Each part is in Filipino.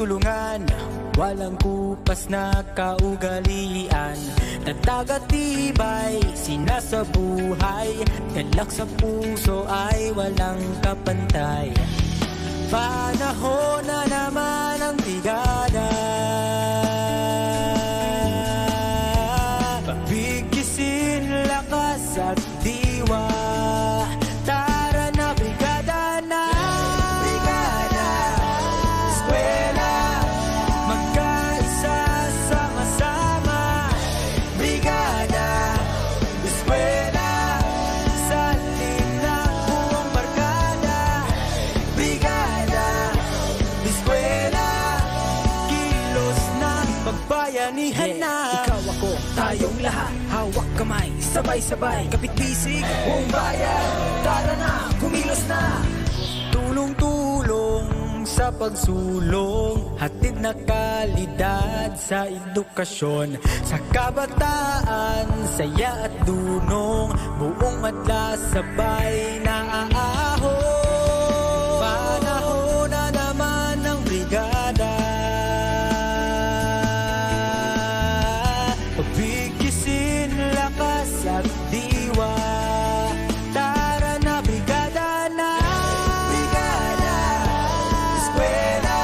tulungan, walang kupas na kaugalian. Nagtagatibay, sinasabuhay, galak sa puso ay walang kapantay. Panahon na naman ang brigada, pagbigisin lakas at diwa. Tara na brigada na, Brigada Eskwela, magkaisa sama-sama. Brigada Eskwela, salin na buong barkada. Brigada Eskwela, kilos na pagbayanihan na. Ikaw ako, tayong lahat, hawak kamay, sabay-sabay, kapit bisig, buong bayan. Tara na, kumilos na. Tulong-tulong sa pagsulong, hatid na kalidad sa edukasyon. Sa kabataan, saya at dunong, buong adla sabay na aahon. Panahon na naman ng brigada, pagbigisin lakas at diwa. Tara na brigada na, Brigada Eskwela,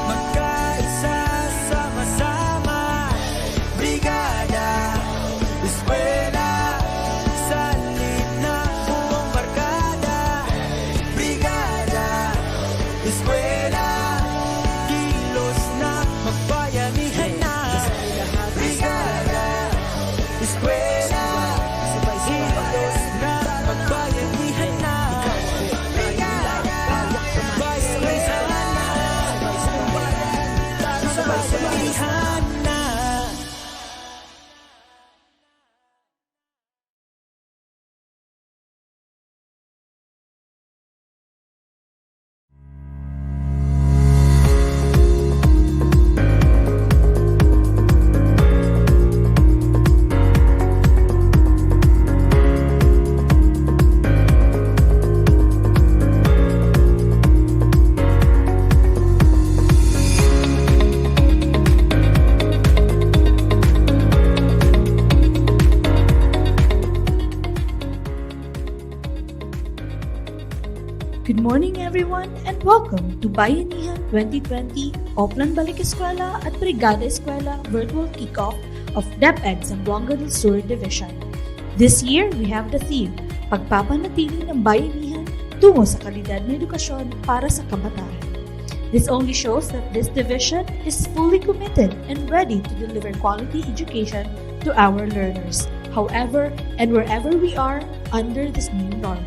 magkaisa sama-sama. Brigada Eskwela, salin na buong barkada. Brigada Eskwela, kilos na magbayanihan na. Brigada Eskwela, kilos na magbayanihan na. Brigada magbayanihan na. Magbayanihan na. Good morning everyone and welcome to Bayanihan 2020 Balik Eskwela at Brigada Eskwela Virtual Kickoff of DepEd Zamboanga del Sur Division. This year, we have the theme, Pagpapanatili ng Bayanihan tungo sa kalidad na edukasyon para sa kabataan. This only shows that this division is fully committed and ready to deliver quality education to our learners, however and wherever we are under this new normal.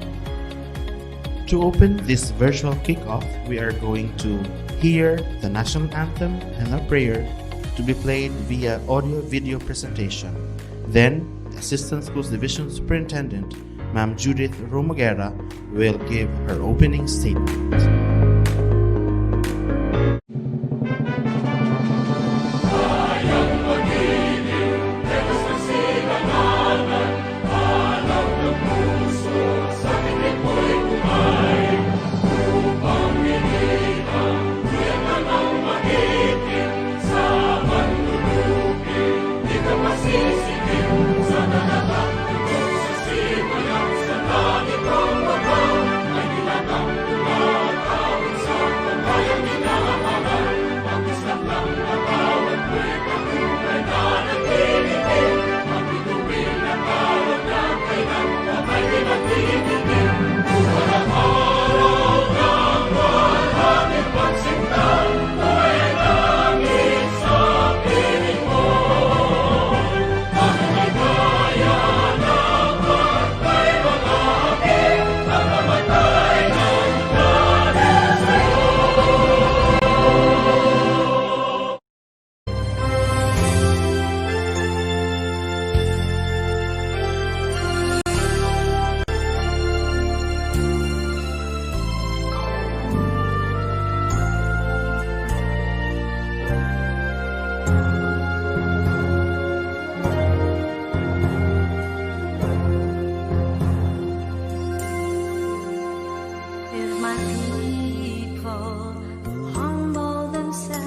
To open this virtual kickoff, we are going to hear the national anthem and a prayer to be played via audio-video presentation. Then, the Assistant Schools Division Superintendent, Ma'am Judith Romagera, will give her opening statement. If my people humble themselves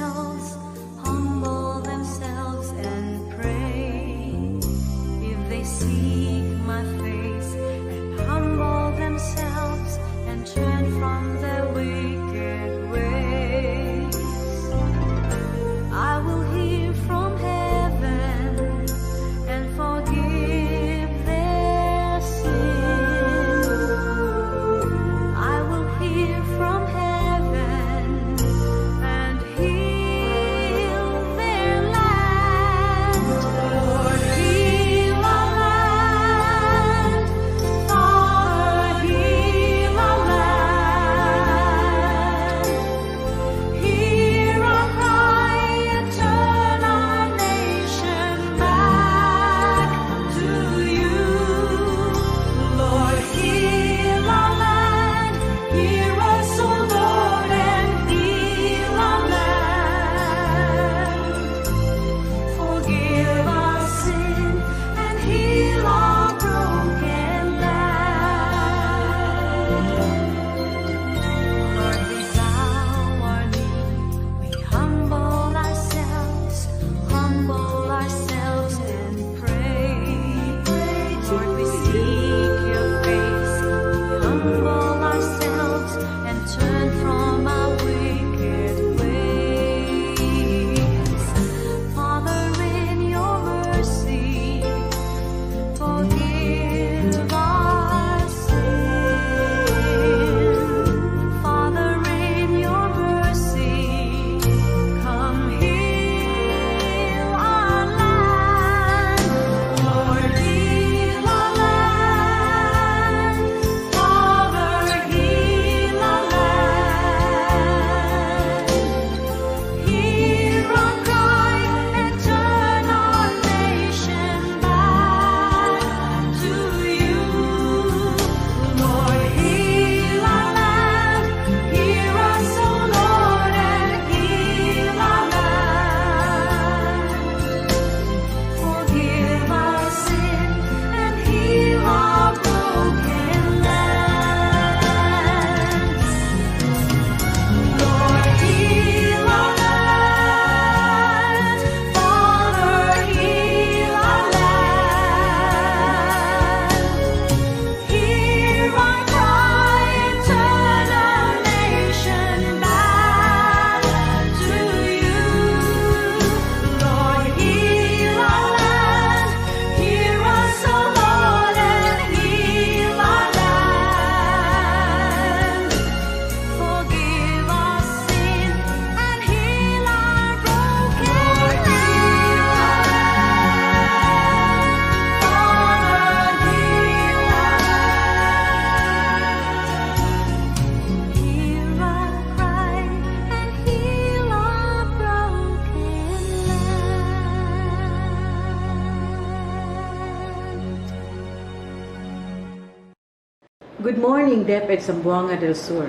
Good morning, DepEd Zamboanga del Sur.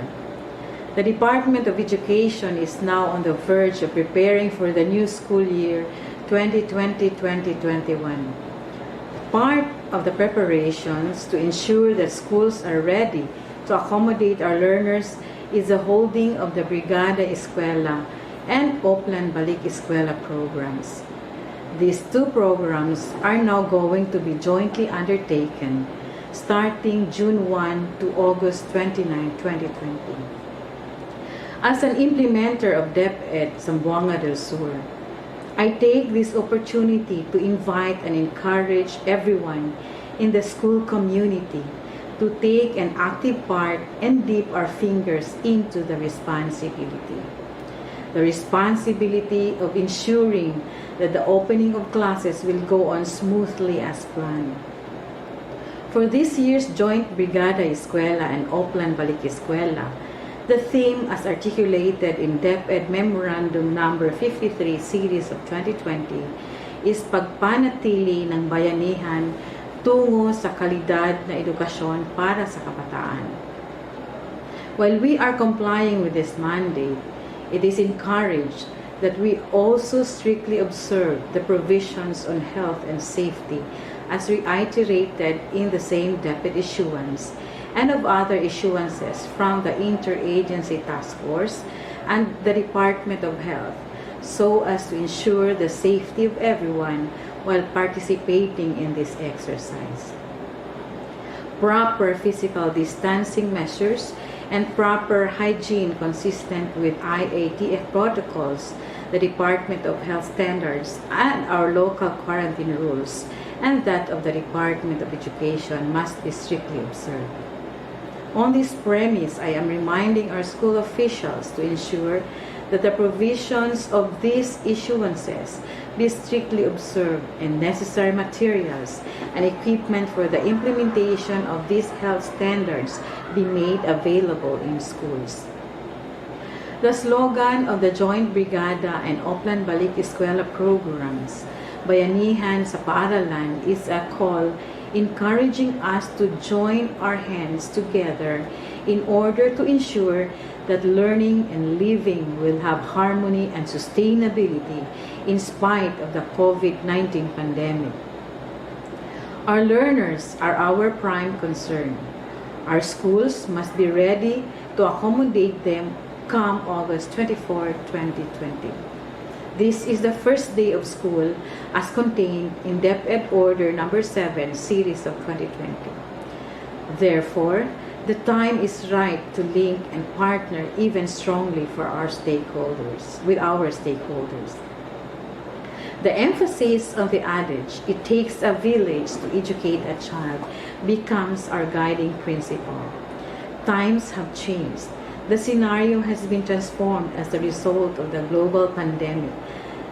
The Department of Education is now on the verge of preparing for the new school year 2020-2021. Part of the preparations to ensure that schools are ready to accommodate our learners is the holding of the Brigada Eskwela and Balik Eskwela programs. These two programs are now going to be jointly undertaken starting June 1 to August 29, 2020. As an implementer of DepEd Zamboanga del Sur, I take this opportunity to invite and encourage everyone in the school community to take an active part and dip our fingers into the responsibility. The responsibility of ensuring that the opening of classes will go on smoothly as planned. For this year's joint Brigada Eskwela and Balik Eskwela, the theme as articulated in DepEd Memorandum Number 53 Series of 2020 is pagpanatili ng bayanihan tungo sa kalidad na edukasyon para sa kabataan. While we are complying with this mandate, it is encouraged that we also strictly observe the provisions on health and safety as reiterated in the same DepEd issuance and of other issuances from the Interagency Task Force and the Department of Health, so as to ensure the safety of everyone while participating in this exercise. Proper physical distancing measures and proper hygiene consistent with IATF protocols, the Department of Health standards, and our local quarantine rules, and that of the Department of Education must be strictly observed. On this premise, I am reminding our school officials to ensure that the provisions of these issuances be strictly observed and necessary materials and equipment for the implementation of these health standards be made available in schools. The slogan of the Joint Brigada and Balik Eskwela programs, Bayanihan sa Paaralan, is a call encouraging us to join our hands together in order to ensure that learning and living will have harmony and sustainability in spite of the COVID-19 pandemic. Our learners are our prime concern. Our schools must be ready to accommodate them come August 24, 2020. This is the first day of school as contained in DepEd Order Number 7 Series of 2020. Therefore, the time is right to link and partner even strongly with our stakeholders. The emphasis on the adage, "It takes a village to educate a child," becomes our guiding principle. Times have changed. The scenario has been transformed as a result of the global pandemic.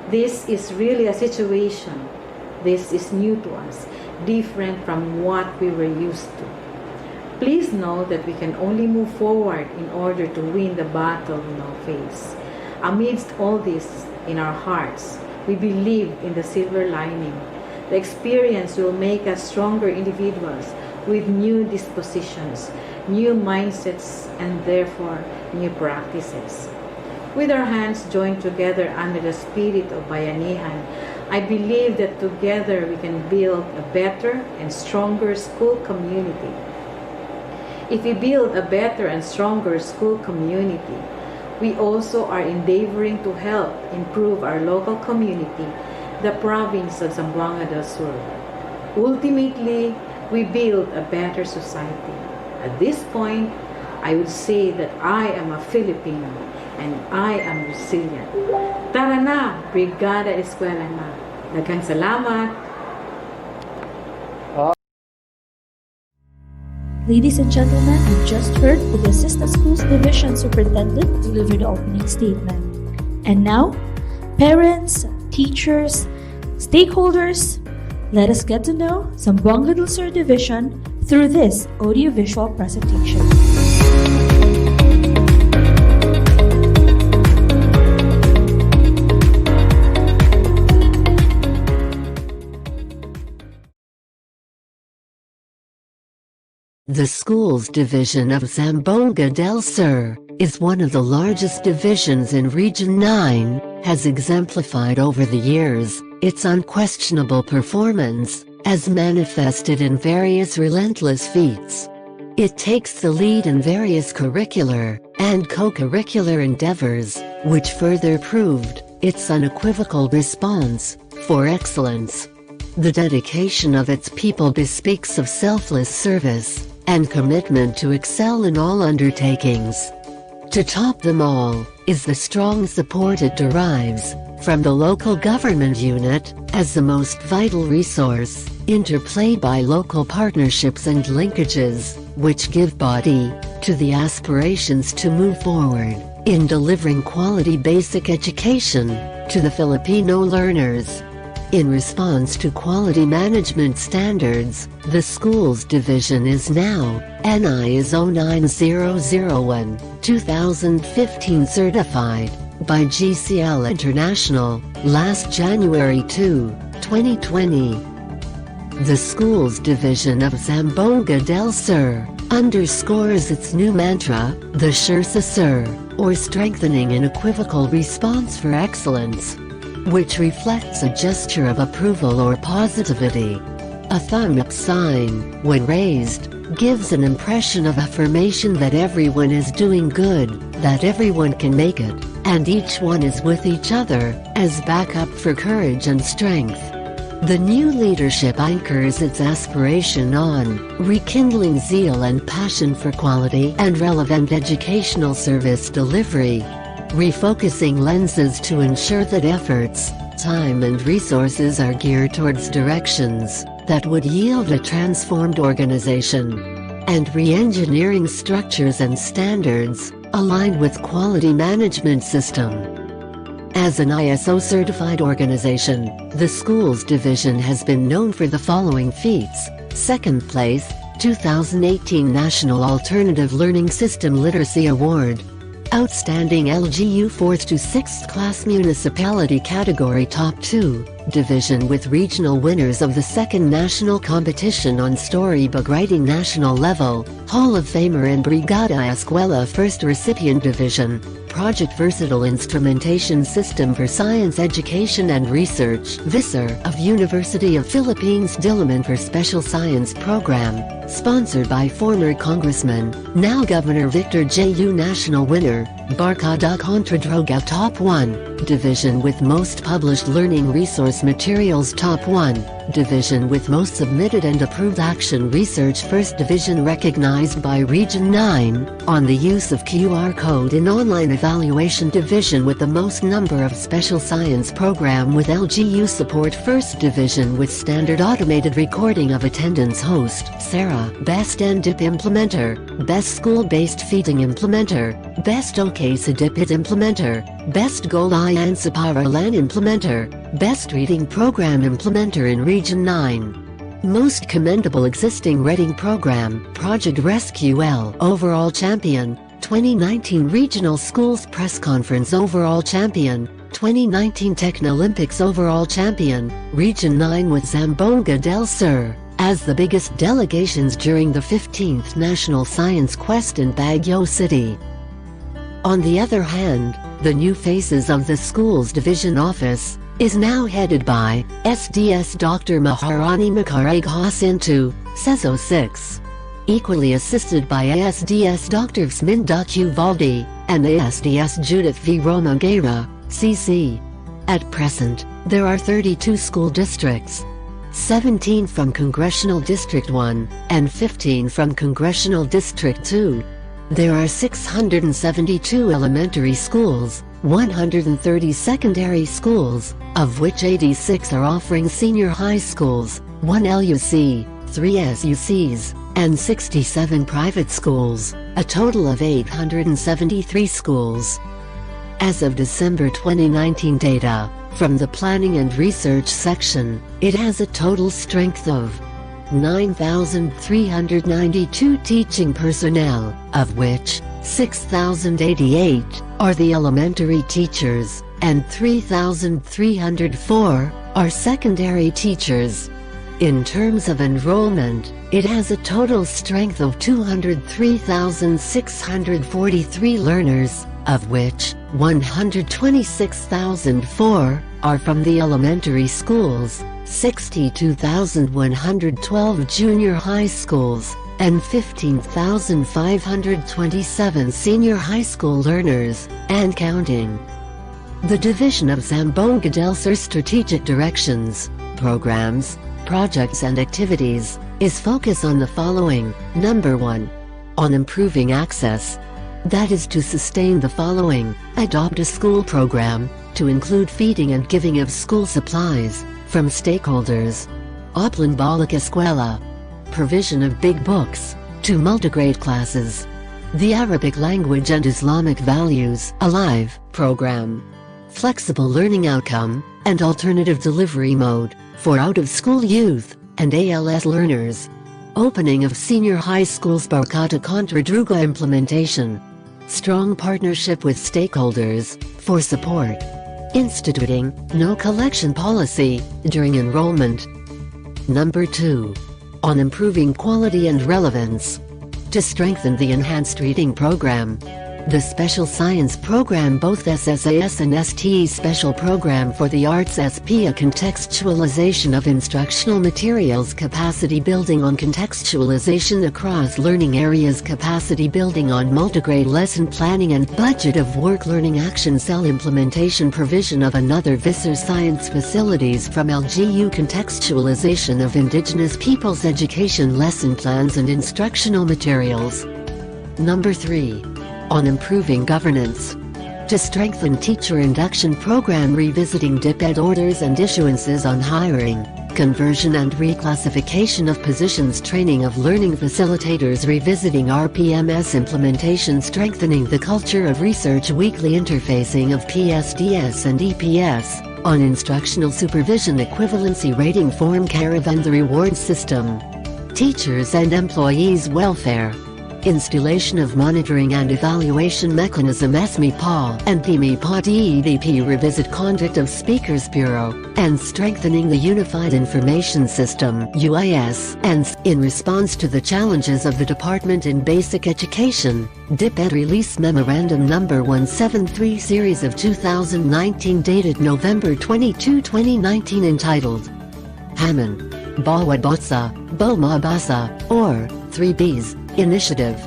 This is really a situation. This is new to us, different from what we were used to. Please know that we can only move forward in order to win the battle we now face. Amidst all this, in our hearts, we believe in the silver lining. The experience will make us stronger individuals with new dispositions, new mindsets, and therefore new practices. With our hands joined together under the spirit of Bayanihan, I believe that together we can build a better and stronger school community. If we build a better and stronger school community, we also are endeavoring to help improve our local community, the province of Zamboanga del Sur. Ultimately, we build a better society. At this point, I would say that I am a Filipino and I am resilient. Tara na, Brigada Eskwela na. Daghang salamat. Ladies and gentlemen, we just heard the Assistant Schools Division Superintendent deliver the opening statement. And now, parents, teachers, stakeholders, let us get to know Zamboanga del Sur Division through this audiovisual presentation. The schools division of Zamboanga del Sur is one of the largest divisions in Region 9, has exemplified over the years its unquestionable performance, as manifested in various relentless feats. It takes the lead in various curricular and co-curricular endeavors, which further proved its unequivocal response for excellence. The dedication of its people bespeaks of selfless service and commitment to excel in all undertakings. To top them all is the strong support it derives from the local government unit as the most vital resource, interplayed by local partnerships and linkages, which give body to the aspirations to move forward in delivering quality basic education to the Filipino learners. In response to quality management standards, the schools division is now NISO 9001-2015 certified by GCL International last January 2, 2020. The schools division of Zamboanga del Sur underscores its new mantra, the Sure sa Sir, or strengthening an equivocal response for excellence, which reflects a gesture of approval or positivity. A thumb-up sign, when raised, gives an impression of affirmation that everyone is doing good, that everyone can make it, and each one is with each other, as backup for courage and strength. The new leadership anchors its aspiration on rekindling zeal and passion for quality and relevant educational service delivery, refocusing lenses to ensure that efforts, time and resources are geared towards directions that would yield a transformed organization, and re-engineering structures and standards aligned with quality management system. As an ISO-certified organization, the schools division has been known for the following feats: second place, 2018 National Alternative Learning System Literacy Award. Outstanding LGU 4th to 6th Class Municipality Category Top 2 Division with regional winners of the second national competition on storybook writing national level, Hall of Famer and Brigada Eskwela First Recipient Division, Project Versatile Instrumentation System for Science Education and Research VISR of University of Philippines Diliman for Special Science Program, sponsored by former Congressman, now Governor Victor J.U. National winner, Barkada Contra Droga Top 1, Division with Most Published Learning Resource Materials Top 1, Division with Most Submitted and Approved Action Research First Division recognized by Region 9, on the use of QR code in online evaluation Division with the most number of Special Science Program with LGU support First Division with Standard Automated Recording of Attendance Host Sarah, Best NDIP Implementer, Best School-Based Feeding Implementer, Best OK sa DepEd Implementer, Best Goal Alliance Paralan Implementer, Best Reading Program Implementer in Region 9. Most Commendable Existing Reading Program, Project Rescue Overall Champion, 2019 Regional Schools Press Conference Overall Champion, 2019 Technolympics Overall Champion, Region 9 with Zamboanga del Sur as the biggest delegations during the 15th National Science Quest in Baguio City. On the other hand, the new faces of the schools division office is now headed by SDS Dr. Maharani Makarag Jacinto, CESO 6. Equally assisted by ASDS Dr. Smindaku Valdi, and ASDS Judith V. Romagera, CC. At present, there are 32 school districts, 17 from Congressional District 1, and 15 from Congressional District 2. There are 672 elementary schools, 130 secondary schools, of which 86 are offering senior high schools, 1 LUC, 3 SUCs, and 67 private schools, a total of 873 schools. As of December 2019 data, from the Planning and Research section, it has a total strength of 9,392 teaching personnel, of which 6,088 are the elementary teachers, and 3,304 are secondary teachers. In terms of enrollment, it has a total strength of 203,643 learners, of which 126,004 are from the elementary schools, 62,112 junior high schools, and 15,527 senior high school learners, and counting. The division of Zamboanga del Sur's strategic directions, programs, projects and activities, is focused on the following. Number 1. On improving access. That is to sustain the following: adopt a school program, to include feeding and giving of school supplies, from stakeholders. Balik Eskwela. Provision of big books, to multigrade classes. The Arabic language and Islamic values alive program. Flexible learning outcome, and alternative delivery mode, for out-of-school youth, and ALS learners. Opening of senior high schools Barkata Contra Druga implementation. Strong partnership with stakeholders, for support. Instituting no collection policy, during enrollment. Number 2. On improving quality and relevance. To strengthen the enhanced reading program. The Special Science Program, both SSAS and STE Special Program for the Arts SP, a contextualization of instructional materials, capacity building on contextualization across learning areas, capacity building on multigrade lesson planning and budget of work, learning action cell implementation, provision of another Visser science facilities from LGU, contextualization of indigenous peoples education lesson plans and instructional materials. Number 3. On improving governance. To strengthen teacher induction program, revisiting DepEd orders and issuances on hiring, conversion and reclassification of positions, training of learning facilitators, revisiting RPMS implementation, strengthening the culture of research, weekly interfacing of PSDS and EPS, on instructional supervision, equivalency rating form, caravan, the reward system. Teachers and employees' welfare. Installation of monitoring and evaluation mechanism SMEPA and PMEPA DEDP, revisit conduct of Speakers Bureau, and strengthening the Unified Information System UIS, and in response to the challenges of the Department in Basic Education, DepEd release Memorandum Number 173 Series of 2019 dated November 22, 2019 entitled Haman, Bawabasa, Bomabasa, or 3Bs Initiative.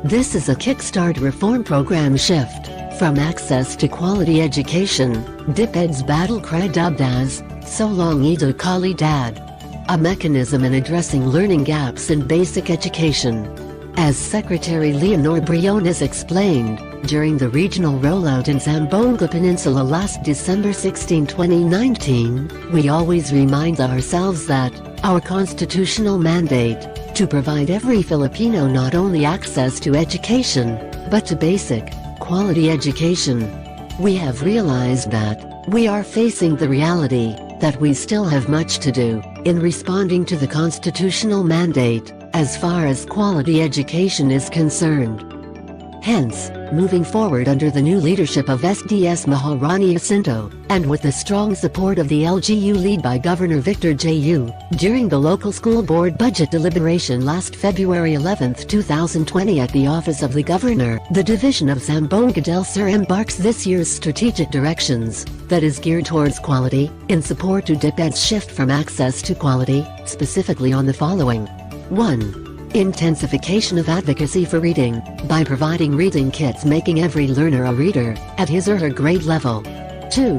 This is a kickstart reform program shift from access to quality education. DepEd's battle cry dubbed as So Long Ida Kali Dad, a mechanism in addressing learning gaps in basic education. As Secretary Leonor Briones explained, during the regional rollout in Zamboanga Peninsula last December 16, 2019, we always remind ourselves that our constitutional mandate to provide every Filipino not only access to education, but to basic, quality education. We have realized that we are facing the reality that we still have much to do in responding to the constitutional mandate as far as quality education is concerned. Hence, moving forward under the new leadership of SDS Maharani Jacinto, and with the strong support of the LGU led by Governor Victor J.U., during the local school board budget deliberation last February 11, 2020 at the office of the governor, the division of Zamboanga del Sur embarks this year's strategic directions, that is geared towards quality, in support to DepEd's shift from access to quality, specifically on the following. 1. Intensification of advocacy for reading, by providing reading kits making every learner a reader, at his or her grade level. 2.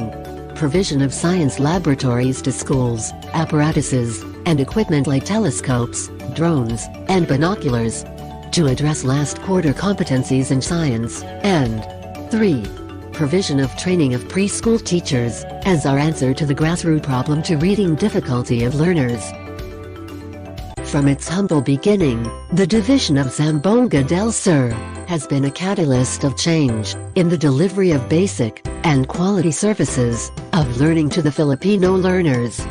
Provision of science laboratories to schools, apparatuses, and equipment like telescopes, drones, and binoculars, to address last quarter competencies in science, and 3. Provision of training of preschool teachers, as our answer to the grassroots problem to reading difficulty of learners. From its humble beginning, the division of Zamboanga del Sur has been a catalyst of change in the delivery of basic and quality services of learning to the Filipino learners.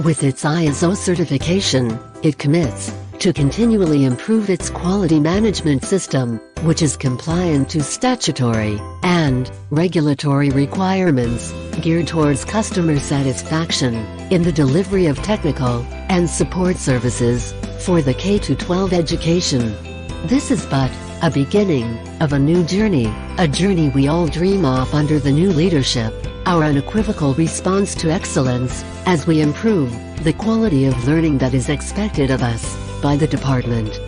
With its ISO certification, it commits to continually improve its quality management system which is compliant to statutory and regulatory requirements geared towards customer satisfaction in the delivery of technical and support services for the K-12 education. This is but a beginning of a new journey, a journey we all dream of under the new leadership, our unequivocal response to excellence as we improve the quality of learning that is expected of us by the department.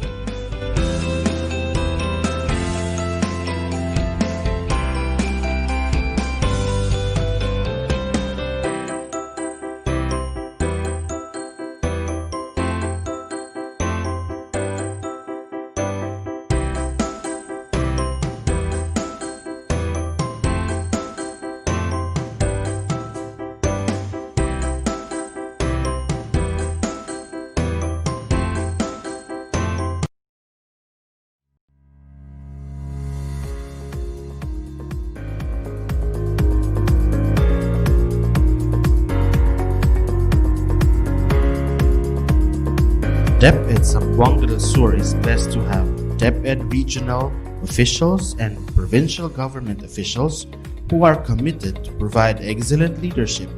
DepEd Zamboanga del Sur is blessed to have DepEd regional officials and provincial government officials who are committed to provide excellent leadership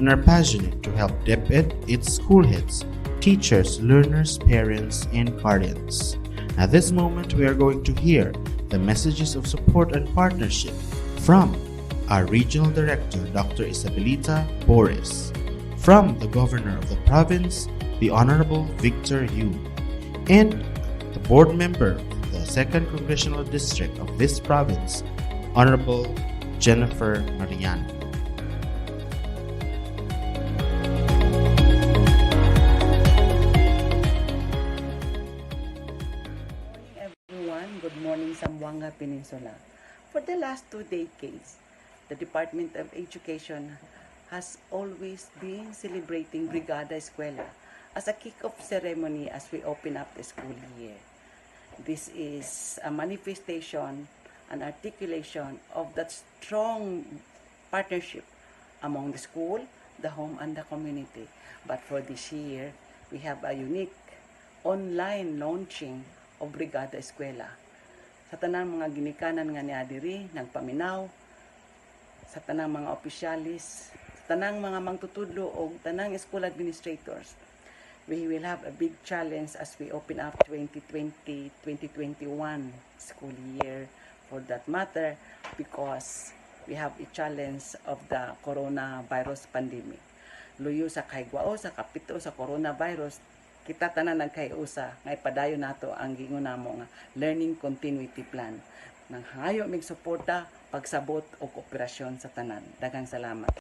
and are passionate to help DepEd, its school heads, teachers, learners, parents, and guardians. At this moment, we are going to hear the messages of support and partnership from our Regional Director, Dr. Isabelita Boris, from the Governor of the province, the Honorable Victor Yu, and the board member of the 2nd Congressional District of this province, Honorable Jennifer Mariano. Everyone, good morning Zamboanga Peninsula. For the last 2 decades, the Department of Education has always been celebrating Brigada Eskwela as a kick-off ceremony as we open up the school year. This is a manifestation, an articulation of that strong partnership among the school, the home, and the community. But for this year, we have a unique online launching of Brigada Eskwela. Sa tanang mga ginikanan nga niya diri, nagpaminaw, sa tanang mga opisyalis, sa tanang mga mangtutudlo o tanang school administrators, we will have a big challenge as we open up 2020-2021 school year for that matter, because we have a challenge of the coronavirus pandemic. Luyo sa kahigwao, sa kapito sa coronavirus, kita tanan nagkaiusa nga ipadayon nato ang gingon namo nga learning continuity plan. Nang hangayo mig suporta pagsabot o kooperasyon sa tanan. Daghang salamat.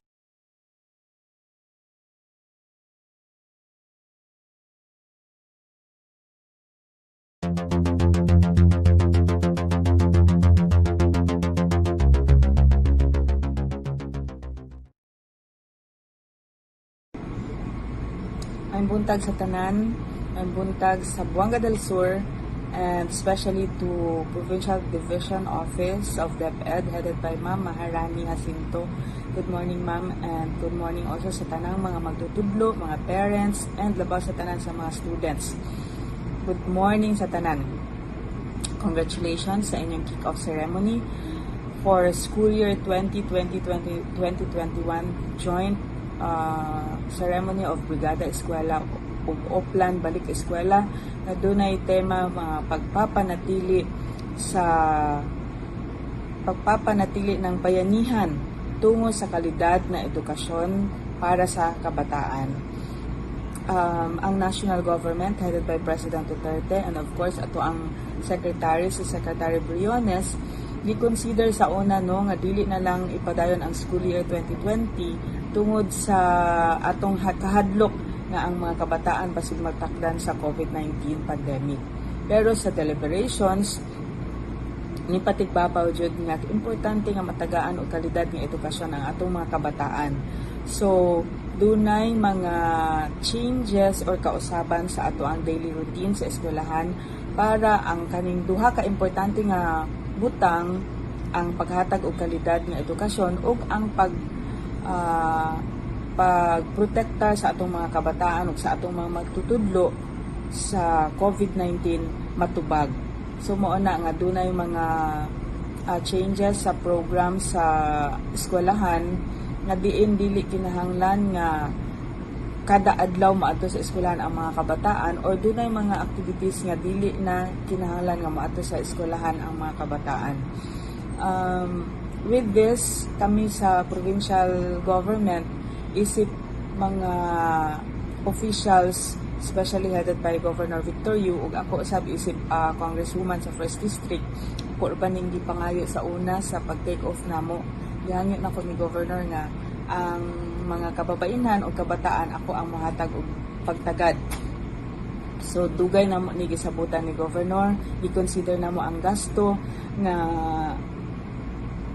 Ang buntag sa tanan, ang buntag sa Zamboanga del Sur, and especially to Provincial Division Office of DepEd headed by Ma'am Maharani Jacinto. Good morning, Ma'am, and good morning also sa tanang mga magtutudlo, mga parents, and labas sa tanan sa mga students. Good morning sa tanan. Congratulations sa inyong kick-off ceremony for school year 2020-2021 joint ceremony of Brigada Eskwela ug Balik Eskwela na dunay tema mga pagpapanatili ng bayanihan tungo sa kalidad na edukasyon para sa kabataan. Ang national government headed by President Duterte and of course ato ang secretary si Secretary Briones gi-consider sa una nga dili na lang ipadayon ang school year 2020 tungod sa atong kahadlok nga ang mga kabataan basig magtakdan sa COVID-19 pandemic. Pero sa deliberations ni patigbabaw jud nga importante nga matagaan og kalidad ng edukasyon ang atong mga kabataan. So dunay mga changes or kausaban sa ato ang daily routine sa eskwelahan para ang kaning duha ka importante nga butang, ang paghatag og kalidad ng edukasyon ug ang pagprotekta sa atong mga kabataan ug sa atong mga magtutudlo sa COVID-19 matubag. So mao na nga dunay mga changes sa program sa eskwelahan nga diin dili kinahanglan nga kada adlaw maato sa eskwelahan ang mga kabataan or dunay mga activities nga dili na kinahanglan nga maato sa eskwelahan ang mga kabataan. With this, kami sa provincial government isip mga officials, especially headed by Governor Victor Yu, ug ako sab isip Congresswoman sa 1st District, ko ba ning gipangayo sa una sa pag-take off namo. Gihangyo na ko ni Governor nga ang mga kababaihan o kabataan ako ang mahatag og pagtagad. So dugay na mo ni gisabutan ni Governor, i-consider na mo ang gasto nga,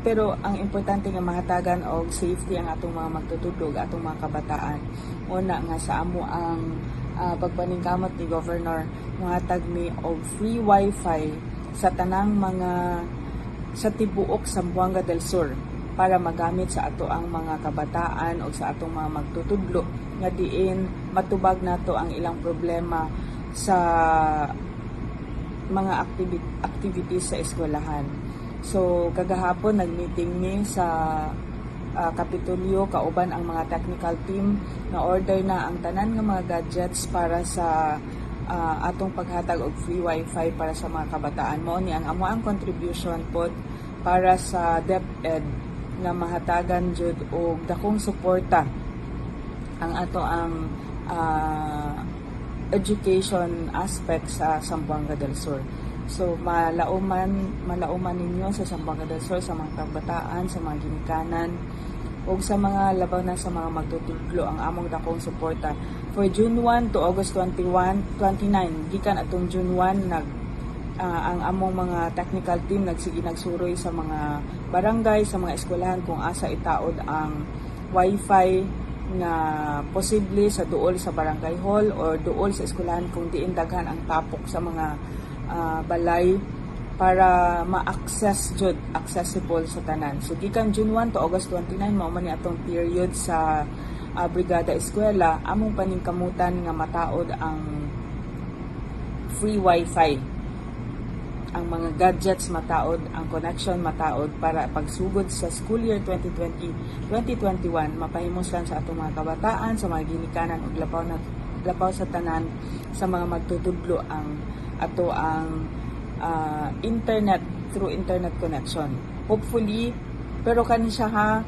pero ang importante nga mahatagan og safety ang atong mga magtutudlo, atong mga kabataan. Una nga sa amo ang pagpaningkamot ni Governor, mahatag mi og free wifi sa tanang mga sa tibuok Zamboanga del Sur para magamit sa ato ang mga kabataan o sa atong mga magtutudlo nga diin matubag nato ang ilang problema sa mga activities sa eskwelahan. So kagahapon nagmeeting ni sa Kapitolyo kauban ang mga technical team na order na ang tanan nga mga gadgets para sa atong paghatag og free wifi para sa mga kabataan. Mao ni ang amo ang contribution pod para sa DepEd nga mahatagan jud og dakong suporta ang ato ang education aspect sa Zamboanga del Sur. So malauman ninyo sa Zamboanga del Sur, sa mga kabataan, sa mga ginikanan o sa mga labaw na sa mga magtutudlo ang among dakong suporta. For June 1 to August 29, gikan atong June 1 ang among mga technical team nagsuroy sa mga barangay, sa mga eskwelahan kung asa itaod ang wifi na posible sa duol sa barangay hall or duol sa eskwelahan kung diin daghan ang tapok sa mga balay para ma-access jud, accessible sa tanan. So gikan June 1 to August 29 mao man ni atong period sa Brigada Eskwela, among paningkamutan nga mataod ang free wifi, ang mga gadgets mataod, ang connection mataod para pagsugod sa school year 2020-2021 mapahimusan sa atong mga kabataan, sa mga ginikanan ug labaw sa tanan sa mga magtutudlo ang ato ang internet, through internet connection. Hopefully, pero kani siya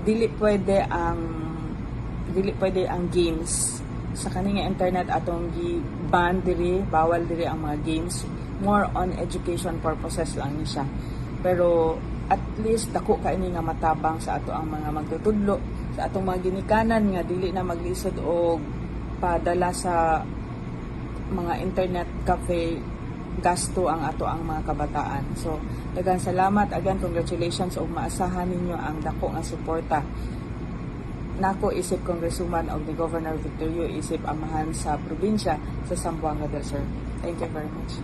dili pwede ang games sa kaning internet atong gi-ban diri, bawal diri ang mga games. More on education purposes lang ni siya. Pero at least dako kaini nga matabang sa ato ang mga magtutudlo, sa atong mga ginikanan nga dili na maglisod og padala sa mga internet cafe gasto ang ato ang mga kabataan. So daghang salamat again, congratulations ug maasahan ninyo ang dako nga suporta nako isip Congresswoman og ni Governor Victor Yu isip amahan sa probinsya sa Zamboanga del Sur. Thank you very much.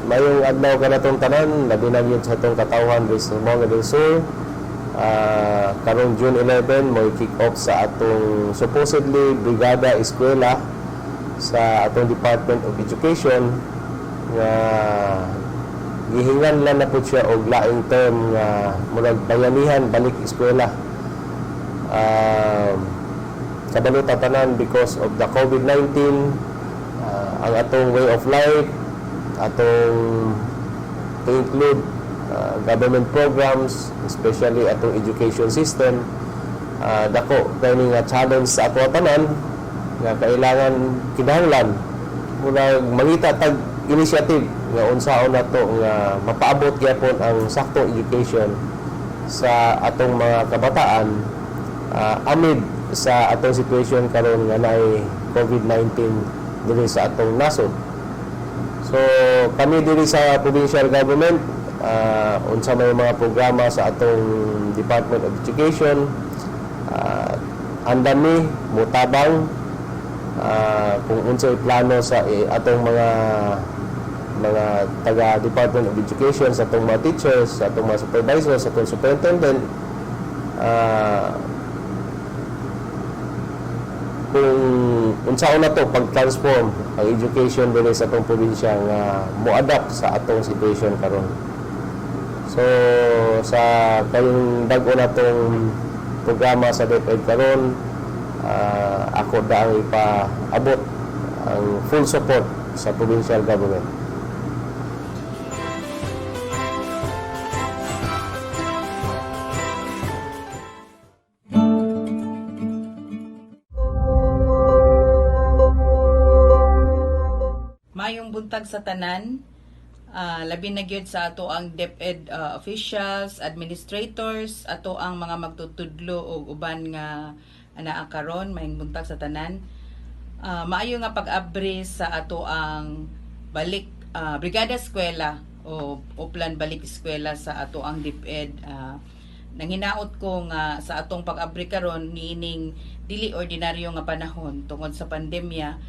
Mayong adlaw ka na itong tanan, labi na yun sa itong katawhan sa Zamboanga del Sur. Karong June 11, may kick off sa atong supposedly Brigada Eskwela sa atong Department of Education nga gihingan lang na po siya og laing term nga murag bayanihan Balik Eskwela. Kabalota tanan because of the COVID-19, ang atong way of life, atong to include government programs, especially atong education system, dako kani nga challenge sa ato tanan nga kailangan kinahanglan muna mangita tag initiative nga unsaon nato nga mapaabot gyapon ang saktong education sa atong mga kabataan amid sa atong situation karon nga naay COVID-19 diri sa atong nasod. So kami diri sa provincial government, unsa may mga programa sa atong Department of Education, andam ni mutabang kung unsay plano sa atong mga mga taga Department of Education, sa atong mga teachers, sa atong mga supervisors, sa atong superintendent, kung unsaon na to pag-transform ang education dili sa atong probinsya nga mo-adapt sa atong situation karon. So sa kayong bag-o na tong programa sa DepEd karon, ako daang ipaabot ang full support sa provincial government. Mayong buntag sa tanan, labi na gyud sa ato ang DepEd officials, administrators, ato ang mga magtutudlo og uban nga anaa karon. Mayong buntag sa tanan. Maayo nga pag-abri sa ato ang Balik Brigada Eskwela o Balik Eskwela sa ato ang DepEd. Nanghinaot ko nga sa atong pag-abri karon niining dili ordinaryo nga panahon tungod sa pandemya.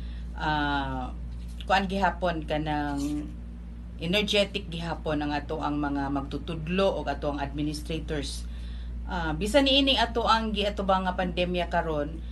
Kuan gihapon kanang energetic gihapon ang ato ang mga magtutudlo o ato ang administrators. Bisan niining ato ang giatubang nga pandemya karon,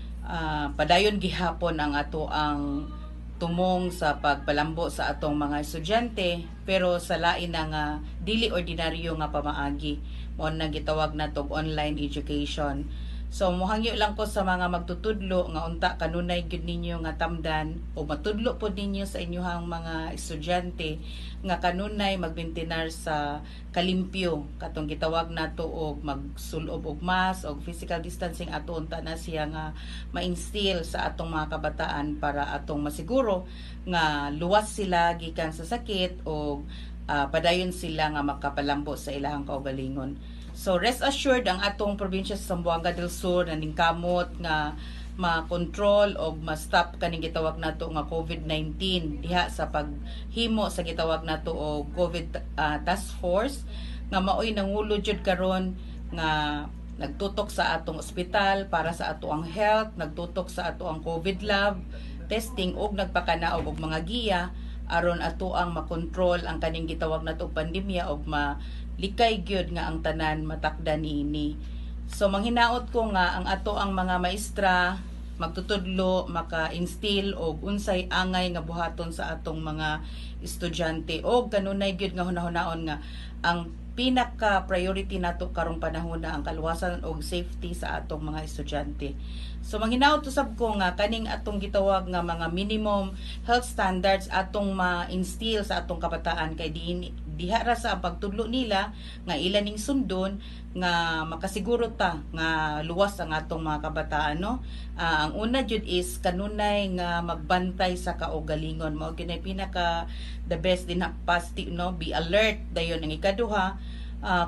padayon gihapon ang ato ang tumong sa pagpalambo sa atong mga estudyante, pero sa lain na nga dili ordinaryo nga pamaagi mo nang gitawag natog online education. So mohangyo lang ko sa mga magtutudlo nga unta kanunay gyud ninyo nga tamdan o matudlo pod ninyo sa inyohang mga estudyante nga kanunay magbintinar sa kalimpyo katong gitawag nato og magsulob og mask og physical distancing ato unta na siya nga ma-instill sa atong mga kabataan para atong masiguro nga luwas sila gikan sa sakit o padayon sila nga makapalambo sa ilahang kaugalingon. So rest assured ang atong probinsya sa Zamboanga del Sur na ningkamot nga ma-control o ma-stop kaning gitawag nato nga COVID-19 diha sa paghimo sa gitawag nato og COVID task force nga maoy nangulo jud karon nga nagtutok sa atong ospital para sa ato ang health, nagtutok sa ato ang COVID lab testing og nagpakanaog og mga giya aron ato ang makontrol ang kaning gitawag nato pandemya og likay gyud nga ang tanan matakdan niini. So manghinaot ko nga ang ato ang mga maestra magtutudlo maka-instill og unsay angay nga buhaton sa atong mga estudyante og kanunay gyud nga hunahunahon nga ang pinaka priority nato karong panahon na ang kaluwasan og safety sa atong mga estudyante. So manghinaot usab ko nga kaning atong gitawag nga mga minimum health standards atong ma-instill sa atong kabataan kay diha ra sa pagtudlo nila nga ilan ning sundon nga makasiguro ta nga luwas ang atong mga kabataan, no? Ang una jud is kanunay nga magbantay sa kaugalingon mao gyud pinaka the best din na positive, no? Be alert dayon. Ang ikaduha,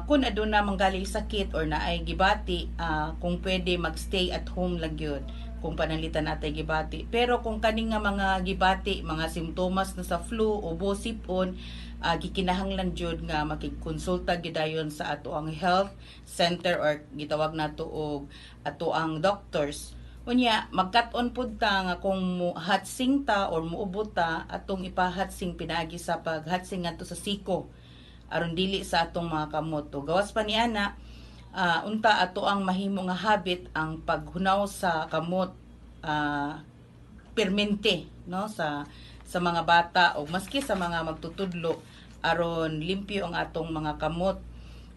kung aduna manggali sakit or naay gibati, kung pwede magstay at home lang gyud kung pananglitan natay gibati. Pero kung kaning nga mga gibati, mga simptomas na sa flu o sipon, gikinahanglan jud nga makigkonsulta gidayon sa ato ang health center or gitawag nato og ato ang doctors. Unya magkat-on pud ta nga kung hatsing ta or muubot ta atong ipahatsing pinaagi sa paghatsing ngadto sa siko aron dili sa atong mga kamot. Gawas pa niana, unta ato ang mahimo nga habit ang paghunaw sa kamot permente, no, sa mga bata o maski sa mga magtutudlo aron limpyo ang atong mga kamot.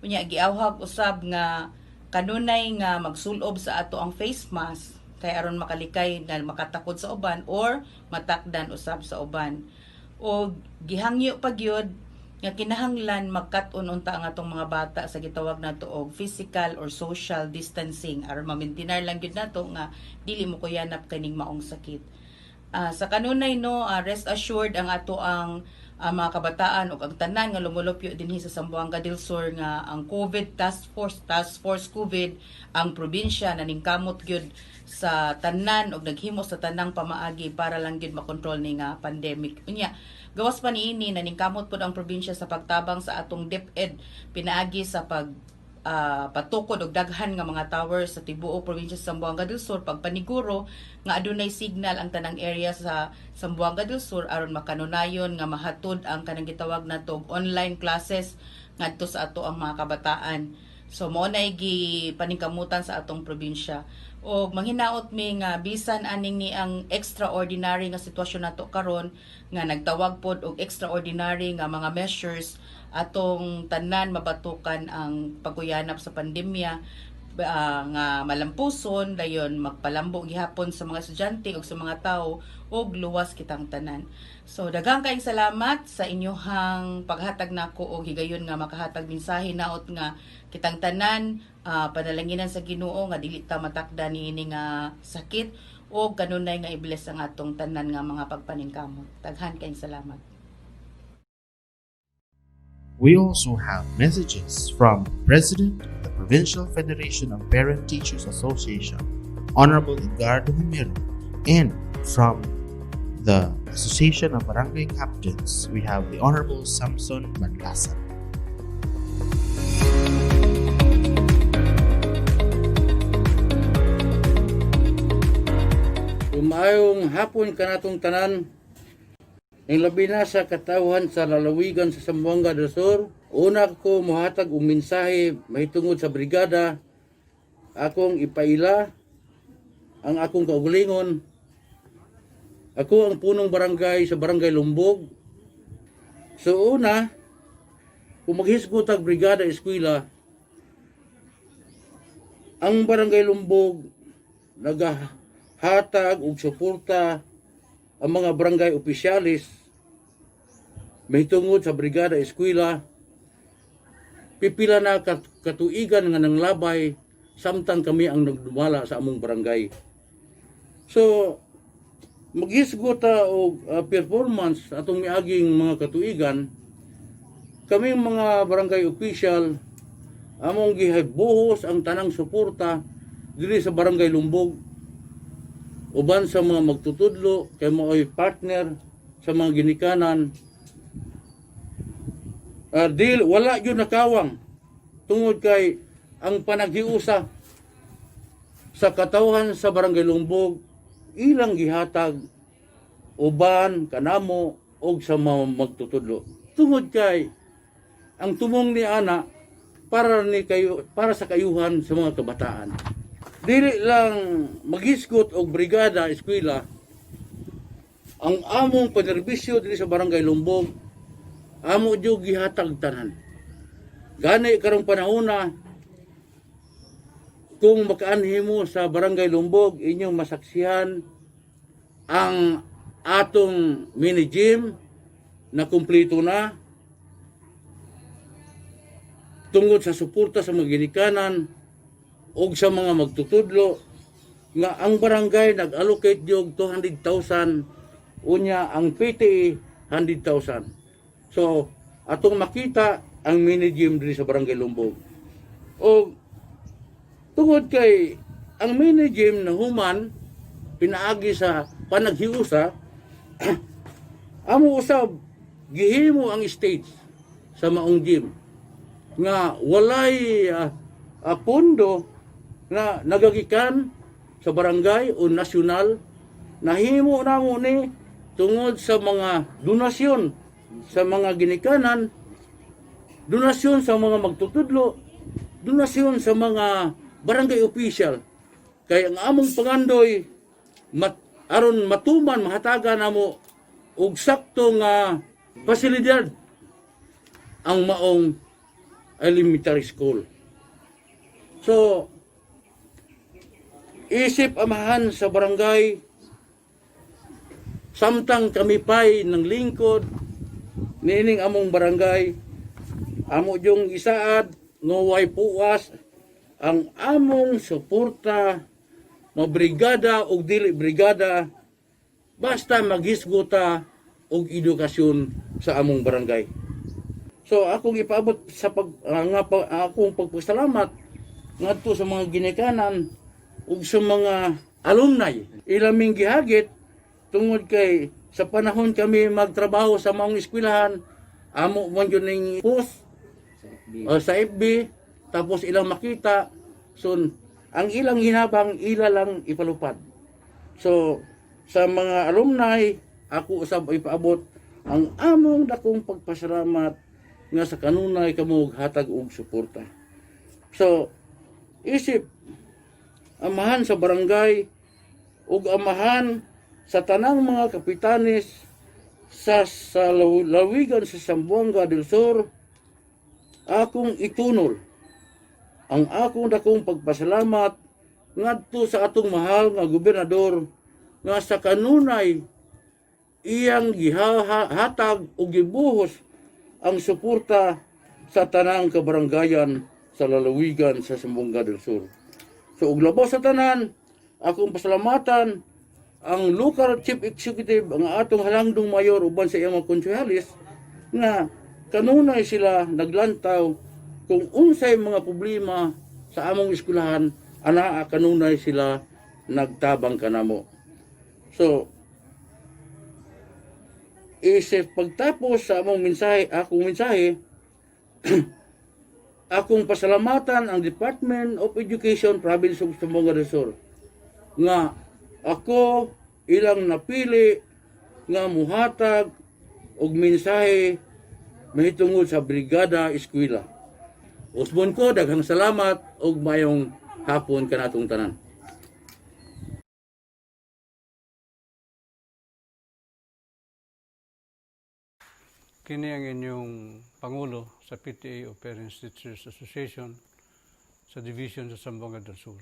Unya giawhag usab nga kanunay nga magsulob sa ato ang face mask kay aron makalikay na makatakod sa uban or matakdan usab sa uban. O gihangyo pa gyud nga kinahanglan magkat-on unta ang atong mga bata sa gitawag nato og physical or social distancing aron ma-maintain lang gyud nato nga dili mo kuyanap kaning maong sakit. Sa kanunay, no, rest assured ang ato ang mga kabataan o ang tanan nga lumulupyo dinhi sa Zamboanga del Sur nga ang COVID task force COVID ang probinsya na ningkamot gyud sa tanan og naghimo sa tanang pamaagi para lang gyud makontrol ni nga pandemic. Unya gawas pa niini na ningkamot pud ang probinsya sa pagtabang sa atong DepEd pinaagi sa patukod og daghan nga mga towers sa tibuok probinsya sa Zamboanga del Sur pagpaniguro nga adunay signal ang tanang area sa Zamboanga del Sur aron makanunayon nga mahatod ang kanang gitawag nato online classes ngadto sa ato ang mga kabataan. So mao nay gipaningkamutan sa atong probinsya. O manghinaot mi nga bisan aning ni ang extraordinary nga sitwasyon nato karon nga nagtawag pod og extraordinary nga mga measures atong tanan mabatukan ang pagkuyanap sa pandemya nga malampuson dayon magpalambo gihapon sa mga estudyante ug sa mga tawo ug luwas kitang tanan. So daghang kaayong salamat sa inyohang paghatag nako og higayon nga makahatag mensahe naot nga kitang tanan panalanginan sa Ginoo nga dili ta matakda niini nga sakit o kanunay nga i-bless ang atong tanan nga mga pagpaningkamot. Daghan kaayong salamat. We also have messages from President of the Provincial Federation of Parent Teachers Association, Honorable Edgardo Humero, and from the Association of Barangay Captains, we have the Honorable Samson Manlasan. Umayong hapon kanatong tanan, ang labi na sa katawhan sa lalawigan sa Zamboanga del Sur. Una ko mohatag og mensahe mahitungod sa brigada. Akong ipaila ang akong kaugalingon. Ako ang punong barangay sa Barangay Lumbog. So una, kung maghisgot ang Brigada Eskwela, ang Barangay Lumbog nagahatag og suporta ang mga barangay opisyalis mahitungod sa Brigada Eskwela. Pipila na katuigan nga ng labay samtang kami ang nagdumala sa among barangay. So maghisgot og performance atong miaging mga katuigan, kami mga barangay official among gibuhos ang tanang suporta diri sa Barangay Lumbog uban sa mga magtutudlo kay mao'y partner sa mga ginikanan. Wala yun nakawang tungod kay ang panaghiusa sa katawhan sa Barangay Lumbog ilang gihatag uban kanamo og sa mga magtutudlo. Tungod kay ang tumong ni ana para sa kayuhan sa mga kabataan. Dili lang maghisgot og Brigada Eskwela ang among panerbisyo dili sa Barangay Lumbog, amo jud gihatag tanan. Gani karong panahona kung makaanhi mo sa Barangay Lumbog, inyong masaksihan ang atong mini gym na kumpleto na tungod sa suporta sa mga ginikanan o sa mga magtutudlo nga ang barangay nag-allocate yung 200,000 unya ang PTE 100,000. So atong makita ang mini gym diri sa Barangay Lumbog. O tungod kay ang mini gym na human pinaagi sa panaghiusa amo usab gihimo ang stage sa maong gym nga walay pondo na nagagikan sa barangay o nasyonal. Nahimo namo ni tungod sa mga donasyon sa mga ginikanan, donasyon sa mga magtutudlo, donasyon sa mga barangay official. Kaya ang among pangandoy aron matuman mahatagan namo og sakto nga pasilidad ang maong elementary school. So isip amahan sa barangay samtang kami pay ng lingkod nining among barangay amo yung isaad no way puwas ang among suporta mo brigada o dili brigada basta maghisgota og edukasyon sa among barangay. So akong ipaabot sa akong pagpasalamat ngadto sa mga ginikanan ug sa mga alumni ilaming gihagit tungod kay sa panahon kami magtrabaho sa maong eskwelahan amo man yun ning post sa FB tapos ilang makita, so ang ilang hinabang ila lang ipalupad. So sa mga alumni, ako usab ipaabot ang among dakong pagpasalamat nga sa kanunay kamo hatag og suporta. So isip amahan sa barangay ug amahan sa tanang mga kapitanes sa lawigan sa Zamboanga del Sur, akong itunol ang akong dakong pagpasalamat ngadto sa atong mahal nga gobernador nga sa kanunay iyang gihatag o gibuhos ang suporta sa tanang kabarangayan sa lalawigan sa Zamboanga del Sur. So ug labaw sa tanan, akong pasalamatan ang local chief executive, ang atong halangdong mayor uban sa iyang mga konsehalis nga kanunay sila naglantaw kung unsay mga problema sa among eskwelahan, ana kanunay sila nagtabang kanamo. So isip pagtapos sa among akong mensahe, akong pasalamatan ang Department of Education Province of Zamboanga del Sur nga ako ilang napili nga muhatag og mensahe mahitungod sa Brigada Eskwela. Usbon ko daghang salamat og mayong hapon kanatong tanan. Kini ang inyong Pangulo sa PTA o Parents Teachers Association sa Division sa Zamboanga del Sur.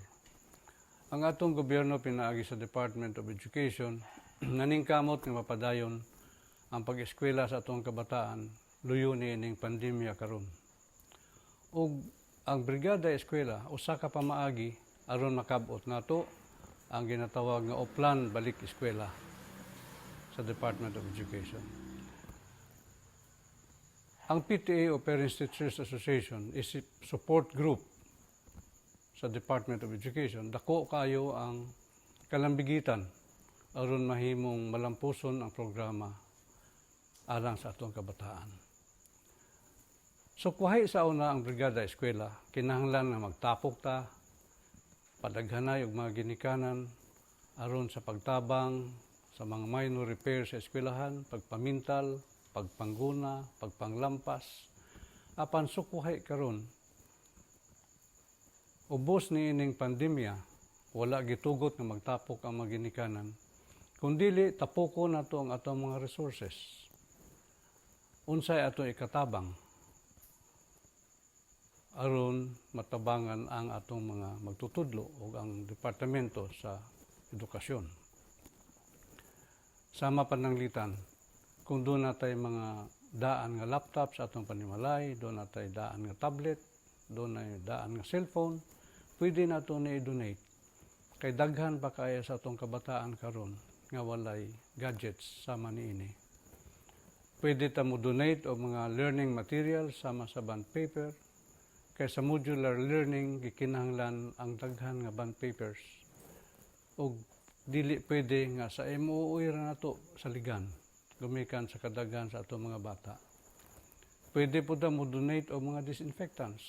Ang atong gobyerno pinaagi sa Department of Education naningkamot nga mapadayon ang pag-eskwela sa atong kabataan luyo niining pandemya karon. Ug ang Brigada Eskwela usa ka pamaagi aron makabot nato ang ginatawag nga Oplan Balik Eskwela sa Department of Education. Ang PTA o Parents Teachers Association is a support group sa Department of Education. Dako kayo ang kalambigitan aron mahimong malampuson ang programa alang sa atong kabataan. So kuhay sa una ang Brigada Eskwela, kinahanglan nga magtapok ta, padaghanay og mga ginikanan aron sa pagtabang sa mga minor repairs sa eskwelahan, pagpamintal, pagpangguna, pagpanglampas, apan sukuhay karon. Ubos ni ining pandemya, wala gitugot nga magtapok ang mga ginikanan, kundili tapoko nato ang atong mga resources. Unsay ato ikatabang aron matabangan ang atong mga magtutudlo o ang departamento sa edukasyon. Sama pananglitan, kung doon natay mga daan nga laptop sa atong panimalay, doon natay daan nga tablet, doon ay daan nga cellphone, pwede nato na i-donate. Kay daghan pa kaya sa atong kabataan karon nga walay gadgets sama niini. Pwede ta mo donate o mga learning materials sama sa bond paper. Kay sa modular learning gikinahanglan ang daghan nga bond papers. O dili pwede nga sa MOOE ra nato sa ligan. Gumikan sa kadaghan sa atong mga bata. Pwede po ta mo donate o mga disinfectants.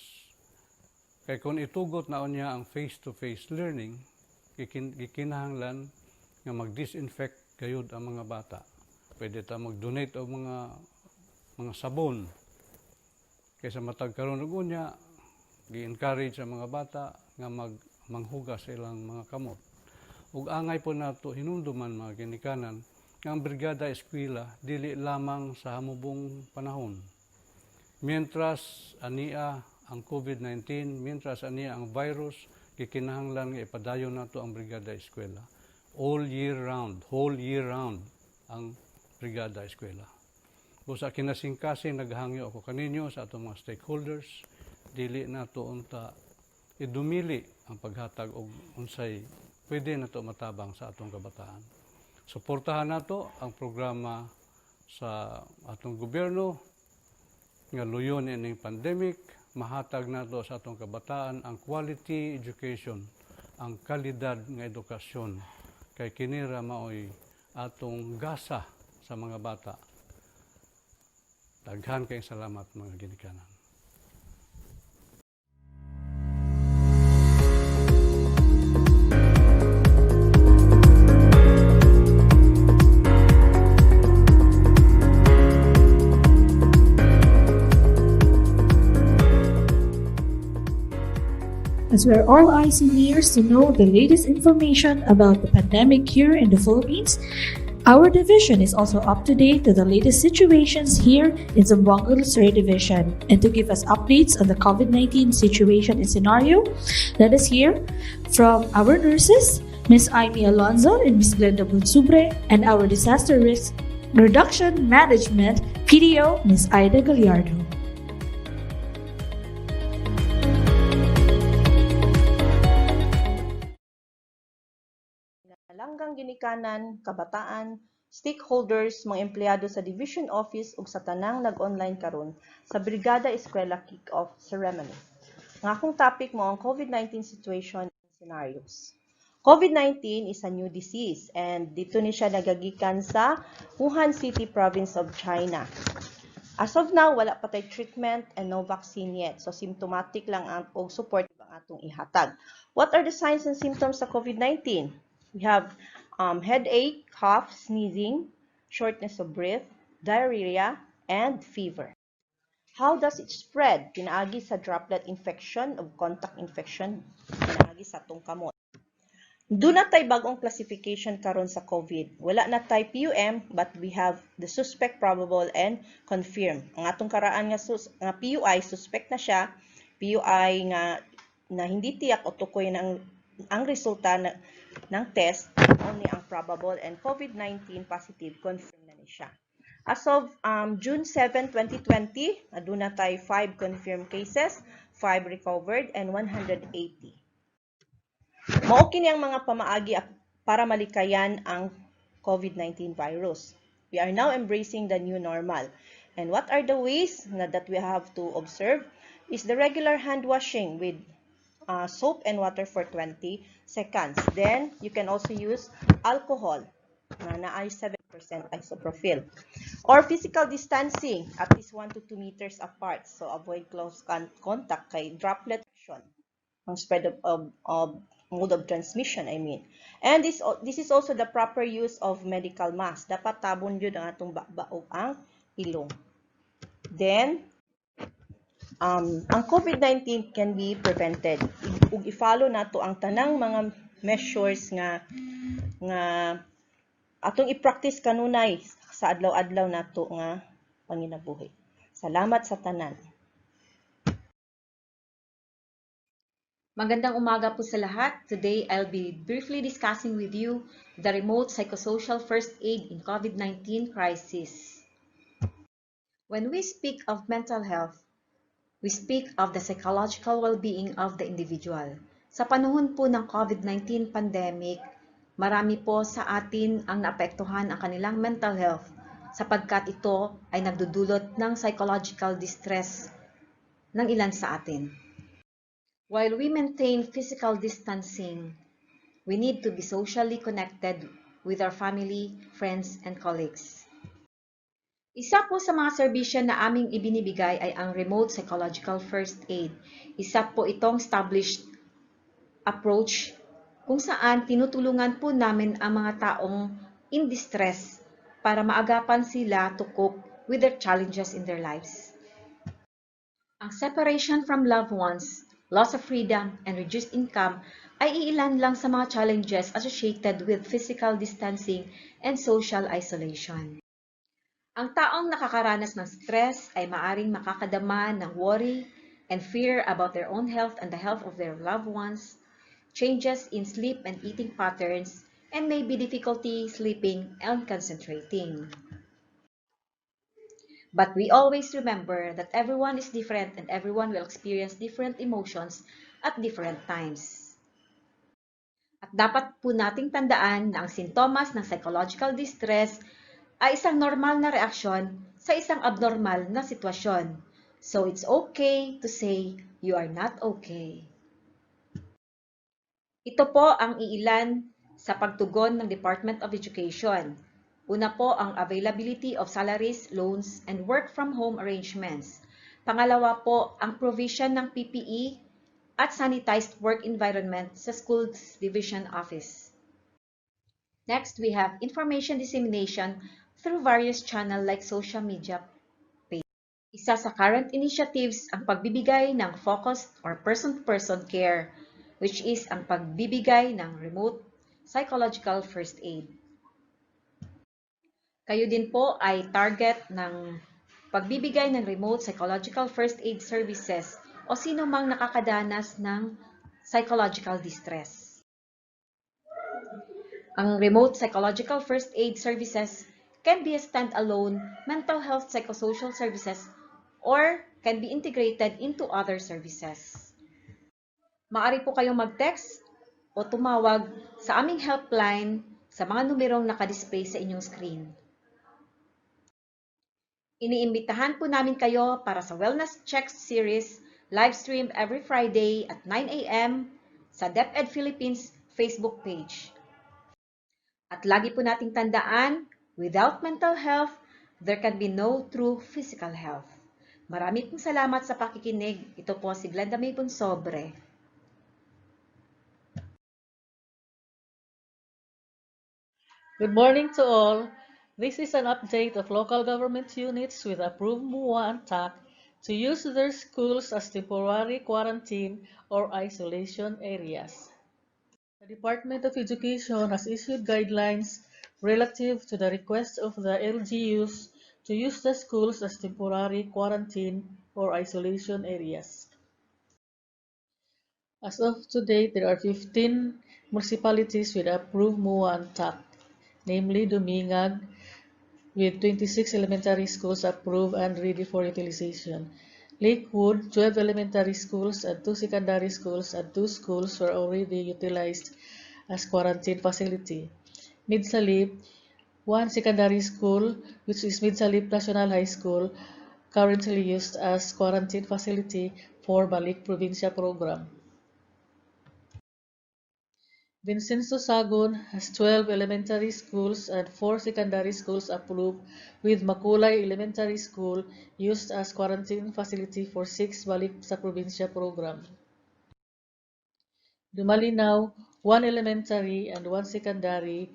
Kay kung itugot na niya ang face-to-face learning, gikinahanglan nga mag-disinfect gayud ang mga bata. Pwede ta mag-donate o mga sabon. Kaysa matag karon og unya, gi-encourage ang mga bata nga manghugas sa ilang mga kamot. Ug angay po nato hinumduman mga ginikanan nga ang Brigada Eskwela dili lamang sa hamubong panahon. Mientras ania ang COVID-19, mientras ania ang virus, gikinahanglan nga ipadayon nato ang Brigada Eskwela. All year round, whole year round ang Brigada Eskwela. Busa kinasingkasing naghangyo ako kaninyo sa atong mga stakeholders, dili nato unta idumili ang paghatag og unsay pwede nato matabang sa atong kabataan. Suportahan nato ang programa sa atong gobyerno nga luyon ining pandemic, mahatag nato sa atong kabataan ang quality education, ang kalidad nga edukasyon. Kay kinira maoy atong gasa sa mga bata. Daghan kayong salamat mga ginikanan. As we're all eyes and ears to know the latest information about the pandemic here in the Philippines, our division is also up to date to the latest situations here in Zamboanga del Sur Division. And to give us updates on the COVID-19 situation and scenario, let us hear from our nurses, Ms. Amy Alonzo and Ms. Glenda Bunsubre, and our Disaster Risk Reduction Management PDO, Ms. Aida Gallardo. Langgang ginikanan, kabataan, stakeholders, mga empleyado sa Division Office ug sa tanang nag-online karon sa Brigada Eskwela Kick-Off Ceremony. Ang akong topic mo ang COVID-19 situation and scenarios. COVID-19 is a new disease and dito ni siya nagagikan sa Wuhan City Province of China. As of now, wala pa tay treatment and no vaccine yet. So symptomatic lang o supportive ang atong ihatag. What are the signs and symptoms sa COVID-19? We have headache, cough, sneezing, shortness of breath, diarrhea, and fever. How does it spread? Pinaagi sa droplet infection o contact infection. Pinaagi sa atong kamot. Do na tay bagong classification karon sa COVID. Wala na tay PUM, but we have the suspect, probable, and confirmed. Ang atong karaan nga PUI, suspect na siya. PUI nga na hindi tiyak o tukoy ang resulta ng test, only ang probable, and COVID-19 positive, confirmed na ni siya. As of June 7, 2020, aduna tayo 5 confirmed cases, 5 recovered, and 180. Mao kini ang mga pamaagi para malikayan ang COVID-19 virus. We are now embracing the new normal. And what are the ways that we have to observe is the regular hand washing with soap and water for 20 seconds. Then, you can also use alcohol na ay 7% isopropyl. Or physical distancing at least 1 to 2 meters apart. So, avoid close contact kay droplet action. Ang spread of mode of transmission, I mean. And this is also the proper use of medical mask. Dapat tabon yun ang atong baog ang ilong. Then, ang COVID-19 can be prevented. Ug i-follow nato ang tanang mga measures nga atong i-practice kanunay sa adlaw-adlaw nato nga panginabuhi. Salamat sa tanan. Magandang umaga po sa lahat. Today, I'll be briefly discussing with you the remote psychosocial first aid in COVID-19 crisis. When we speak of mental health, we speak of the psychological well-being of the individual. Sa panahon po ng COVID-19 pandemic, marami po sa atin ang naapektuhan ang kanilang mental health sapagkat ito ay nagdudulot ng psychological distress ng ilan sa atin. While we maintain physical distancing, we need to be socially connected with our family, friends, and colleagues. Isa po sa mga serbisyo na aming ibinibigay ay ang remote psychological first aid. Isa po itong established approach kung saan tinutulungan po namin ang mga taong in distress para maagapan sila to cope with their challenges in their lives. Ang separation from loved ones, loss of freedom, and reduced income ay iilan lang sa mga challenges associated with physical distancing and social isolation. Ang taong nakakaranas ng stress ay maaring makakadama ng worry and fear about their own health and the health of their loved ones, changes in sleep and eating patterns, and maybe difficulty sleeping and concentrating. But we always remember that everyone is different and everyone will experience different emotions at different times. At dapat po nating tandaan na ang sintomas ng psychological distress ay isang normal na reaksyon sa isang abnormal na sitwasyon. So it's okay to say you are not okay. Ito po ang iilan sa pagtugon ng Department of Education. Una po ang availability of salaries, loans, and work from home arrangements. Pangalawa po ang provision ng PPE at sanitized work environment sa Schools Division Office. Next, we have information dissemination through various channels like social media Isa sa current initiatives ang pagbibigay ng focused or person-to-person care, which is ang pagbibigay ng remote psychological first aid. Kayo din po ay target ng pagbibigay ng remote psychological first aid services o sino mang nakakadanas ng psychological distress. Ang remote psychological first aid services can be a standalone mental health psychosocial services or can be integrated into other services. Maaari po kayong mag-text o tumawag sa aming helpline sa mga numerong nakadisplay sa inyong screen. Iniimbitahan po namin kayo para sa Wellness Checks series live stream every Friday at 9 a.m. sa DepEd Philippines Facebook page. At lagi po nating tandaan, without mental health, there can be no true physical health. Marami pong salamat sa pakikinig. Ito po si Glenda May Bonsobre. Good morning to all. This is an update of local government units with approved MUA and TAC to use their schools as temporary quarantine or isolation areas. The Department of Education has issued guidelines relative to the request of the LGUs to use the schools as temporary quarantine or isolation areas. As of today, there are 15 municipalities with approved MUA and TAC, namely Dumingag, with 26 elementary schools approved and ready for utilization. Lakewood, 12 elementary schools and 2 secondary schools and 2 schools were already utilized as quarantine facility. Midsalip, 1 secondary school, which is Midsalip National High School, currently used as quarantine facility for Balik Provincia program. Vincenzo Sagon has 12 elementary schools and 4 secondary schools approved, with Makulay Elementary School used as quarantine facility for 6 Balik sa Provincia program. Dumalinaw, 1 elementary and 1 secondary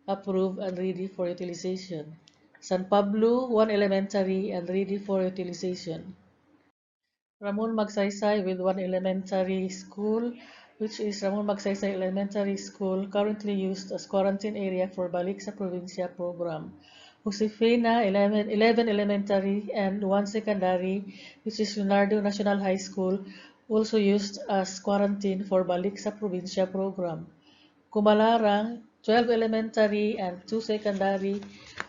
approved and ready for utilization. San Pablo, 1 elementary and ready for utilization. Ramon Magsaysay with 1 elementary school, which is Ramon Magsaysay Elementary School, currently used as quarantine area for Balik sa Provincia program. Josefina, 11 elementary and 1 secondary, which is Leonardo National High School, also used as quarantine for Balik sa Provincia program. Kumalarang, 12 elementary and 2 secondary,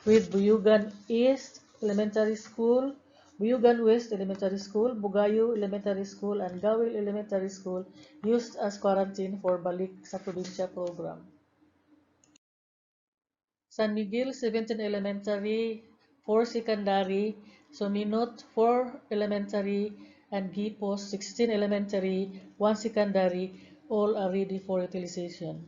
with Buyugan East Elementary School, Buyugan West Elementary School, Bugayo Elementary School, and Gawil Elementary School used as quarantine for Balik sa Provincia program. San Miguel, 17 elementary, 4 secondary, Suminot, 4 elementary, and Gipos, 16 elementary, 1 secondary, all are ready for utilization.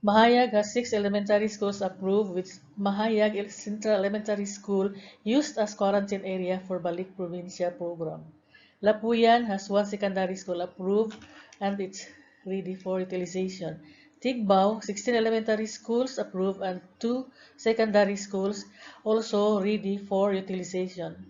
Mahayag has 6 elementary schools approved, with Mahayag Central Elementary School used as quarantine area for Balik Provincia program. Lapuyan has 1 secondary school approved and it's ready for utilization. Tigbao, 16 elementary schools approved and 2 secondary schools also ready for utilization.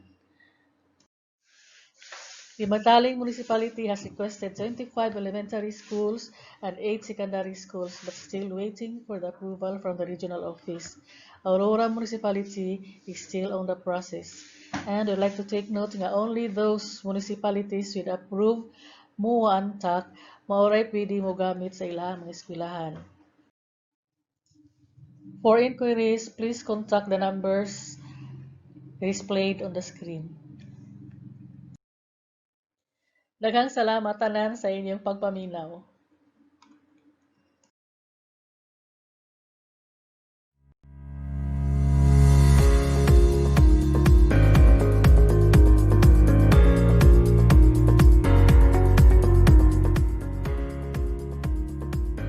The Mataling Municipality has requested 25 elementary schools and 8 secondary schools but still waiting for the approval from the regional office. Aurora Municipality is still on the process. And I'd like to take note nga only those municipalities with approved MUA and TAC maoray pwede mo gamit sa ilahang mga eskwelahan. For inquiries, please contact the numbers displayed on the screen. Daghang salamat tanan sa inyong pagpaminaw.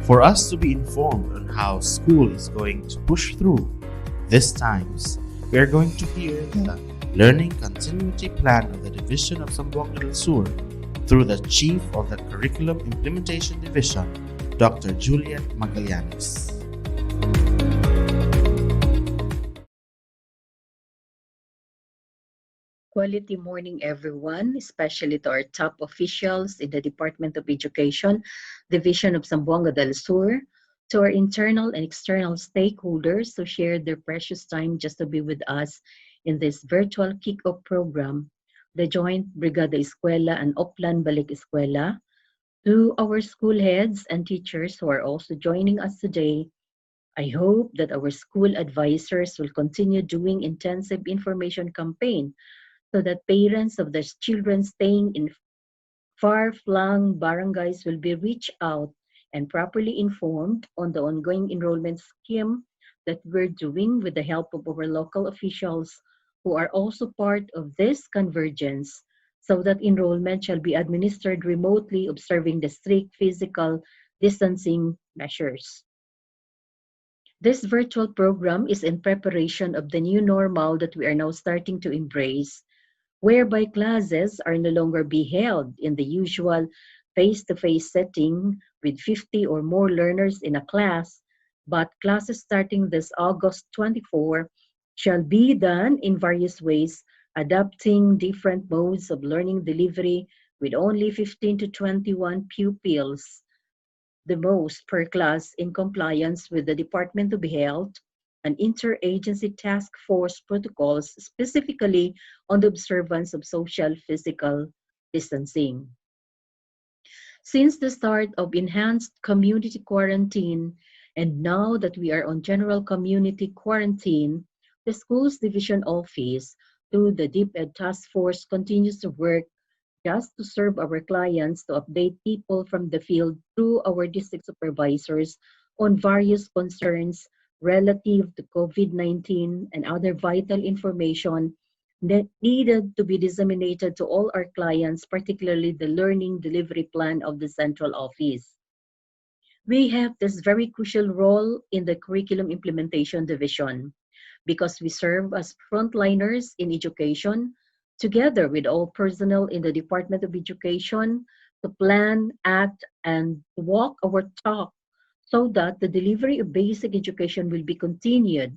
For us to be informed on how school is going to push through these times, we are going to hear the Learning Continuity Plan of the Division of Zamboanga del Sur through the Chief of the Curriculum Implementation Division, Dr. Juliet Magallanes. Quality morning, everyone, especially to our top officials in the Department of Education, Division of Zamboanga del Sur, to our internal and external stakeholders who shared their precious time just to be with us in this virtual kick-off program, the joint Brigada Eskwela and Balik Eskwela, to our school heads and teachers who are also joining us today. I hope that our school advisors will continue doing intensive information campaign so that parents of the children staying in far-flung barangays will be reached out and properly informed on the ongoing enrollment scheme that we're doing with the help of our local officials who are also part of this convergence so that enrollment shall be administered remotely observing the strict physical distancing measures. This virtual program is in preparation of the new normal that we are now starting to embrace, whereby classes are no longer be held in the usual face-to-face setting with 50 or more learners in a class, but classes starting this August 24 shall be done in various ways, adapting different modes of learning delivery with only 15 to 21 pupils, the most per class in compliance with the Department of Health and interagency task force protocols specifically on the observance of social physical distancing. Since the start of enhanced community quarantine and now that we are on general community quarantine, the school's division office through the DepEd task force continues to work just to serve our clients to update people from the field through our district supervisors on various concerns relative to COVID-19 and other vital information that needed to be disseminated to all our clients, particularly the learning delivery plan of the central office. We have this very crucial role in the curriculum implementation division because we serve as frontliners in education together with all personnel in the Department of Education to plan, act, and walk our talk so that the delivery of basic education will be continued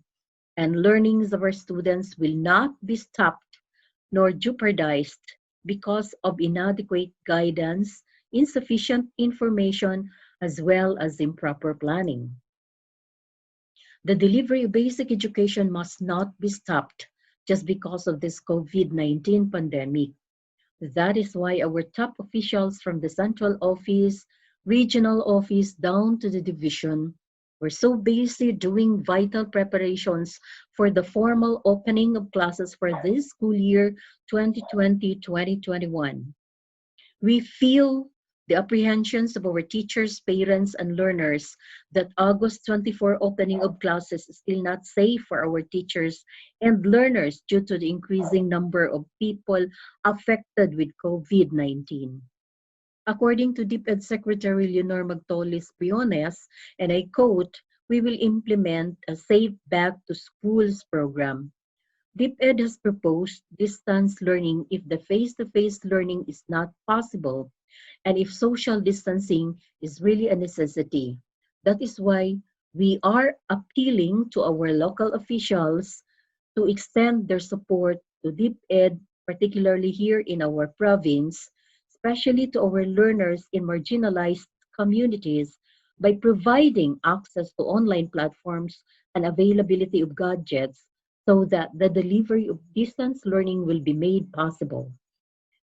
and learnings of our students will not be stopped nor jeopardized because of inadequate guidance, insufficient information, as well as improper planning. The delivery of basic education must not be stopped just because of this COVID-19 pandemic. That is why our top officials from the central office, regional office, down to the division, were so busy doing vital preparations for the formal opening of classes for this school year 2020-2021. We feel the apprehensions of our teachers, parents, and learners that August 24 opening of classes is still not safe for our teachers and learners due to the increasing number of people affected with COVID-19. According to DepEd Secretary Leonor Magtolis Briones, and I quote, "We will implement a Safe Back to Schools program. DepEd has proposed distance learning if the face-to-face learning is not possible and if social distancing is really a necessity. That is why we are appealing to our local officials to extend their support to DepEd, particularly here in our province, especially to our learners in marginalized communities, by providing access to online platforms and availability of gadgets so that the delivery of distance learning will be made possible.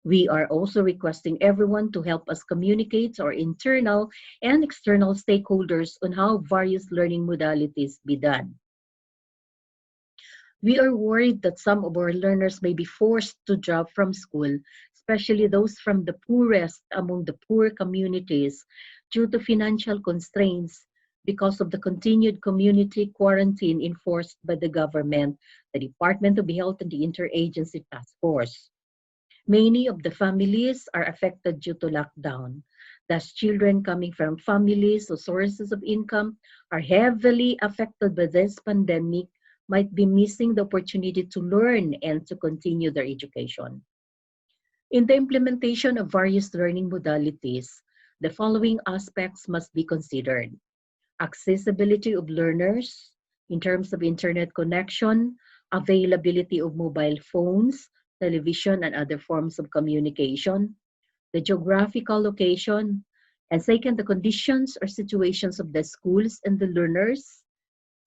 We are also requesting everyone to help us communicate to our internal and external stakeholders on how various learning modalities be done. We are worried that some of our learners may be forced to drop from school, especially those from the poorest among the poor communities, due to financial constraints because of the continued community quarantine enforced by the government, the Department of Health, and the Interagency Task Force. Many of the families are affected due to lockdown. Thus, children coming from families or sources of income are heavily affected by this pandemic, might be missing the opportunity to learn and to continue their education. In the implementation of various learning modalities, the following aspects must be considered. Accessibility of learners in terms of internet connection, availability of mobile phones, television, and other forms of communication, the geographical location, and second, the conditions or situations of the schools and the learners.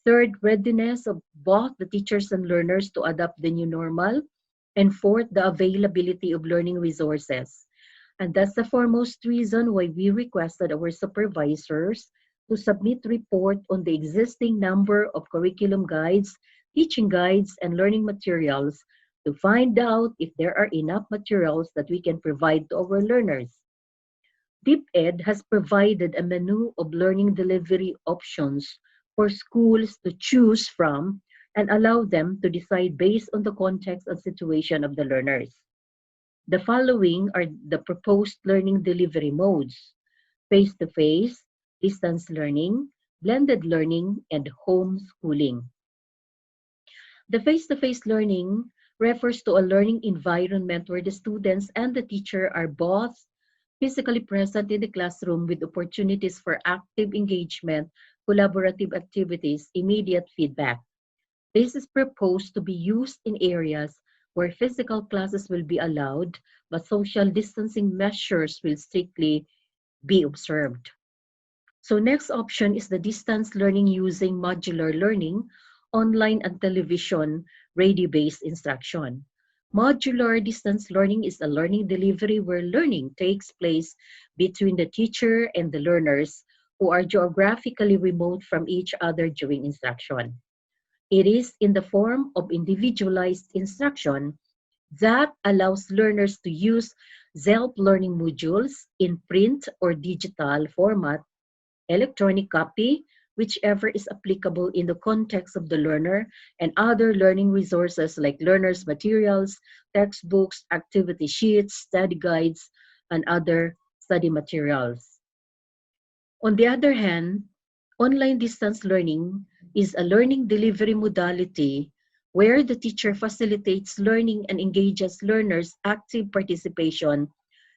Third, readiness of both the teachers and learners to adapt the new normal. And fourth, the availability of learning resources. And that's the foremost reason why we requested our supervisors to submit report on the existing number of curriculum guides, teaching guides, and learning materials to find out if there are enough materials that we can provide to our learners. DepEd has provided a menu of learning delivery options for schools to choose from and allow them to decide based on the context and situation of the learners. The following are the proposed learning delivery modes: face-to-face, distance learning, blended learning, and homeschooling. The face-to-face learning refers to a learning environment where the students and the teacher are both physically present in the classroom with opportunities for active engagement, collaborative activities, immediate feedback. This is proposed to be used in areas where physical classes will be allowed, but social distancing measures will strictly be observed. So next option is the distance learning using modular learning, online and television, radio-based instruction. Modular distance learning is a learning delivery where learning takes place between the teacher and the learners who are geographically remote from each other during instruction. It is in the form of individualized instruction that allows learners to use self-learning modules in print or digital format, electronic copy, whichever is applicable in the context of the learner, and other learning resources like learners' materials, textbooks, activity sheets, study guides, and other study materials. On the other hand, online distance learning is a learning delivery modality where the teacher facilitates learning and engages learners' active participation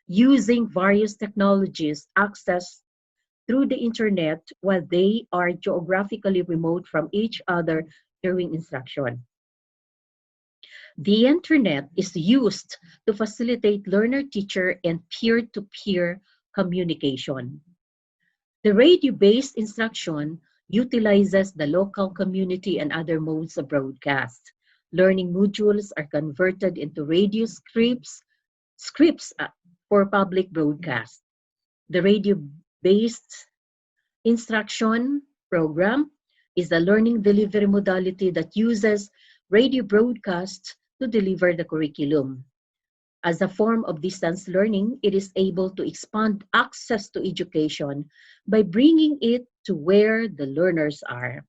using various technologies accessed through the internet while they are geographically remote from each other during instruction. The internet is used to facilitate learner-teacher and peer-to-peer communication. The radio-based instruction utilizes the local community and other modes of broadcast. Learning modules are converted into radio scripts for public broadcast. The radio-based instruction program is a learning delivery modality that uses radio broadcasts to deliver the curriculum. As a form of distance learning, it is able to expand access to education by bringing it to where the learners are.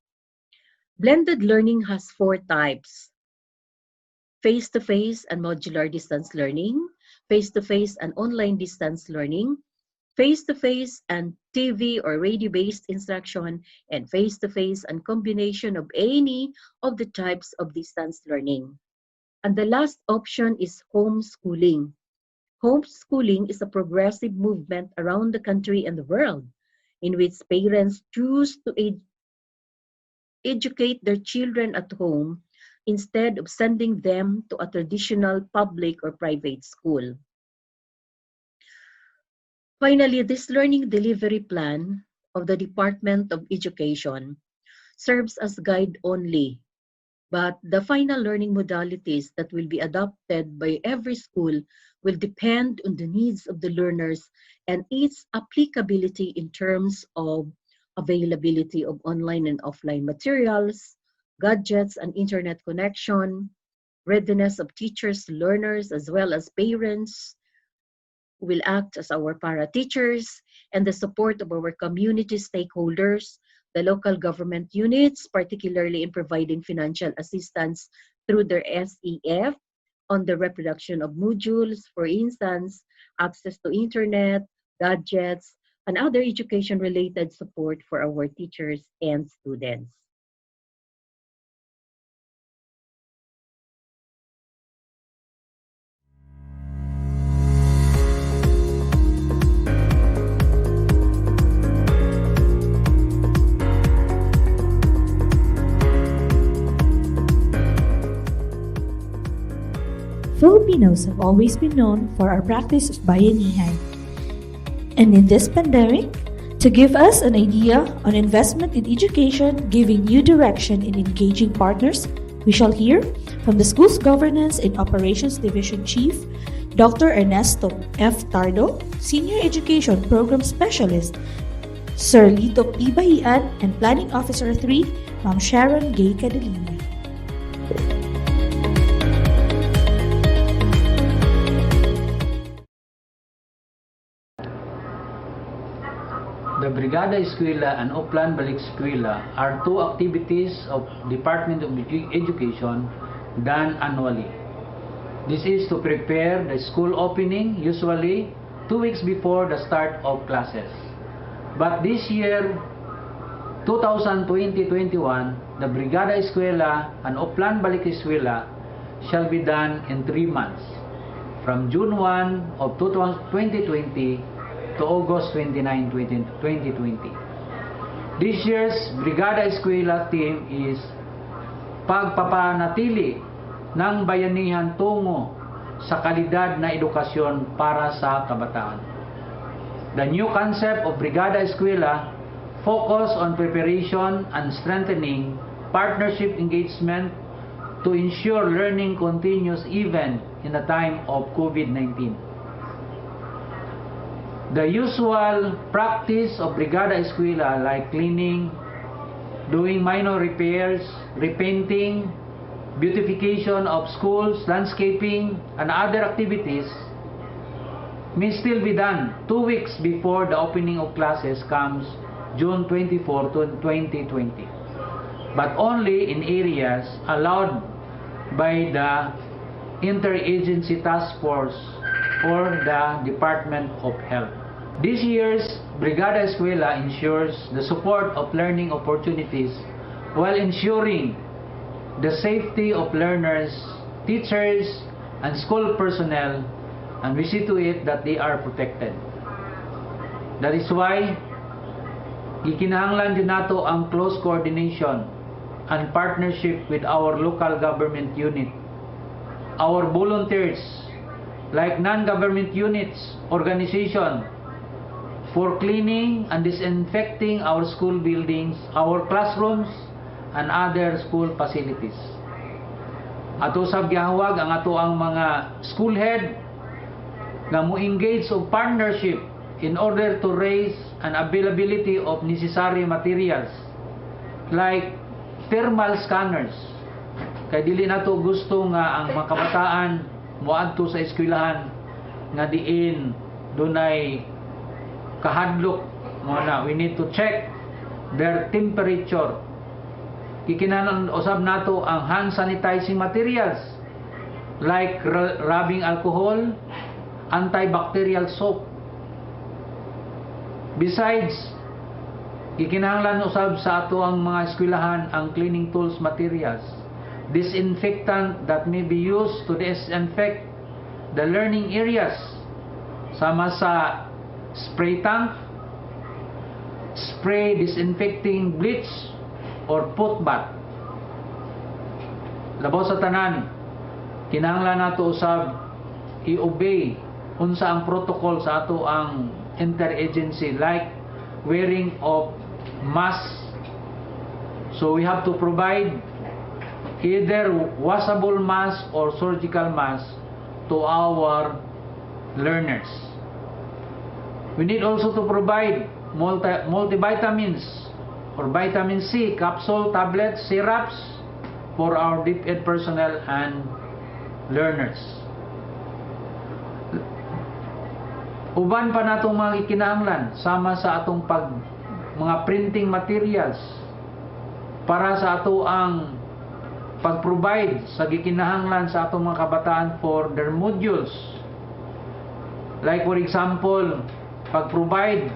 Blended learning has 4 types: face-to-face and modular distance learning, face-to-face and online distance learning, face-to-face and TV or radio-based instruction, and face-to-face and combination of any of the types of distance learning. And the last option is homeschooling. Homeschooling is a progressive movement around the country and the world in which parents choose to educate their children at home instead of sending them to a traditional public or private school. Finally, this learning delivery plan of the Department of Education serves as guide only, but the final learning modalities that will be adopted by every school will depend on the needs of the learners and its applicability in terms of availability of online and offline materials, gadgets and internet connection, readiness of teachers, learners, as well as parents who will act as our para-teachers, and the support of our community stakeholders, the local government units, particularly in providing financial assistance through their SEF on the reproduction of modules, for instance, access to internet, gadgets, and other education-related support for our teachers and students. Filipinos have always been known for our practice of bayanihan. And in this pandemic, to give us an idea on investment in education, giving new direction in engaging partners, we shall hear from the School's Governance and Operations Division Chief, Dr. Ernesto F. Tardo, Senior Education Program Specialist, Sir Lito P. Bahian, and Planning Officer 3, Ma'am Sharon Gay Cadilini. The Brigada Eskwela and Balik Eskwela are two activities of Department of Education done annually. This is to prepare the school opening, usually 2 weeks before the start of classes. But this year, 2020-21, the Brigada Eskwela and Balik Eskwela shall be done in 3 months, from June 1 of 2020 to August 29, 2020. This year's Brigada Eskwela theme is pagpapanatili ng bayanihan tungo sa kalidad na edukasyon para sa kabataan. The new concept of Brigada Eskwela focus on preparation and strengthening partnership engagement to ensure learning continues even in the time of COVID-19. The usual practice of Brigada Eskwela like cleaning, doing minor repairs, repainting, beautification of schools, landscaping, and other activities may still be done 2 weeks before the opening of classes comes June 24, 2020, but only in areas allowed by the Interagency Task Force or the Department of Health. This year's Brigada Eskwela ensures the support of learning opportunities while ensuring the safety of learners, teachers, and school personnel, and we see to it that they are protected. That is why gikinahanglan din nato ang close coordination and partnership with our local government unit, our volunteers, like non-government units, organization, for cleaning and disinfecting our school buildings, our classrooms, and other school facilities. Ato sab gihawag ang ato ang mga school head na mo-engage of partnership in order to raise an availability of necessary materials like thermal scanners. Kay dili nato gusto nga ang mga kabataan moadto sa eskwelahan nga diin dunay kahadlok mo na. We need to check their temperature. Kikinahanglan usab nato ang hand sanitizing materials like rubbing alcohol, antibacterial soap. Besides, kikinahanglan usab sa ato ang mga eskwelahan ang cleaning tools materials, disinfectant that may be used to disinfect the learning areas, sama sa spray tank, spray disinfecting bleach, or foot bath. Labaw sa tanan, kinahanglan nato usab i-obey unsa ang protocol sa ato ang interagency like wearing of mask. So we have to provide either washable mask or surgical mask to our learners. We need also to provide multivitamins or vitamin C, capsule, tablets, syrups for our DepEd personnel and learners. Uban pa natong mga ikinahanglan sama sa atong mga printing materials para sa ato ang pag-provide sa gikinahanglan sa atong mga kabataan for their modules. Like for example, pag-provide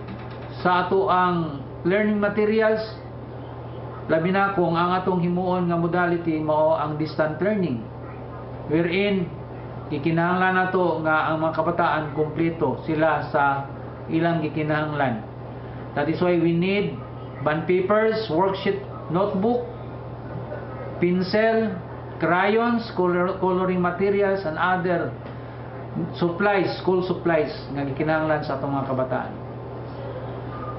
sa ato ang learning materials, labi na kung ang atong himuon nga modality mao ang distant learning, wherein gikinahanglan nato nga ang mga kabataan kumpleto sila sa ilang gikinahanglan. That is why we need bond papers, worksheet, notebook, pencil, crayons, coloring materials, and other supplies, school supplies nga gikinahanglan sa atong mga kabataan.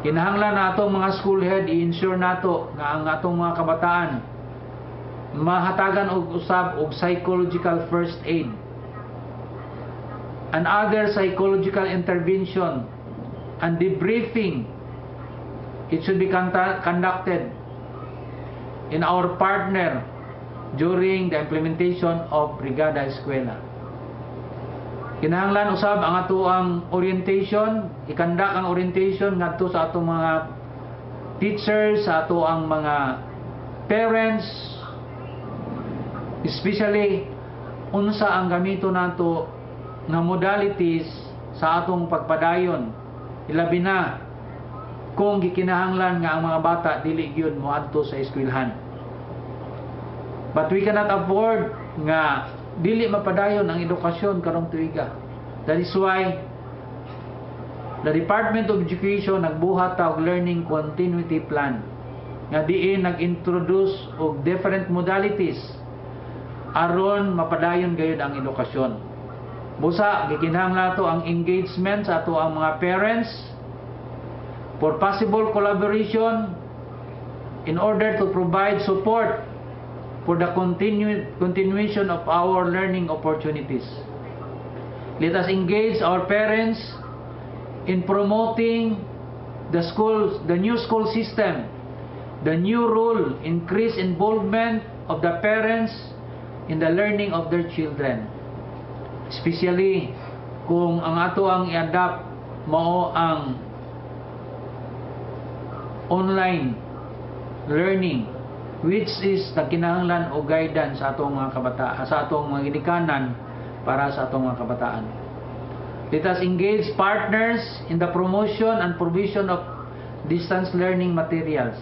Kinahanglan na atong mga school head i-ensure nato nga ang atong mga kabataan mahatagan og usab og psychological first aid and other psychological intervention and debriefing. It should be conducted in our partner during the implementation of Brigada Eskwela. Kinahanglan usab ang ato ang orientation, ikandak ang orientation ngadto sa atong mga teachers, sa ato ang mga parents, especially unsa ang gamito nato nga modalities sa atong pagpadayon, ilabi na kung gikinahanglan nga ang mga bata dili gyud moadto sa eskwelahan. But we cannot afford nga dili mapadayon ang edukasyon karong tuiga. That is why the Department of Education nagbuhat og learning continuity plan nga diin nag-introduce og different modalities aron mapadayon gayud ang edukasyon. Busa gikinahanglan nato ang engagement sa ato ang mga parents for possible collaboration in order to provide support for the continuation of our learning opportunities. Let us engage our parents in promoting the new school system, the new rule, increased involvement of the parents in the learning of their children. Especially kung ang ato ang i-adapt mao ang online learning, which is nagkinahanglan o guidance sa atong mga kabataan, sa atong mga ginikanan para sa atong mga kabataan. Let us engage partners in the promotion and provision of distance learning materials.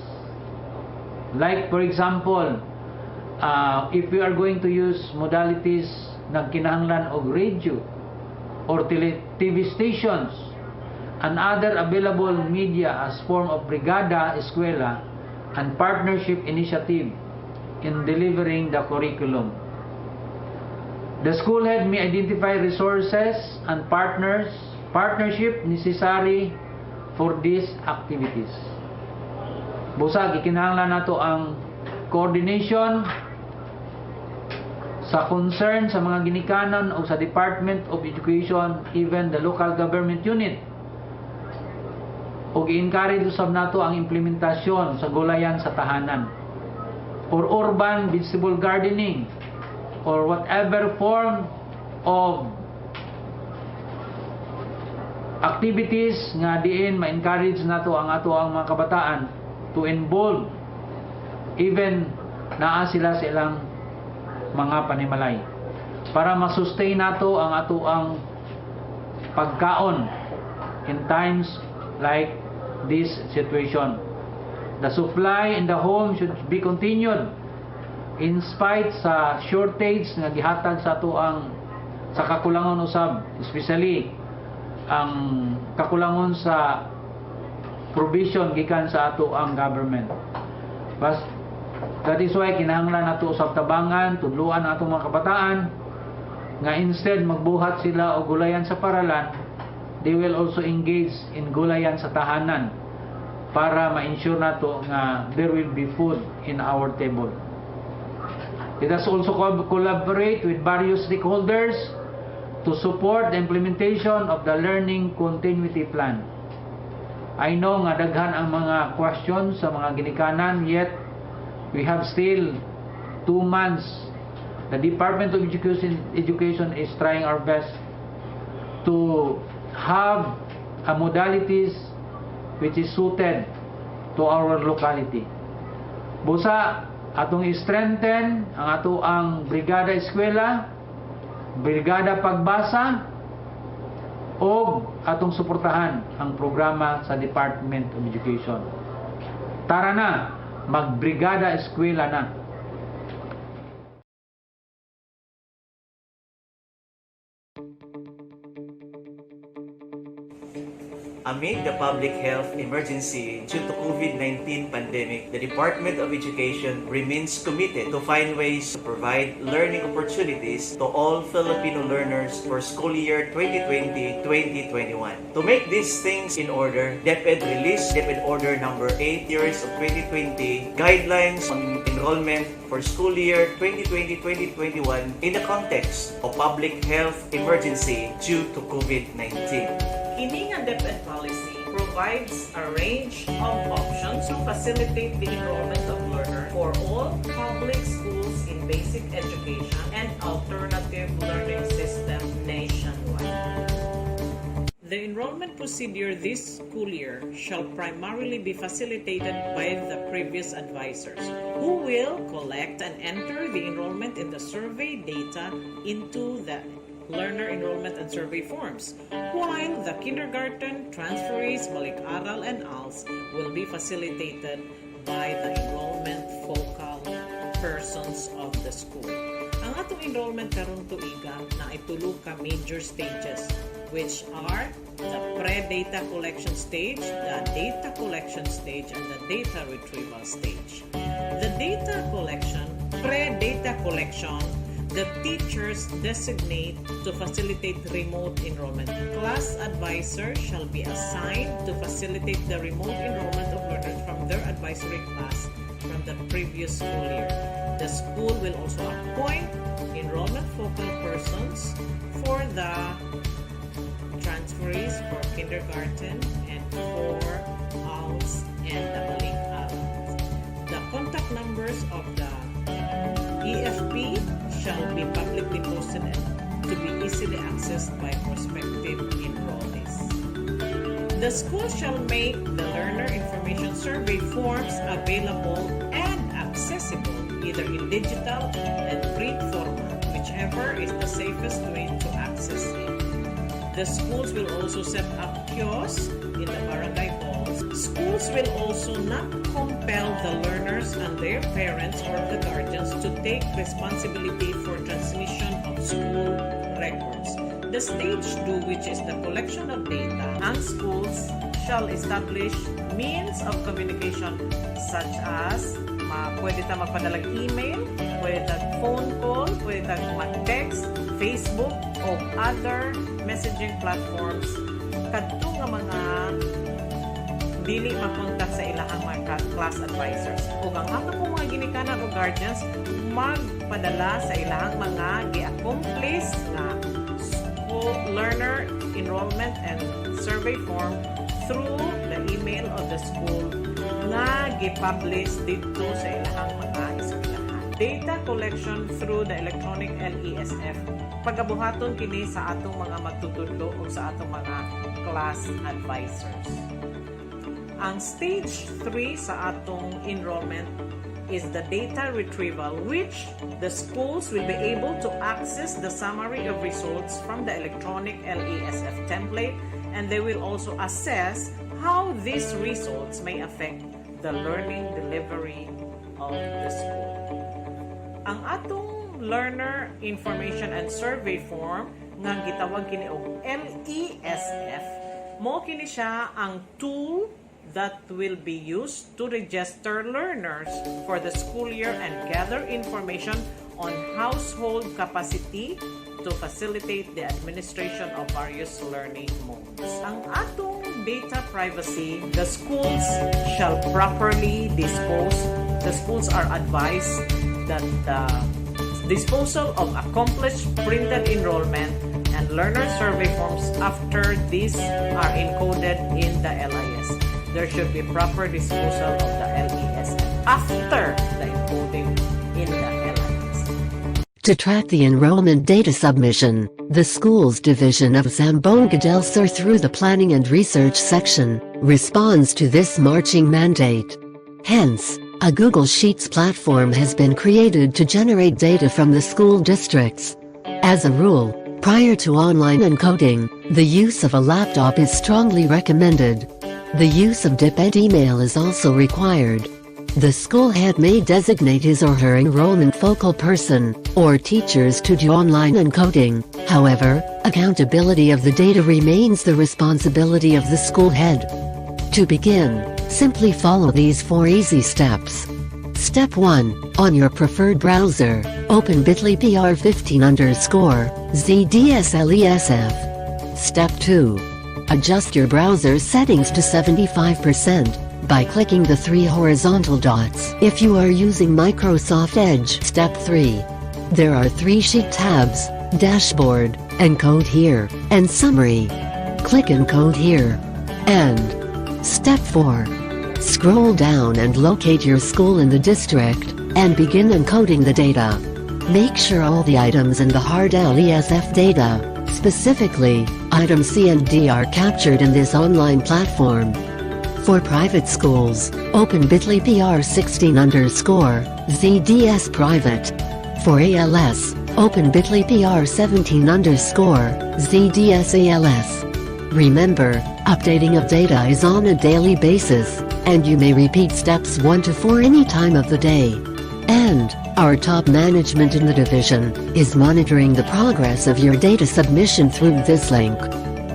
Like for example, if we are going to use modalities nagkinahanglan og radio or TV stations and other available media as form of Brigada Eskwela and partnership initiative in delivering the curriculum. The school head may identify resources and partnership necessary for these activities. Busa gikinahanglan nato ang coordination sa concern sa mga ginikanan o sa Department of Education, even the local government unit. O gi-encourage usab nato ang implementasyon sa gulayan sa tahanan or urban vegetable gardening or whatever form of activities nga diin ma-encourage nato ang ato ang mga kabataan to involve even naa sila sa ilang mga panimalay para ma-sustain nato ang ato ang pagkaon in times like this situation. The supply in the home should be continued in spite sa shortage nga gihatag sa ato ang sa kakulangon usab, especially ang kakulangon sa provision gikan sa ato ang government. But that is why kinahanglan nato usab tabangan, tudluan ang atong mga kabataan nga instead magbuhat sila og gulayan sa paralan, they will also engage in gulayan sa tahanan para ma-ensure nato nga there will be food in our table. Let us also collaborate with various stakeholders to support the implementation of the learning continuity plan. I know nga daghan ang mga questions sa mga ginikanan, yet we have still 2 months. The Department of Education is trying our best to have a modalities which is suited to our locality. Busa atong i-strengthen ang ato ang Brigada Eskwela, Brigada Pagbasa, o atong suportahan ang programa sa Department of Education. Tara na, mag-Brigada Eskwela na. Amid the public health emergency due to COVID-19 pandemic, the Department of Education remains committed to find ways to provide learning opportunities to all Filipino learners for school year 2020-2021. To make these things in order, DepEd released DepEd Order Number 8 Series of 2020 Guidelines on Enrollment for school year 2020-2021 in the context of public health emergency due to COVID-19. Kini nga DepEd policy provides a range of options to facilitate the enrollment of learners for all public schools in basic education and alternative learning systems nationwide. The enrollment procedure this school year shall primarily be facilitated by the previous advisors, who will collect and enter the enrollment in the survey data into the learner enrollment and survey forms, while the kindergarten, transferees, balik-aral, and ALS will be facilitated by the enrollment focal persons of the school. Ang atong enrollment karong tuiga na itulo ka major stages, which are the pre-data collection stage, the data collection stage, and the data retrieval stage. The data collection, pre-data collection, the teachers designate to facilitate remote enrollment. Class advisors shall be assigned to facilitate the remote enrollment of learners from their advisory class from the previous school year. The school will also appoint enrollment focal persons for the transferees for kindergarten and for ALS and the balik-aral. The contact numbers of the EFP shall be publicly posted and to be easily accessed by prospective enrollees. The school shall make the learner information survey forms available and accessible either in digital and print format, whichever is the safest way to access it. The schools will also set up kiosks in the barangay halls. Schools will also not compel the learners and their parents or the guardians to take responsibility for transmission of school records. The stage 2, which is the collection of data, and schools shall establish means of communication such as pwede ta magpadalag email, pwede ta phone call, pwede ta mag-text, Facebook, o other messaging platforms kadto nga mga dili makontak sa ilahang mga class advisors. Ug ang ato pong mga ginikanan o guardians magpadala sa ilahang mga gi-accomplish na school learner enrollment and survey form through the email of the school nga gi-publish dito sa ilahang mga eskwelahan. Data collection through the electronic LESF. Pagabuhaton kini sa atong mga magtutudlo o sa atong mga class advisors. Ang stage 3 sa atong enrollment is the data retrieval, which the schools will be able to access the summary of results from the electronic LESF template, and they will also assess how these results may affect the learning delivery of the school. Ang atong learner information and survey form nga gitawag kini og LESF, mo kini siya ang tool that will be used to register learners for the school year and gather information on household capacity to facilitate the administration of various learning modes. Ang atong data privacy, the schools shall properly dispose. The schools are advised that the disposal of accomplished printed enrollment and learner survey forms after these are encoded in the LIS. There should be proper disposal of the LES after the encoding in the LIS. To track the enrollment data submission, the Schools Division of Zamboanga del Sur through the Planning and Research section responds to this marching mandate. Hence, a Google Sheets platform has been created to generate data from the school districts. As a rule, prior to online encoding, the use of a laptop is strongly recommended. The use of DepEd email is also required. The school head may designate his or her enrollment focal person, or teachers to do online encoding. However, accountability of the data remains the responsibility of the school head. To begin, simply follow these 4 easy steps. Step 1. On your preferred browser, open bit.ly PR15_ZDSLESF. Step 2. Adjust your browser settings to 75% by clicking the 3 horizontal dots if you are using Microsoft Edge. Step 3. There are 3 sheet tabs: Dashboard, Encode Here, and Summary. Click Encode Here. And Step 4. Scroll down and locate your school in the district, and begin encoding the data. Make sure all the items in the hard LESF data, specifically, items C and D, are captured in this online platform. For private schools, open bit.ly PR16_ZDS Private. For ALS, open bit.ly PR17_ZDS ALS. Remember, updating of data is on a daily basis, and you may repeat steps 1 to 4 any time of the day. And our top management in the division is monitoring the progress of your data submission through this link.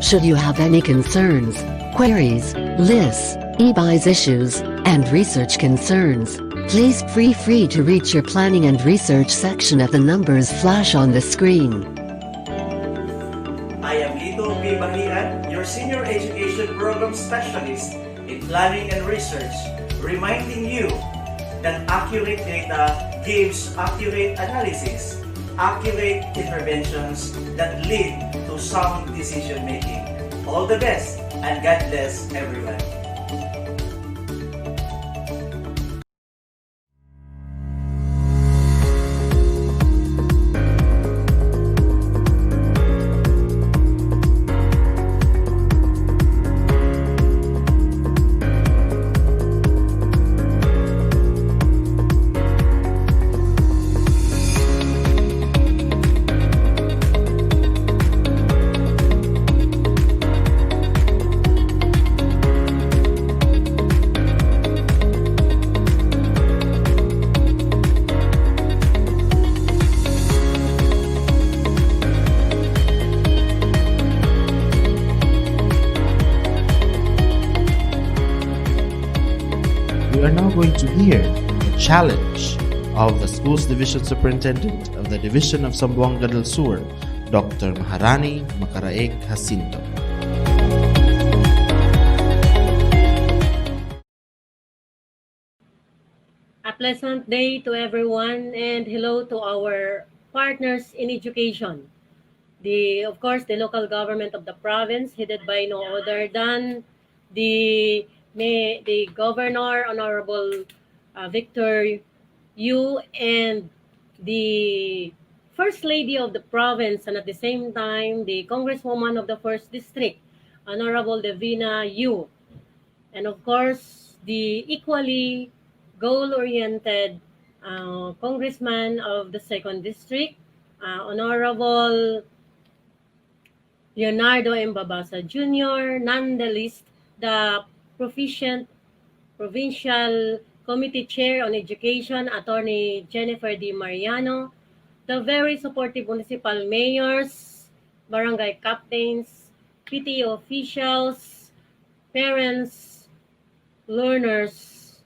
Should you have any concerns, queries, lists, e-buys issues, and research concerns, please feel free to reach your planning and research section at the numbers flash on the screen. I am Lito B. Bahian, your Senior Education Program Specialist in Planning and Research, reminding you that accurate data gives accurate analysis, accurate interventions that lead to sound decision making. All the best, and God bless everyone. We are now going to hear the challenge of the Schools Division Superintendent of the Division of Zamboanga del Sur, Dr. Maharani Macaraeg Jacinto. A pleasant day to everyone, and hello to our partners in education. Of course, the local government of the province, headed by no other than the Governor, Honorable Victor Yu, and the First Lady of the province, and at the same time, the Congresswoman of the First District, Honorable Devina Yu. And of course, the equally goal-oriented Congressman of the Second District, Honorable Leonardo M. Babasa Jr., none the least, the Proficient Provincial Committee Chair on Education, Attorney Jennifer D. Mariano, the very supportive municipal mayors, barangay captains, PTO officials, parents, learners,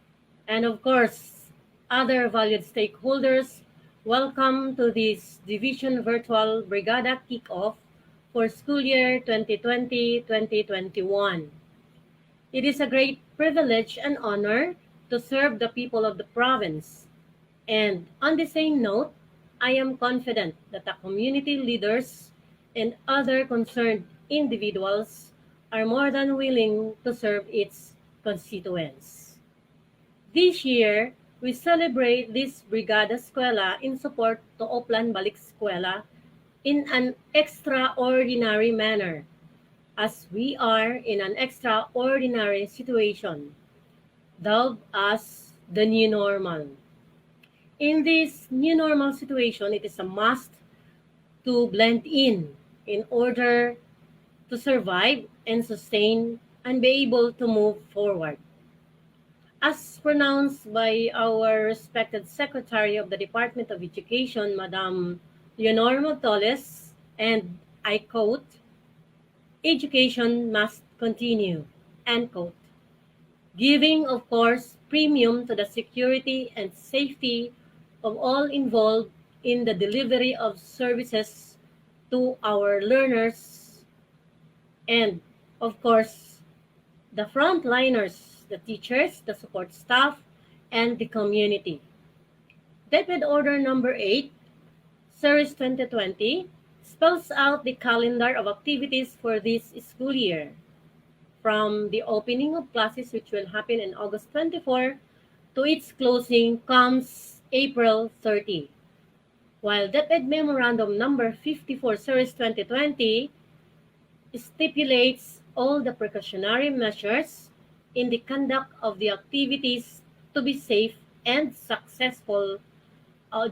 and of course, other valued stakeholders. Welcome to this Division Virtual Brigada Kickoff for school year 2020-2021. It is a great privilege and honor to serve the people of the province. And on the same note, I am confident that the community leaders and other concerned individuals are more than willing to serve its constituents. This year, we celebrate this Brigada Eskwela in support to Balik Eskwela in an extraordinary manner, as we are in an extraordinary situation, dubbed as the new normal. In this new normal situation, it is a must to blend in order to survive and sustain and be able to move forward. As pronounced by our respected Secretary of the Department of Education, Madam Leonor Motoles, And I quote, "Education must continue," end quote. Giving, of course, premium to the security and safety of all involved in the delivery of services to our learners and, of course, the frontliners, the teachers, the support staff, and the community. DepEd Order Number 8, Series 2020, spells out the calendar of activities for this school year, from the opening of classes, which will happen in August 24, to its closing comes April 30. While DepEd Memorandum Number 54, Series 2020, stipulates all the precautionary measures in the conduct of the activities to be safe and successful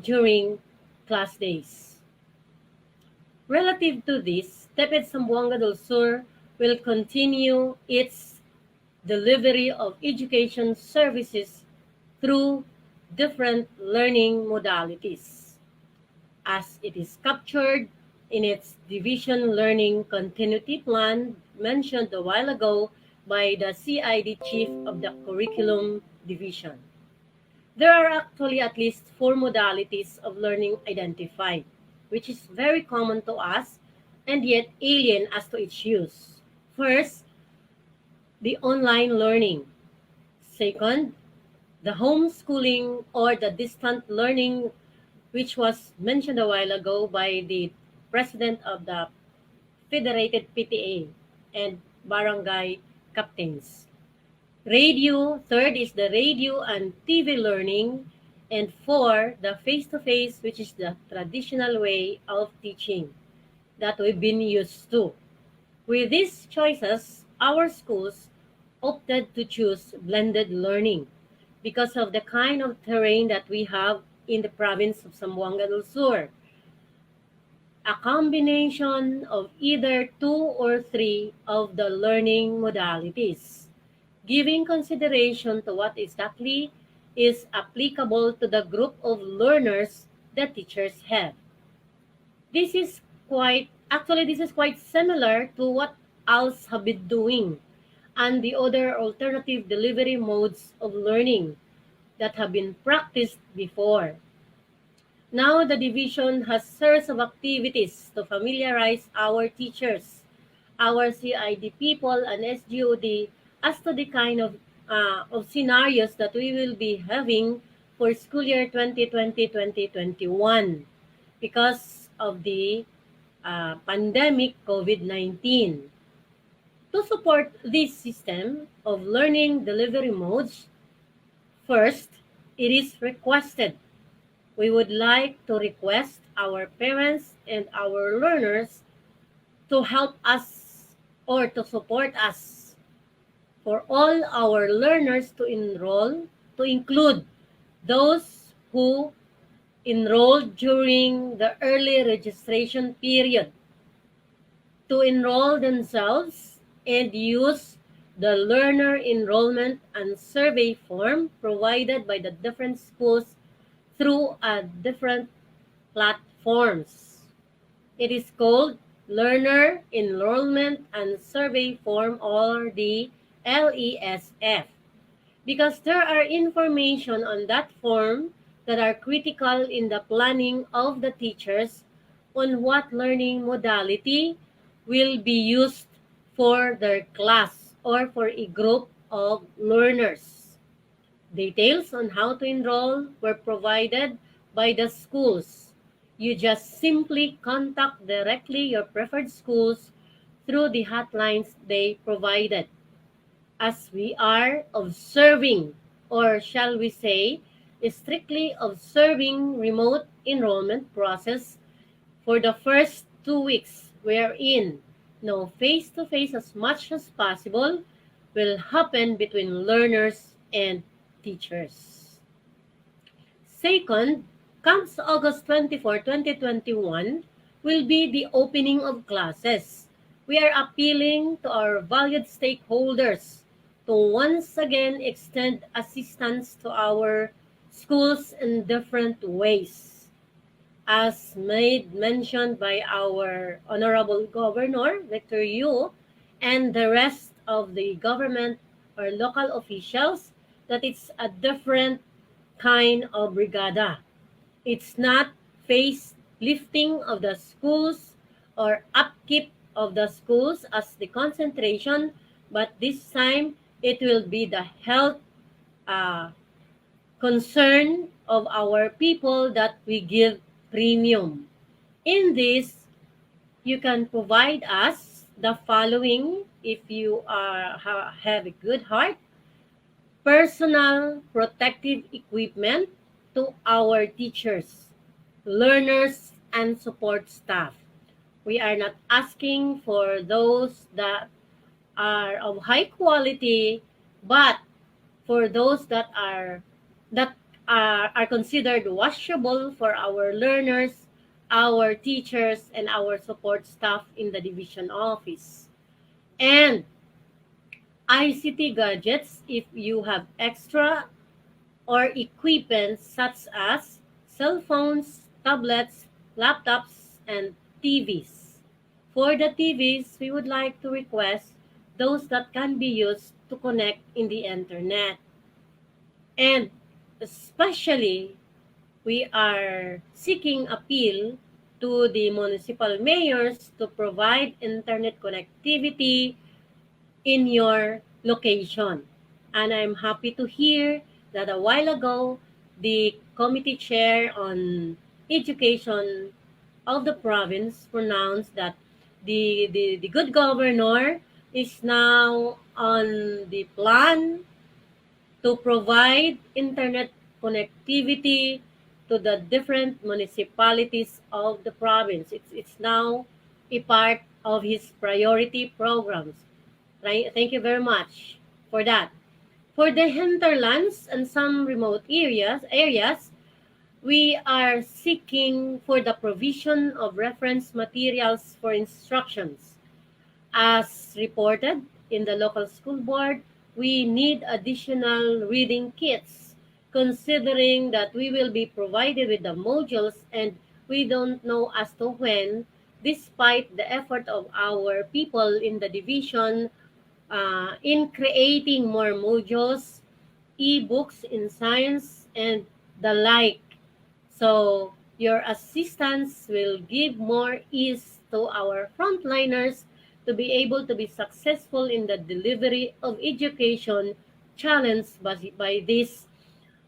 during class days. Relative to this, DepEd Zamboanga del Sur will continue its delivery of education services through different learning modalities, as it is captured in its Division Learning Continuity Plan mentioned a while ago by the CID Chief of the Curriculum Division. There are actually at least 4 modalities of learning identified, which is very common to us and yet alien as to its use. First, the online learning. Second, the homeschooling or the distant learning, which was mentioned a while ago by the president of the Federated PTA and barangay captains. Radio, third is the radio and TV learning, and 4, the face-to-face, which is the traditional way of teaching that we've been used to. With these choices, our schools opted to choose blended learning because of the kind of terrain that we have in the province of Zamboanga del Sur. A combination of either 2 or 3 of the learning modalities, giving consideration to what exactly is applicable to the group of learners that teachers have. This is quite similar to what ALS have been doing and the other alternative delivery modes of learning that have been practiced before. Now the division has series of activities to familiarize our teachers, our CID people, and SGOD as to the kind of scenarios that we will be having for school year 2020-2021 because of the pandemic COVID-19. To support this system of learning delivery modes, first, it is requested. We would like to request our parents and our learners to help us or to support us for all our learners to enroll, to include those who enrolled during the early registration period, to enroll themselves and use the learner enrollment and survey form provided by the different schools through different platforms. It is called Learner Enrollment and Survey Form, or the LESF, because there are information on that form that are critical in the planning of the teachers on what learning modality will be used for their class or for a group of learners. Details on how to enroll were provided by the schools. You just simply contact directly your preferred schools through the hotlines they provided. As we are observing, or shall we say, strictly observing remote enrollment process for the first 2 weeks, wherein no face-to-face as much as possible will happen between learners and teachers. Second, comes August 24, 2021, will be the opening of classes. We are appealing to our valued stakeholders to once again extend assistance to our schools in different ways. as made mentioned by our Honorable Governor, Victor Yu, and the rest of the government or local officials, that it's a different kind of brigada. It's not face lifting of the schools or upkeep of the schools as the concentration, but this time it will be the health uh, concern of our people that we give premium. In this, you can provide us the following if you have a good heart: personal protective equipment to our teachers, learners, and support staff. We are not asking for those that are of high quality, but for those that are considered washable for our learners, our teachers, and our support staff in the division office. And ICT gadgets if you have extra, or equipment such as cell phones, tablets, laptops, and TVs. For the TVs, we would like to request those that can be used to connect in the internet. And especially, we are seeking appeal to the municipal mayors to provide internet connectivity in your location. And I'm happy to hear that a while ago, the committee chair on education of the province pronounced that the good governor is now on the plan to provide internet connectivity to the different municipalities of the province. It's now a part of his priority programs. Right? Thank you very much for that. For the hinterlands and some remote areas, we are seeking for the provision of reference materials for instructions. As reported in the local school board, we need additional reading kits, considering that we will be provided with the modules and we don't know as to when, despite the effort of our people in the division in creating more modules, e-books in science, and the like. So your assistance will give more ease to our frontliners to be able to be successful in the delivery of education challenged by this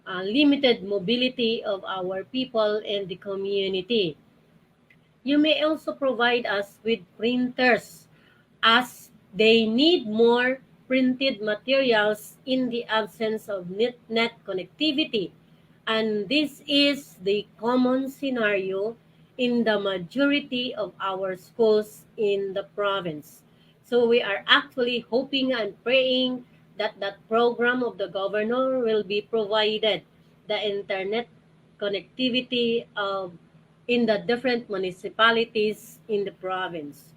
limited mobility of our people and the community. You may also provide us with printers, as they need more printed materials in the absence of net connectivity. And this is the common scenario in the majority of our schools in the province. So we are actually hoping and praying that that program of the governor will be provided, the internet connectivity in the different municipalities in the province.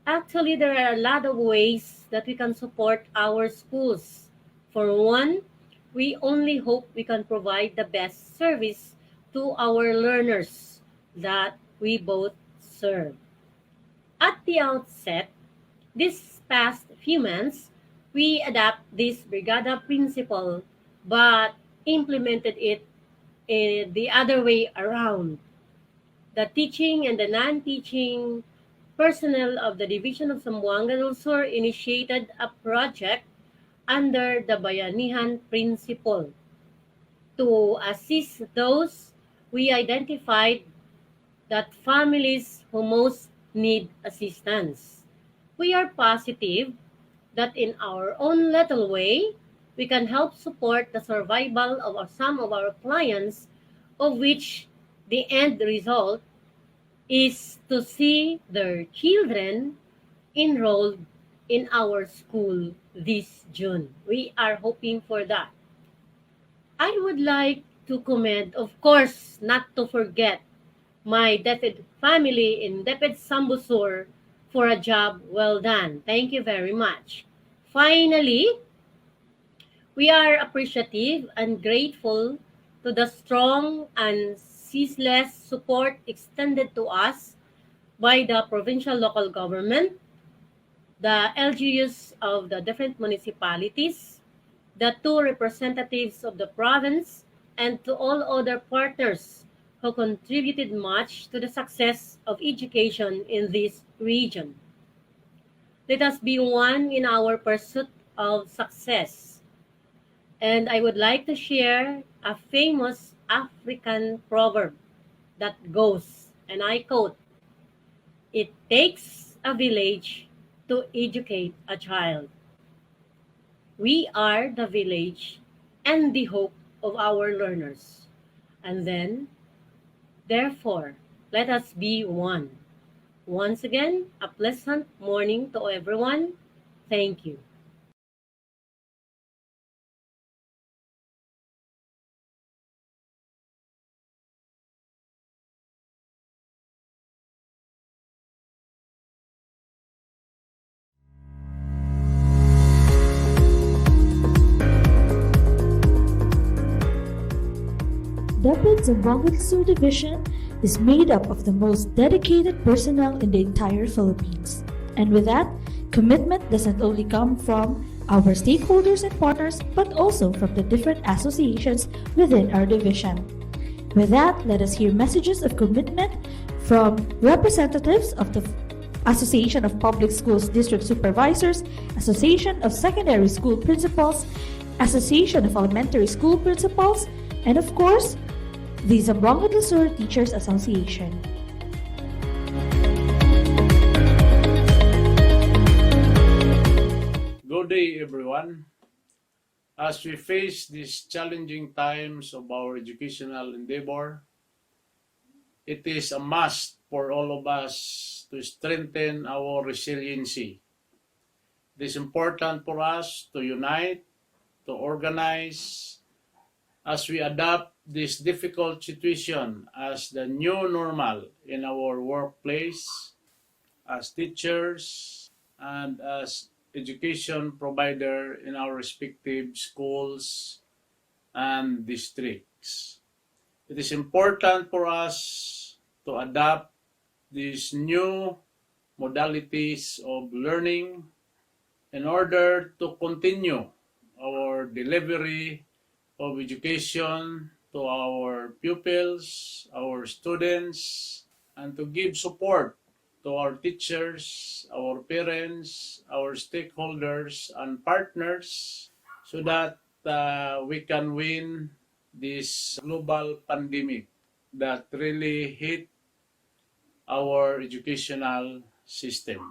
Actually, there are a lot of ways that we can support our schools. For one, we only hope we can provide the best service to our learners that we both serve. At the outset, this past few months, we adapt this Brigada principle but implemented it the other way around. The teaching and the non-teaching personnel of the Division of Zamboanga del Sur initiated a project under the Bayanihan Principle to assist those we identified that families who most need assistance. We are positive that in our own little way, we can help support the survival of some of our clients, of which the end result is to see their children enrolled in our school this June. We are hoping for that. I would like to commend, of course, not to forget my DepEd family in DepEd Sambusur for a job well done. Thank you very much. Finally, we are appreciative and grateful to the strong and ceaseless support extended to us by the provincial local government, the LGUs of the different municipalities, the two representatives of the province, and to all other partners who contributed much to the success of education in this region. Let us be one in our pursuit of success. And I would like to share a famous African proverb that goes, and I quote, "It takes a village to educate a child." We are the village and the hope of our learners. And then, therefore, let us be one. Once again, a pleasant morning to everyone. Thank you. DepEd Zamboanga del Sur Division is made up of the most dedicated personnel in the entire Philippines. And with that, commitment doesn't only come from our stakeholders and partners, but also from the different associations within our division. With that, let us hear messages of commitment from representatives of the Association of Public Schools District Supervisors, Association of Secondary School Principals, Association of Elementary School Principals, and of course, the Zamboanga del Sur Teachers Association. Good day, everyone. As we face these challenging times of our educational endeavor, it is a must for all of us to strengthen our resiliency. It is important for us to unite, to organize, as we adapt this difficult situation as the new normal in our workplace, as teachers, and as education provider in our respective schools and districts. It is important for us to adapt these new modalities of learning in order to continue our delivery of education to our pupils, our students, and to give support to our teachers, our parents, our stakeholders, and partners so that we can win this global pandemic that really hit our educational system.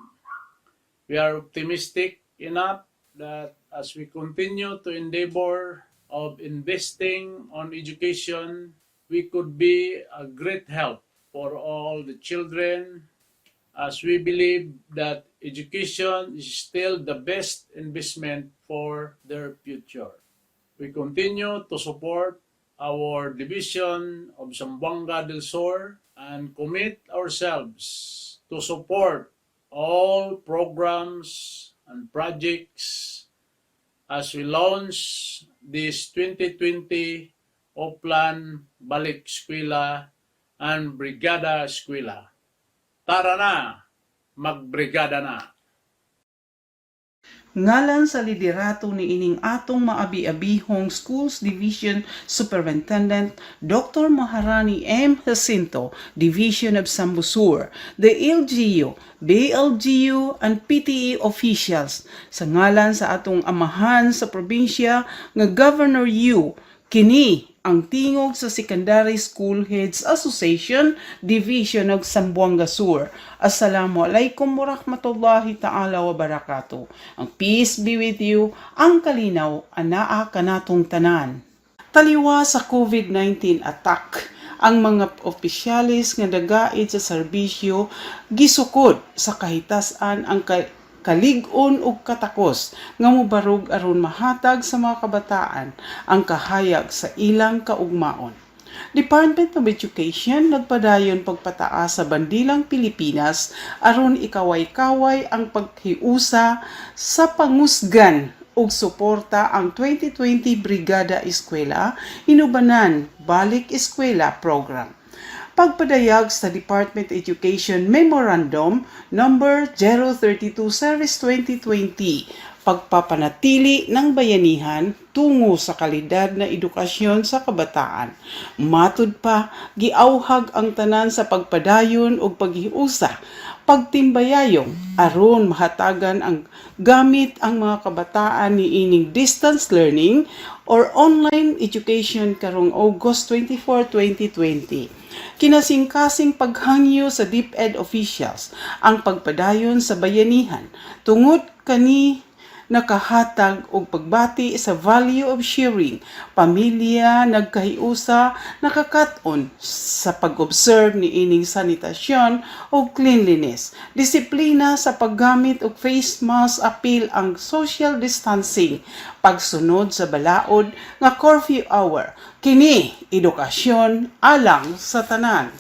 We are optimistic enough that as we continue to endeavor of investing on education, we could be a great help for all the children, as we believe that education is still the best investment for their future. We continue to support our division of Zamboanga del Sur and commit ourselves to support all programs and projects as we launch this 2020 Eskwela, Balik Eskwela, and Brigada Eskwela. Tara na! Magbrigada na! Ngalan sa liderato ni ining atong maabi-abihong Schools Division Superintendent Dr. Maharani M. Jacinto, Division of Sambusur, the LGU, BLGU, and PTE officials, sa ngalan sa atong amahan sa probinsya nga Governor Yu, kini ang tingog sa Secondary School Heads Association, Division of Zamboanga Sur. Assalamualaikum warahmatullahi ta'ala wa barakatuh. Ang peace be with you, ang kalinaw, anaa kanatong tanan. Taliwa sa COVID-19 attack, ang mga opisyalis nga dagait sa serbisyo gisukod sa kahitasan ang kalig-on ug katakos nga mobarog aron mahatag sa mga kabataan ang kahayag sa ilang kaugmaon. Department of Education nagpadayon pagpataas sa bandilang Pilipinas aron ikaway-kaway ang paghiusa sa pangusgan ug suporta ang 2020 Brigada Eskwela inubanan Balik Eskwela program. pagpadayag sa Department of Education Memorandum number 032 Series 2020, pagpapanatili ng bayanihan tungo sa kalidad na edukasyon sa kabataan. Matud pa, giauhag ang tanan sa pagpadayon o paghiusa, pagtimbayayong aron mahatagan ang gamit ang mga kabataan ni ining distance learning or online education karong August 24, 2020. Kinasingkasing paghangyo sa DepEd officials ang pagpadayon sa bayanihan tungod kani nakahatag og pagbati sa value of sharing, pamilya nagkahiusa nakakaton sa pag-observe ni ining sanitasyon o cleanliness, disiplina sa paggamit og face mask, apil ang social distancing, pagsunod sa balaod nga curfew hour, kini edukasyon alang sa tanan.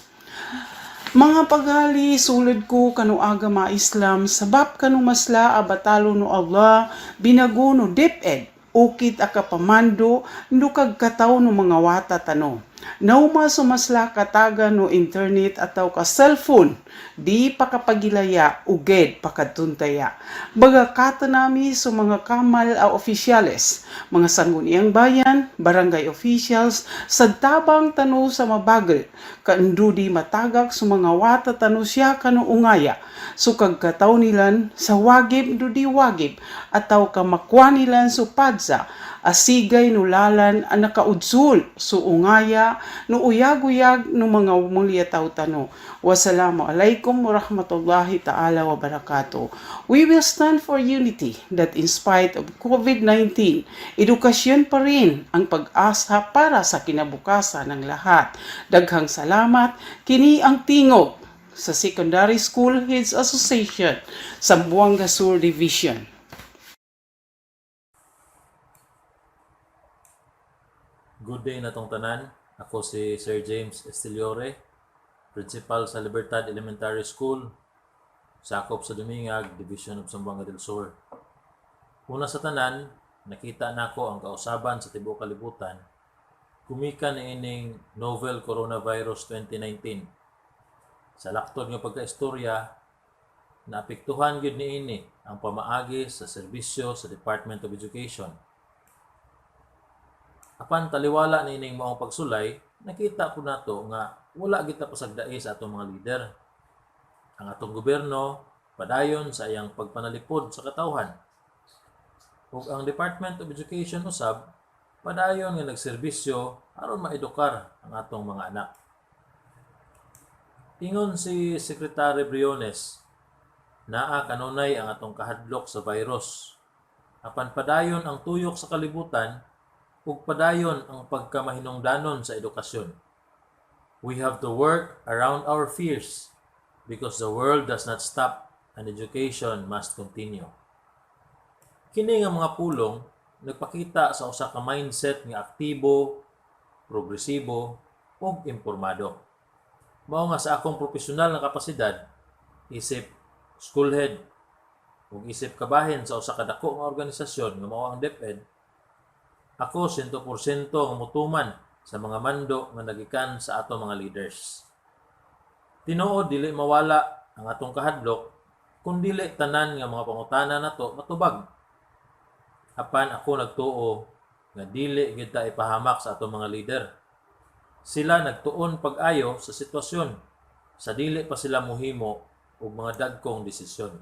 Mga pagali, sulod ko kanuaga mga Islam, sabab kanu masla abatalo no Allah, binago no DepEd, ukit akapamando, nukag kataw no mga wata tano. Nauma sumasla kataga no internet ataw ka cellphone, di pakapagilaya, uged pakatuntaya. Baga kata nami sa mga kamal a opisyales, mga sangguniang bayan, barangay officials, sadtabang tano sa mabagal, kaandudi matagak sa mga wata tano siya kano ungaya, sukag kataw nilan sa wagib dudi wagib, ataw ka makwa nilan sa padsa, asigay nulalan ang nakaudzul so ungaya no uyag-uyag no mga mulyataw tano. Wassalamu alaikum warahmatullahi ta'ala wa barakatuh. We will stand for unity that in spite of COVID-19, edukasyon pa rin ang pag-asa para sa kinabukasan ng lahat. Daghang salamat, kini ang tingog sa Secondary School Heads Association, Zamboanga Sur Division. Good day na tong tanan. Ako si Sir James Estiliore, Principal sa Libertad Elementary School, sakop sa Dumingag, Division of Zamboanga del Sur. Una sa tanan, nakita nako ang kausaban sa tibuok kalibutan. Kumika na ining novel coronavirus 2019. Sa laktod nga pagkaistorya, naapektuhan gyud niini ang pamaagi sa serbisyo sa Department of Education. Apan taliwala ni ining maong pagsulay, nakita po nato nga wala kita pasagdai sa atong mga leader. Ang atong gobyerno padayon sa iyang pagpanalipod sa katawhan. Ug ang Department of Education usab padayon nga nagserbisyo aron maedukar ang atong mga anak. Ingon si Secretary Briones, naa kanunay ang atong kahadlok sa virus. Apan padayon ang tuyok sa kalibutan ug padayon ang pagkamahinungdanon sa edukasyon. We have to work around our fears because the world does not stop and education must continue. Kini nga mga pulong nagpakita sa usa ka mindset nga aktibo, progresibo ug impormado. Mao nga sa akong profesional na kapasidad, isip schoolhead ug isip kabahin sa usa ka dako nga organisasyon nga mao ang DepEd, ako 100% nga mutuman sa mga mando nga nagikan sa ato mga leaders. Tinuod dili mawala ang atong kahadlok kun dili tanan nga mga pangutana nato matubag. Apan ako nagtuo nga dili gyud ta ipahamak sa atong mga leader. Sila nagtuon pag-ayo sa sitwasyon sa dili pa sila mohimo og mga dagkong desisyon.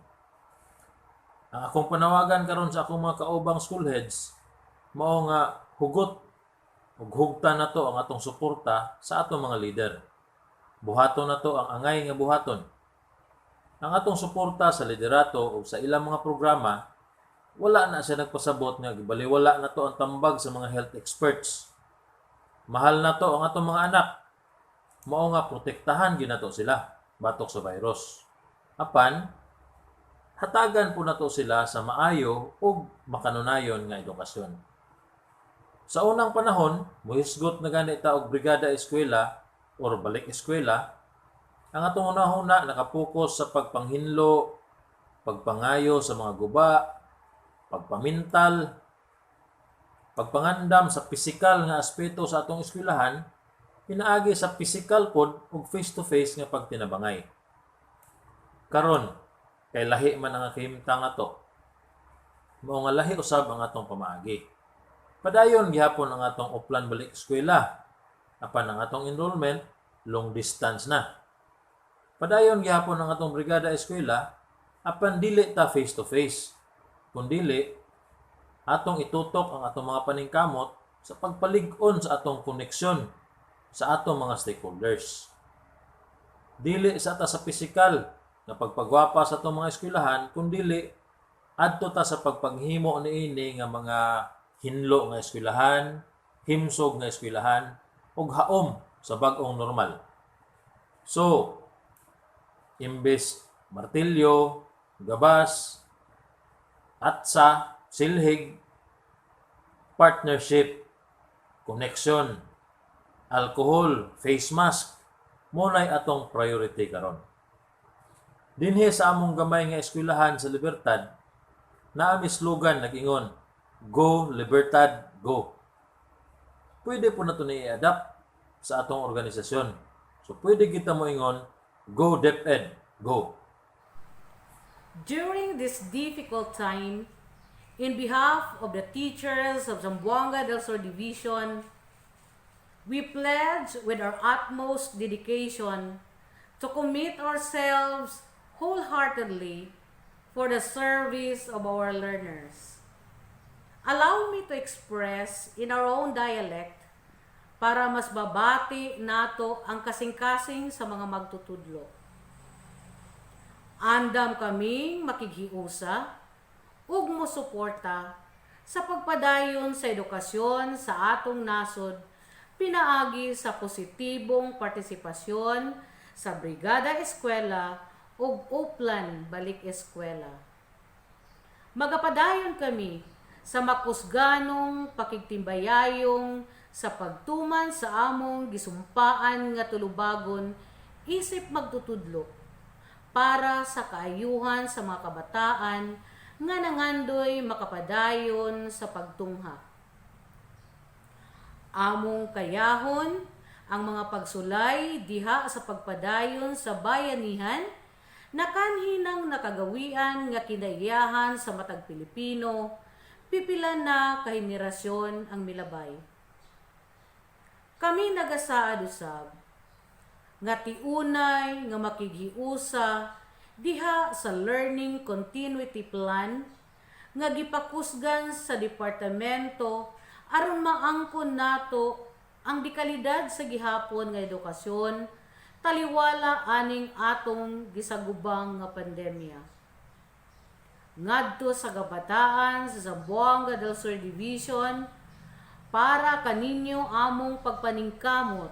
Ang akong panawagan karon sa akong mga kaubang schoolheads mao nga hugot ug hugtan nato ang atong suporta sa atong mga leader. Buhaton nato ang angay nga buhaton. Ang atong suporta sa liderato ug sa ilang mga programa wala na siya nagpasabot nga gibaliwala nato ang tambag sa mga health experts. Mahal nato ang atong mga anak. Mao nga protektahan gyud nato sila batok sa virus. Apan hatagan po nato sila sa maayo ug makanunayon nga edukasyon. Sa unang panahon, muhisgot na gani ta og Brigada Eskwela or Balik Eskwela. Ang atong una-una nakapokus sa pagpanghinlo, pagpangayo sa mga guba, pagpamintal, pagpangandam sa pisikal nga aspeto sa atong eskwelahan, pinaagi sa physical pod ug face-to-face nga pagtinabangay. Karon, kay lahi man ang kahimtang nato, mao nga lahi usab ang atong pamaagi. Padayon gihapon ang atong offline balik eskwela, apan ang atong enrollment long distance na. Padayon gihapon ang atong Brigada Eskwela, apan dili ta face to face, kundili atong itutok ang atong mga paningkamot sa pagpalig-on sa atong koneksyon sa atong mga stakeholders. Dili sa ta sa pisikal na pagpagwapa sa atong mga eskwelahan, kundili adto ta sa pagpanghimo niini nga mga hinlo nga eskwelahan, himsog nga eskwelahan, ug haom sa bag-ong normal. So, imbes martilyo, gabas, atsa, silhig, partnership, connection, alcohol, face mask, munay atong priority karon. Dinhi sa among gamay nga eskwelahan sa Libertad, naami slogan nag-ingon, Go Libertad, Go. Pwede po na ito i-adapt sa atong organisasyon. So pwede kita mo ingon, Go DepEd, Go. During this difficult time, in behalf of the teachers of Zamboanga del Sur Division, we pledge with our utmost dedication to commit ourselves wholeheartedly for the service of our learners. Allow me to express in our own dialect para mas babati nato ang kasing-kasing sa mga magtutudlo. Andam kaming makighiusa ug mosuporta sa pagpadayon sa edukasyon sa atong nasod pinaagi sa positibong partisipasyon sa Brigada Eskwela ug Uplan Balik Eskwela. Magapadayon kami sa makusganong pakigtimbayayong sa pagtuman sa among gisumpaan nga tulubagon isip magtutudlo para sa kaayuhan sa mga kabataan nga nangandoy makapadayon sa pagtungha. Among kayahon ang mga pagsulay diha sa pagpadayon sa bayanihan na kanhinang nakagawian nga kinaiyahan sa matag Pilipino, pipila na kahenerasyon ang milabay. Kami nagasaad usab nga tiunay nga makighiusa diha sa Learning Continuity Plan nga gipakusgan sa departamento aron maangkon nato ang dekalidad sa gihapon nga edukasyon taliwala aning atong gisagubang nga pandemya. Ngadto sa kabataan sa Zamboanga del Sur Division para kaninyo among pagpaningkamot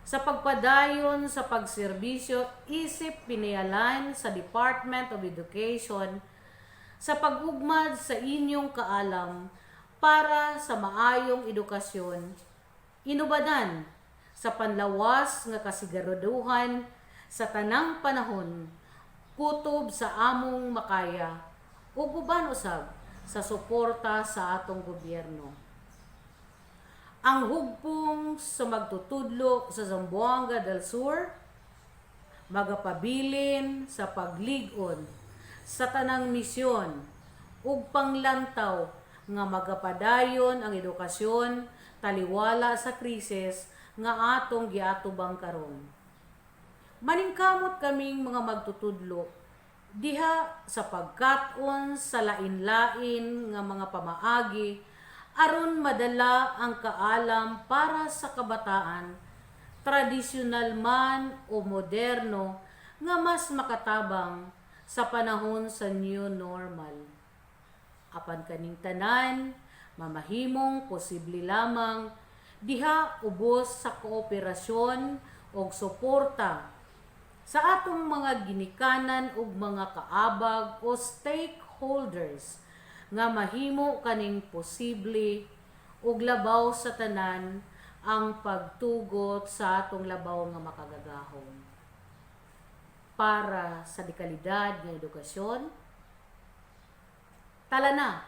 sa pagpadayon sa pagserbisyo isip pinayalan sa Department of Education sa pag-ugmad sa inyong kaalam para sa maayong edukasyon, inubadan sa panlawas nga kasiguraduhan sa tanang panahon, kutob sa among makaya, ug uban usab sa suporta sa atong gobyerno. Ang hugpong sa magtutudlo sa Zamboanga del Sur, magapabilin sa paglig-on sa tanang misyon ug panglantaw nga magapadayon ang edukasyon taliwala sa krisis nga atong giatubang karon. Maningkamot kaming mga magtutudlo diha sa pagkat-on sa lain-lain nga mga pamaagi aron madala ang kaalam para sa kabataan, tradisyonal man o moderno nga mas makatabang sa panahon sa new normal. Apan kaning tanan, mamahimong posible lamang diha ubos sa kooperasyon o suporta sa atong mga ginikanan ug mga kaabag o stakeholders nga mahimo kaning posible ug labaw sa tanan ang pagtugot sa atong labaw nga makagagahom. Para sa dekalidad nga edukasyon, tala na,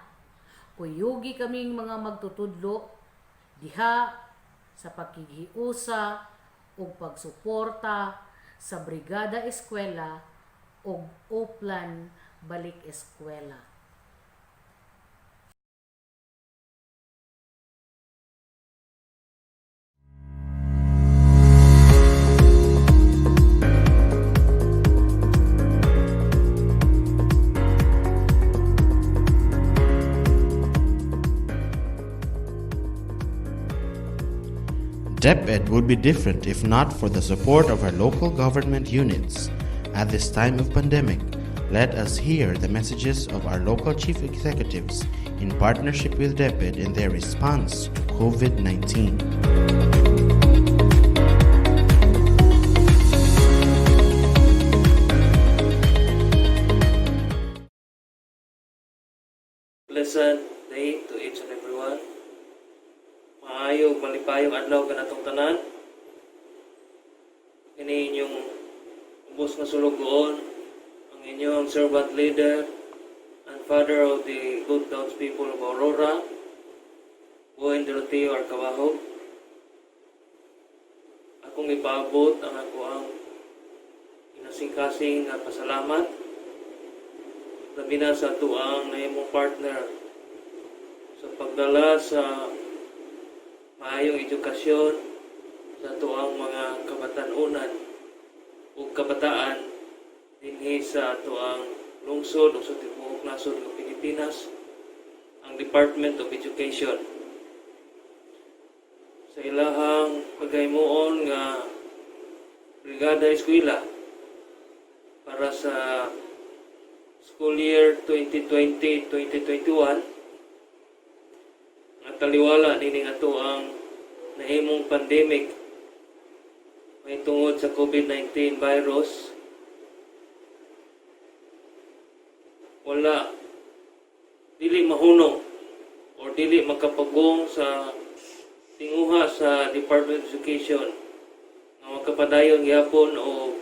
kuyugi kaming mga magtutudlo diha sa pagkikiusa ug pagsuporta sa Brigada Eskwela ug Oplan Balik Eskwela. DepEd would be different if not for the support of our local government units. At this time of pandemic, let us hear the messages of our local chief executives in partnership with DepEd in their response to COVID-19. Pleasant day to each and everyone. Maayong malipayong adlaw kanatong tanan. Kini inyong ubos nga sulugoon, ang inyong servant leader and father of the good townspeople of Aurora, Buhen Doroteo Arcabajo. Akong ipaabot ang ako ang inasing-kasing nga pasalamat labi na sa tuang na imong partner sa pagdala sa maayong edukasyon sa tuang mga kabatanunan o kabataan dinhi sa tuang lungsod o sa tibuok nasod ng Pilipinas, ang Department of Education. Sa ilahang pagaymoon nga Brigada Eskwela para sa school year 2020-2021, taliwala nining ato ang nahimong pandemic may tungod sa COVID-19 virus, wala dili mahunong o dili makapagong sa tinguha sa Department of Education nga makapadayon gyapon o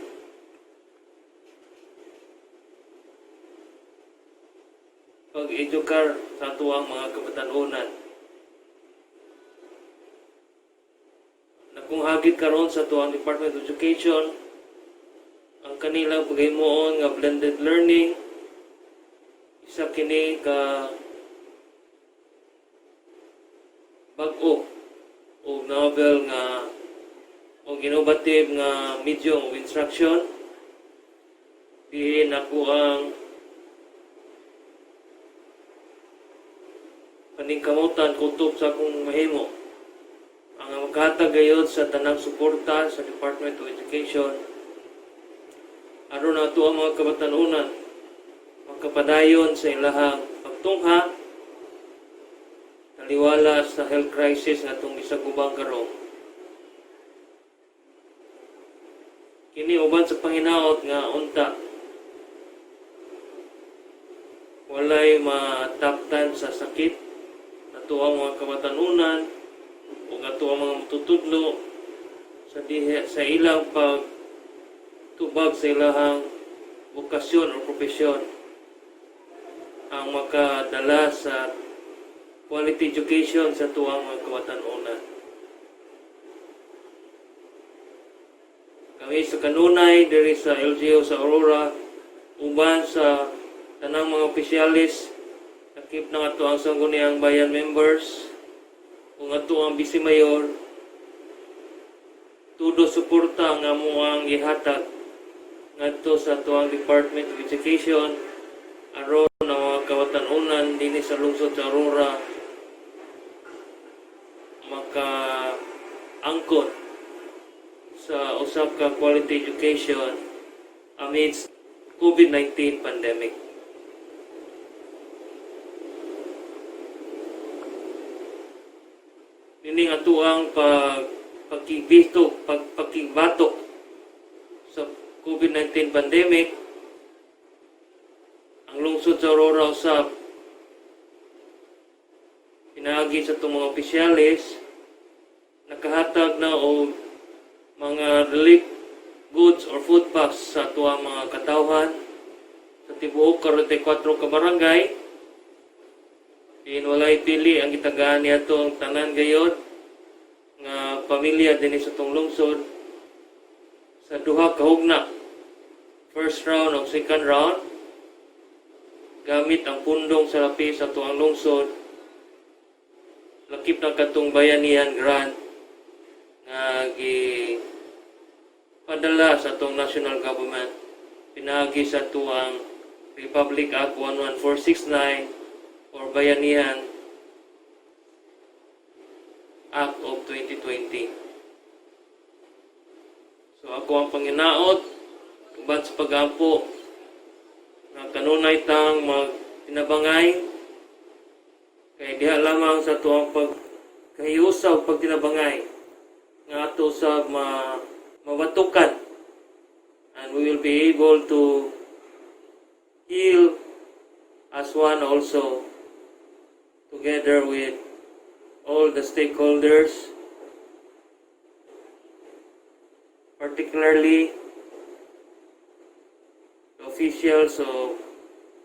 pag-edukar sa atuang mga kabatanunan. Kung hagit karon sa tuang Department of Education ang kanilang pagaymoon nga blended learning, isa kini ka bag-o o novel nga o innovative nga medium of instruction. Diin ako ang paningkamutan kutob sa akong mahimo ang maghatag gayud sa tanang suporta sa Department of Education aron nato ang mga kabatanunan magkapadayon sa ilahang pagtungha taliwala sa health crisis nga itong gisagubang karon. Kini uban sa panginaot nga unta walay mataptan sa sakit nato ang mga kabatanunan o ato ang mga matutudlo sa ilang pagtubag sa ilahang bokasyon o profesyon ang makadala sa quality education sa tuwang mga kabatanunan. Kami sa kanunay diri sa LGU sa Aurora uban sa tanang mga opisyalis nakip na ato ang sangguniang bayan members kung ato ang Vice Mayor tudo suporta nga amuang gihatag ngadto sa ato ang Department of Education aron ang mga kabatanunan dinhi sa lungsod sa Aurora maka-angkot sa usab ka quality education amidst COVID-19 pandemic. Nining ato ang pagkibatok sa COVID-19 pandemic, ang lungsod sa Aurora usab pinaagi sa itong mga opisyalis nakahatag na o mga relief goods or food packs sa tuwang mga katawhan sa tibuok 44 ka barangay. Din walay pili ang gitagaan niya itong tanan gayod nga pamilya din sa itong lungsod sa duha ka hugna, first round o second round, gamit ang pundong sa lapi sa tuang lungsod, lakip na katong bayanihan grant nga padala sa itong national government, pinagi sa tuang Republic Act 11469 or Bayanihan Act of 2020. So ako ang panginaot uban sa pag-ampo na kanunay tang magtinabangay kay diha lamang sa tuang pagkahiusaw pagtinabangay nga ato sa mabatukan, and we will be able to heal as one also together with all the stakeholders, particularly the officials of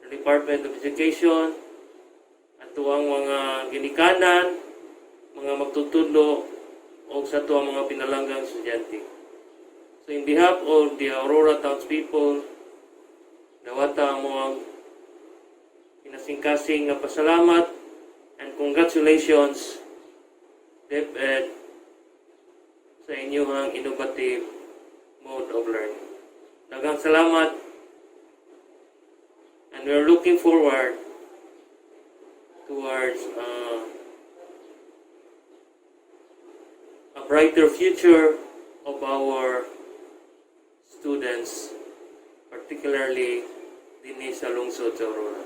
the Department of Education at tuwang mga ginikanan, mga magtutudlo o sa tuwang mga pinalanggang estudyante. So in behalf of the Aurora townspeople, dawata mo ang pinasingkasing nga pasalamat and congratulations DepEd sa inyong innovative mode of learning. Daghang salamat, and we are looking forward towards a brighter future of our students, particularly din sa lungsod sa Aurora.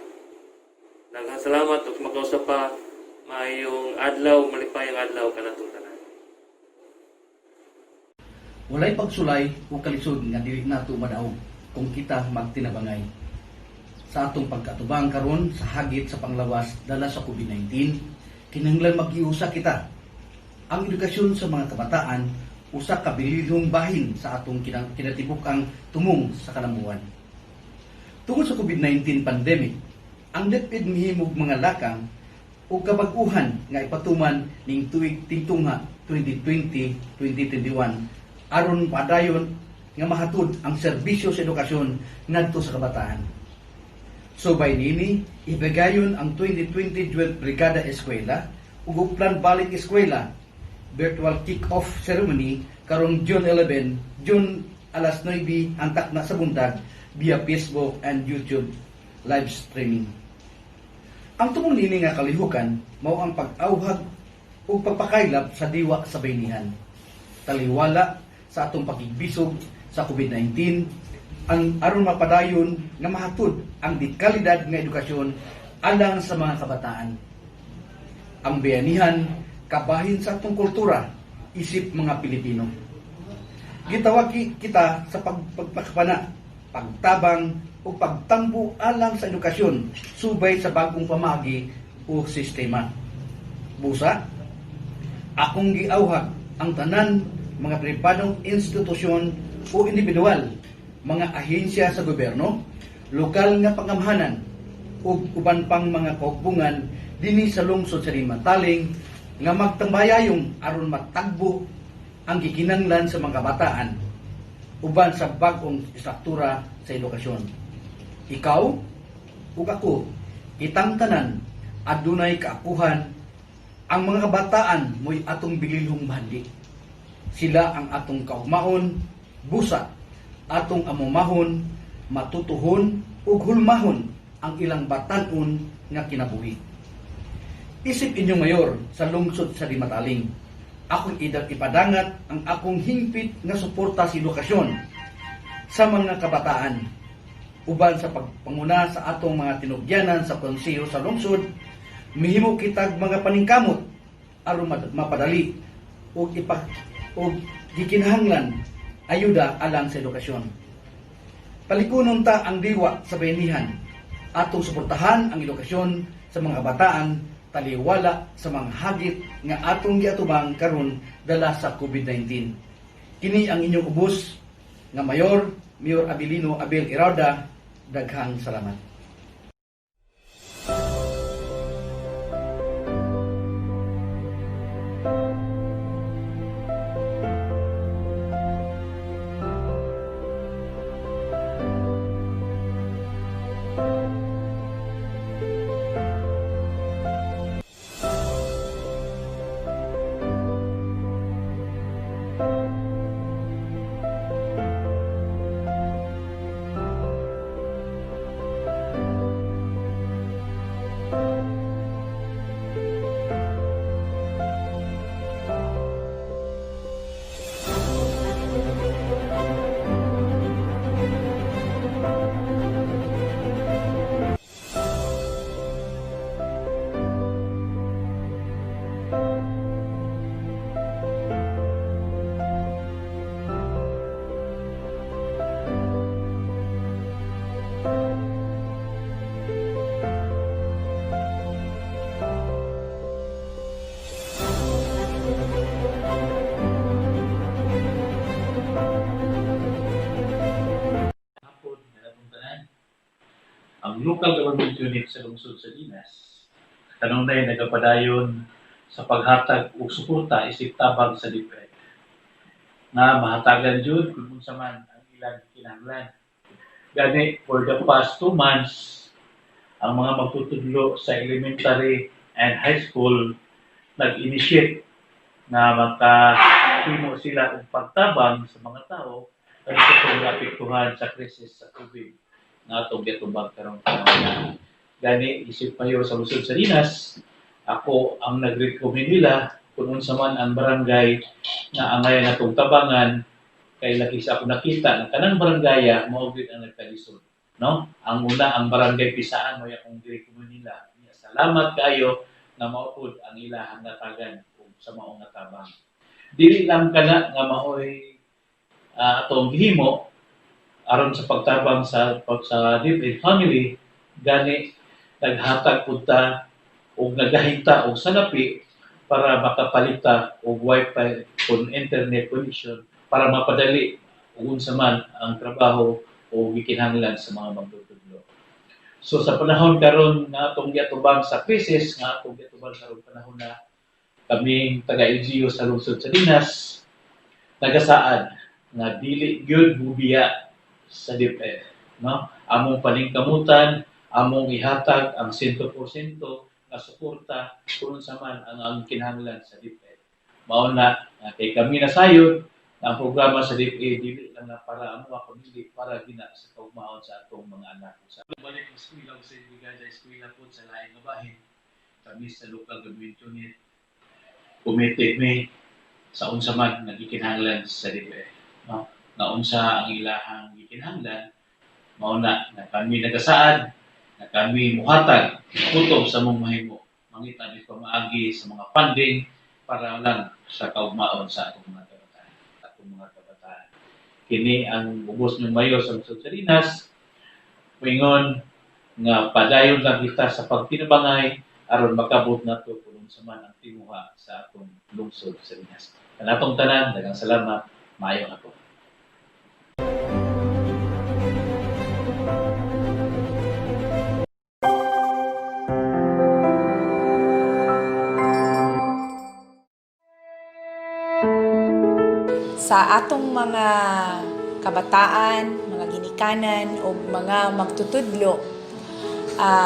Daghang salamat ug makausap pa maayong adlaw, malipayang adlaw kanatong tanan. Walay pagsulay o kalisod nga dili nato madaog kung kita magtinabangay. Sa atong pagkatubang karon sa hagit sa panglawas dala sa COVID-19, kinahanglan mag-iusa kita. Ang edukasyon sa mga kabataan usa ka bilihong bahin sa atong kinatibuk-ang tumong sa kalamuan. Tungod sa COVID-19 pandemic, ang DepEd mihimog mga lakang o kabag-uhan nga ipatuman ning tuig tingtungha 2020-2021 aron padayon nga mahatod ang serbisyo sa edukasyon ngadto sa kabataan. Subay nini, ibagayon ang 2020 Brigada Eskwela ug Plan Balik Eskwela virtual kick-off ceremony karong June 11, June alas 9 antak na sa buntag via Facebook and YouTube live streaming. Ang tumong nini nga kalihukan mao ang pag-awhag o pagpakaylap sa diwa sa baynihan. Taliwala sa atong pakigbisog sa COVID-19 ang aron mapadayon nga mahatod ang dekalidad nga edukasyon alang sa mga kabataan. Ang bayanihan kabahin sa atong kultura isip mga Pilipino. Gitawag kita sa pagpakapana, pagtabang o pagtambo alang sa edukasyon subay sa bagong pamagi o sistema. Busa, akong giawhag ang tanan mga pribadong institusyon o individual, mga ahensya sa gobyerno, lokal nga pangamahanan ug uban pang mga kaugbungan dinhi sa lungsod sa Limataling nga magtambayayong aron matagbo ang gikinahanglan sa mga kabataan uban sa bag-ong istruktura sa edukasyon. Ikaw ug ako, kitang tanan adunay kaapuhan. Ang mga kabataan mo'y atong bililhong bahandi. Sila ang atong kaugmaon, busa, atong amumahon, matutuhon ug hulmahon ang ilang batan-on nga kinabuhi. Isip inyo mayor sa lungsod sa Limataling, akong ipadangat ang akong hingpit nga suporta sa edukasyon sa mga kabataan uban sa pagpanguna sa atong mga tinugyanan sa konseho sa lungsod. Mihimo kitag mga paningkamot aron mapadali o gikinahanglan ayuda alang sa edukasyon. Palikunon ta ang diwa sa bayanihan. Atong suportahan ang edukasyon sa mga kabataan taliwala sa mga hagit nga atong giatubang karon dala sa COVID-19. Kini ang inyong ubos nga Mayor Abilino Abel Irauda. Daghang salamat. local government unit sa lungsod sa Dinas, kanunay nagapadayon sa paghatag og suporta isip tabang sa DepEd na mahatagan jud kung unsa man ang ilang kinahanglan. Gani for the past 2 months, ang mga magtutudlo sa elementary and high school nag-initiate na makahimo sila og pagtabang sa mga tao kung kung apektuhan sa krisis sa COVID na atong gitubag karong panahon. Gani isip mayor sa lungsod sa Dinas, ako ang nag-recommend nila kung unsa man ang barangay na angay natong tabangan kay lagi sa ako nakita na kanang barangaya mao gid ang nagkalisod, no? Ang una ang barangay Pisaan mo akong gi-recommend nila. Salamat kayo na maupod ang ilahang natagan sa maong natabang. Dili lang kana nga maoy atong gihimo aron sa pagtabang sa DepEd family, gani naghatag pud ta og nagahinta og salapi para makapalita og wifi kung internet connection para mapadali kung unsa man ang trabaho o gikinahanglan sa mga magtutudlo. So sa panahon karon nga atong giatubang sa krisis nga atong giatubang karong panahon na kaming taga-LGU sa lungsod sa Dinas, nagasaad nga dili gyud bubiya sa DepEd, no? Among paningkamutan, among ihatag ang 100% nga suporta kung sa man ang kinahanglan sa DepEd. Mao na kay kami nasayod ang programa sa DepEd dili lang na para amo kundi para gina sa kaugmaon sa atong mga anak. Sa Balik Eskwela sa Brigada Eskwela po sa laing nga bahin, kami sa local government unit committed me sa unsa man nga gikinahanglan sa DepEd, no? Na unsa ang ilahang gikinahanglan, mao na kami nagasaad, na kami muhatag kutob sa mong mahimo, mangita ni pamaagi sa mga funding para lang sa kaugmaon sa atong mga kabataan. Kini ang ubos ng mayo sa lungsod sa Dinas, moingon nga padayon lang kita sa pagtinabangay aron makabot nato kung sa man ang timuha sa atong lungsod sa Dinas. Kanatong tanan, daghang salamat, maayong hapon. Sa atong mga kabataan, mga ginikanan o mga magtutudlo,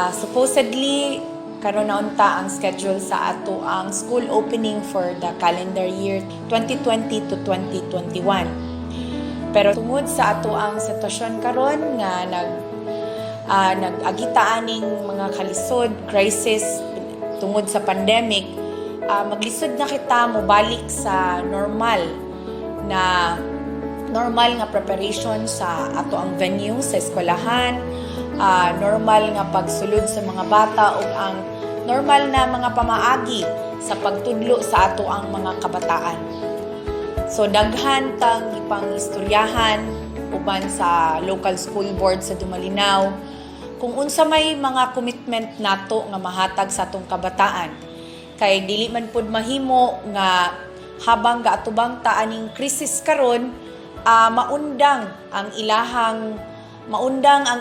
supposedly karon na unta ang schedule sa ato ang school opening for the calendar year 2020 to 2021. Pero tungod sa ato ang sitwasyon karon nga nag-agita aning mga kalisod, crisis tungod sa pandemic, maglisod na kita mobalik sa normal nga preparation sa ato ang venue sa eskwelahan, normal nga pagsulod sa mga bata o ang normal na mga pamaagi sa pagtudlo sa ato ang mga kabataan. So daghan tang ipang istoryahan uban sa local school board sa Dumalinaw kung unsa may mga commitment nato nga mahatag sa atong kabataan. Kay dili man pud mahimo nga habang gaatubang ta aning krisis karon, maundang ang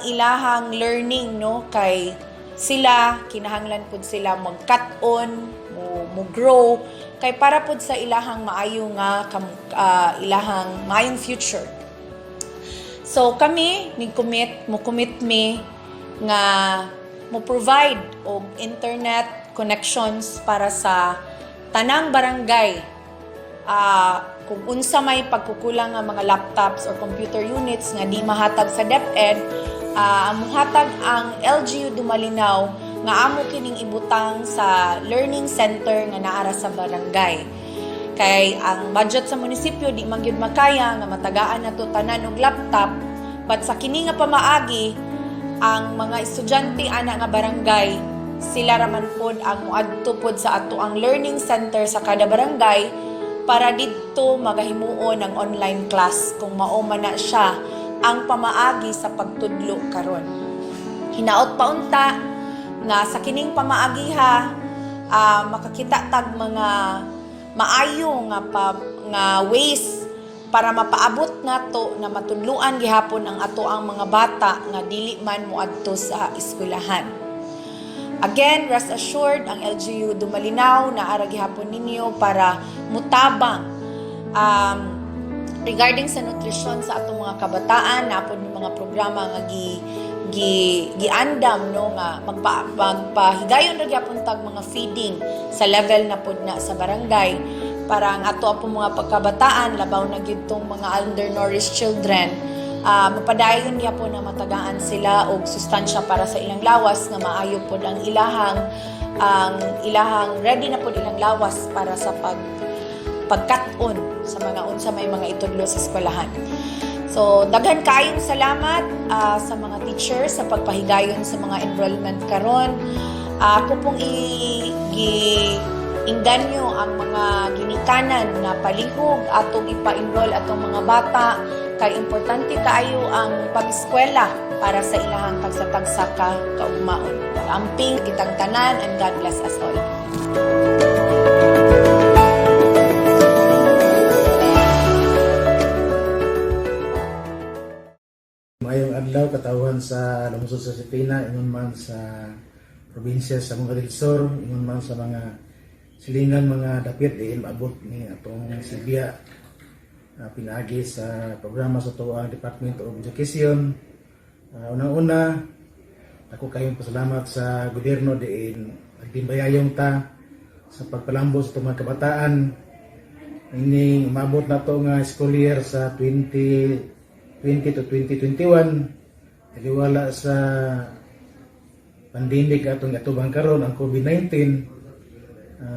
ilahang learning, no? Kay sila kinahanglan pud sila mag-cut-on, mo grow kay para pud sa ilahang maayo nga ilahang maayong future. So kami mo commit me nga mo provide og internet connections para sa tanang barangay. Kung unsa may pagkukulang nga mga laptops or computer units nga di mahatag sa DepEd, muhatag ang LGU Dumalinaw nga amo kining ibutang sa learning center nga naara sa barangay. Kay ang budget sa munisipyo di man gyud makaya nga matagaan nato tanan og laptop, but sa kini nga pamaagi ang mga estudyante ana nga barangay, sila raman pod ang moadto pod sa ato ang learning center sa kada barangay para dito magahimuon ang online class kung mao man na siya ang pamaagi sa pagtudlo karon. Hinaot pa unta nga sa kining pamaagiha makakita tag mga maayo nga ways para mapaabot nato na matudluan gihapon ang ato ang mga bata nga dili man moadto sa eskwelahan. Again, rest assured, ang LGU dumalinaw na ara gihapon ninyo para mutabang regarding sa nutrisyon sa atong mga kabataan, napod ng mga programa nga giandam no nga magpahigayon ra gyapon tag mga feeding sa level na pud na sa barangay para ang ato apong mga pagkabataan labaw na gyud tong mga undernourished children mapadayon gyapon na matagaan sila og sustansya para sa ilang lawas nga maayo pud ang ilahang ready na pud ilang lawas para sa pagkat-on sa mga unsa may mga itudlo sa eskwelahan. So, daghan kaayong salamat sa mga teachers sa pagpahigayon sa mga enrollment karon. Ako pong inganyo ang mga ginikanan na palihog atong ipa-enroll atong mga bata kay importante kaayo ang pag-eskwela para sa ilahang tagsa-tagsa ka kaugmaon. Amping kitang tanan and God bless us all. Mayong adlaw katawhan sa lungsod sa Sipina, ingon man sa probinsya sa Zamboanga del Sur, ingon man sa mga silingan mga dapit diin maabot ni atong Silvia pinaagi sa programa sa tuwang Department of Education. Unang-una, ako kayong pasalamat sa gobyerno diin nagtimbayayong ta sa pagpalambos sa mga kabataan. Ini maabot na to nga school year sa 2020 to 2021 taliwala sa pandemic atong atubang karon ang COVID-19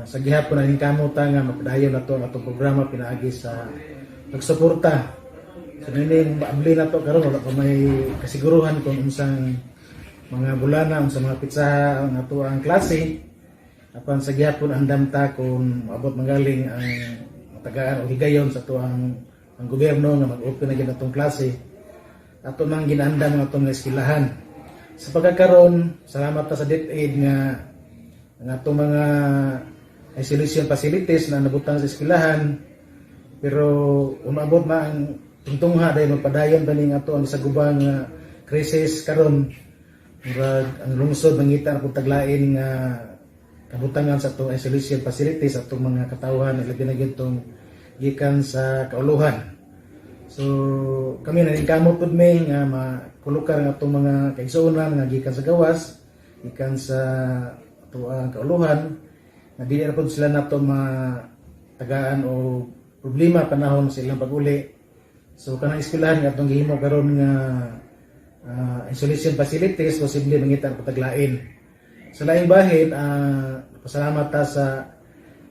sa gihapon na kamuta nga mapadayon na to ang atong programa pinaagi sa pagsuporta sa nining maabli na to karon wala pa may kasiguruhan kung unsang mga bulana unsang mga pitsa ang ato ang klase apan sa gihapon andam ta kung maabot magaling ang matagaan o higayon sa tuang ang gobyerno nga mag-open na gyud atong klase ato nang ginandam ng atong eskwelahan. Sa pagkakaroon, salamat ta sa DepEd nga ang atong mga isolation facilities na nabutang sa eskwelahan pero umabot na ang tungtungha dahil magpadayon pa ning ato ang isagubang krisis karon murag ang lungsod mangita na pud taglain nga kabutangan sa atong isolation facilities atong mga katawhan ilabi na gyud tong gikan sa kauluhan. So kami na kamot pud may nga makulukan ang atong mga kaigsuonan nga gikan sa gawas, gikan sa atuang kauluhan nga dili na pud sila nato matagaan o problema panahon sa ilang pag-uli. So kanang eskwelahan nga atong gihimo karon nga isolation facilities posible mangita ang pataglain. Sa laing bahin pasalamat ta sa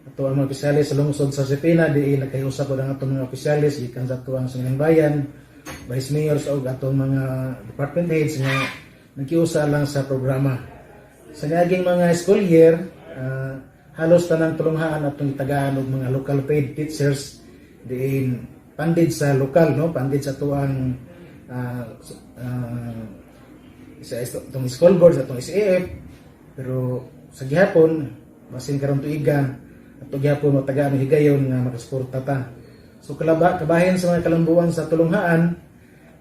ato ang mga opisyalis sa lungsod sa Sipina di nagkayusap ang atong mga opisyalis gikan sa tuwang sangilang bayan, vice mayors o atong mga department heads nga nagkiusa lang sa programa. Sa naging mga school year, halos tanang tulunghaan atong itagaan og mga local paid teachers diin pandid sa lokal no, pandid sa tuwang sa itong school board sa itong SAF pero sa gihapon basin karon tuiga ato gyapon matagaan og higayon nga makasuporta ta. So kabahin sa mga kalambuan sa tulunghaan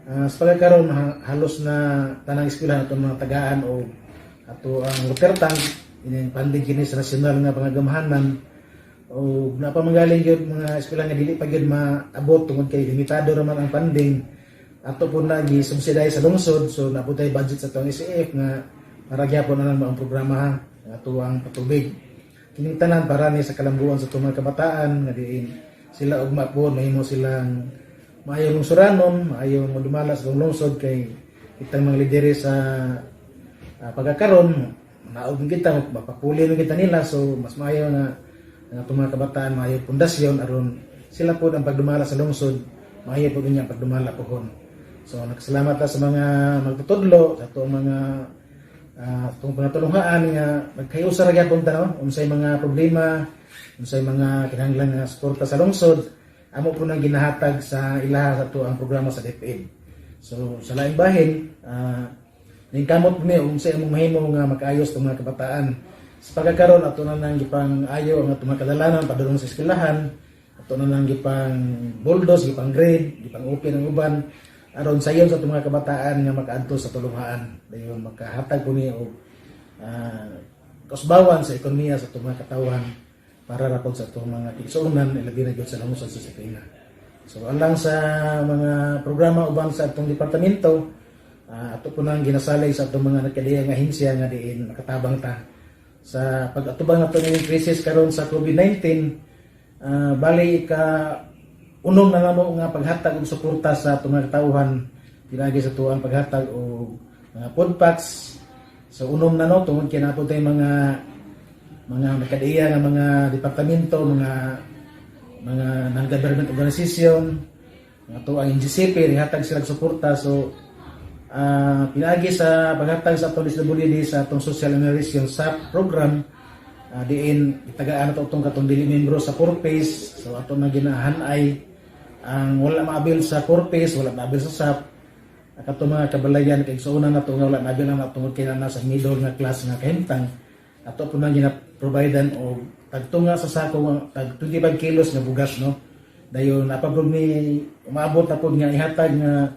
sa pagkakaroon halos na tanang eskwelahan atong mga tagaan o ato ang water tank ining panding kini sa nasyonal nga pangagamahanan o napamanggaling gyud mga eskwelahan nga dili pa gyud maabot tungod kay limitado ra man ang funding ato pud na gi-subsidize sa lungsod so naputay budget sa tuwang SAF nga para gyapon na lang ang programa nga ato ang patubig. Kining tanan para ni sa kalambuan sa mga kabataan nga diin sila ugma po mahimo silang maayong lungsuranon, maayong madumala sa lungsod kay kitang mga lidere sa pagkakaroon naog kita mapapuli kita nila so mas maayo na ang mga kabataan maayo pundasyon aron sila po ang pagdumala sa lungsod maayo po niya pagdumala pohon. So nagsalamat ta sa mga magtutudlo sa atong mga itong pangatulunghaan nga magkayusa ra gyapon ta no unsay mga problema unsay mga kinahanglan nga suporta sa lungsod amo po nang ginahatag sa ilaha sa ang programa sa DepEd. So sa laing bahin ning kamot mi unsay among mahimo nga makaayos tong mga kabataan sa pagkakaroon ato na nang gipang ayo ang atong mga kadalanan padulong sa eskwelahan ato na lang gipang bulldoze, gipang grade, gipang open ang uban aron sayon sa itong mga kabataan nga makaadto sa tulungaan. Dayon makahatag po niya og kasbawan sa ekonomiya sa itong mga katawan para rapod sa itong mga igsuunan ilabi na gyud sa lungsod sa Eskwela. So alang sa mga programa uban sa itong departamento, ato po nang ginasalay sa itong mga nakadiyang ahensya nga diin makatabang ta sa pag-atubang nato ng krisis karon sa COVID-19. Bali unom na namo nga paghatag og suporta sa itong mga katawhan pinagi sa tuang paghatag og mga food packs. So unom na no tungod kay napo tay mga nakadiya nga mga departamento, mga non-government organization, nga to ang NGCP rihatag sila suporta. So pinagi sa paghatag sa atong disability sa atong social innovation SAP program, diin itagaan nato itong katong dili membro sa Corpes. So ato na ginahanay ang wala maabil sa Corpes, wala maabil sa SAP, katong mga kabalayan kay suuna nato nga wala maabil na tungod kay na sa middle nga class nga kahimtang, ato po na gina-providean og tagtunga sa sako tag 25 kilos nga bugas no. Dayon napabog ni umabot na pod nga ihatag nga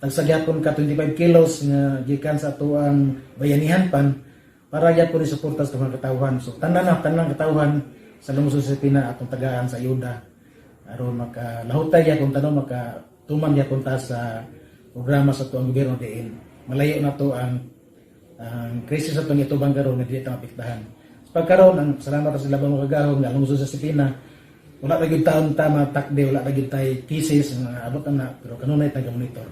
tagsagyapon ka 25 kilos nga gikan sa atuang bayanihan pan para gyapon ni suporta sa mga katawhan. So tanan katawhan sa lungsod sa Pina atong tagaan sa ayuda aron makalahutay gyapon tanon makatuman gyapon ta sa programa sa tuang gobyerno diin malayo na to ang krisis sa itong itubang karon nga dili ta mapiktahan. Pagkaroon ang salamat sa labang mga kagahom nga lungsod sa Sipina, wala na gyud taon ta matakde, wala na gyud tay thesis nga abot na pero kanunay taga monitor.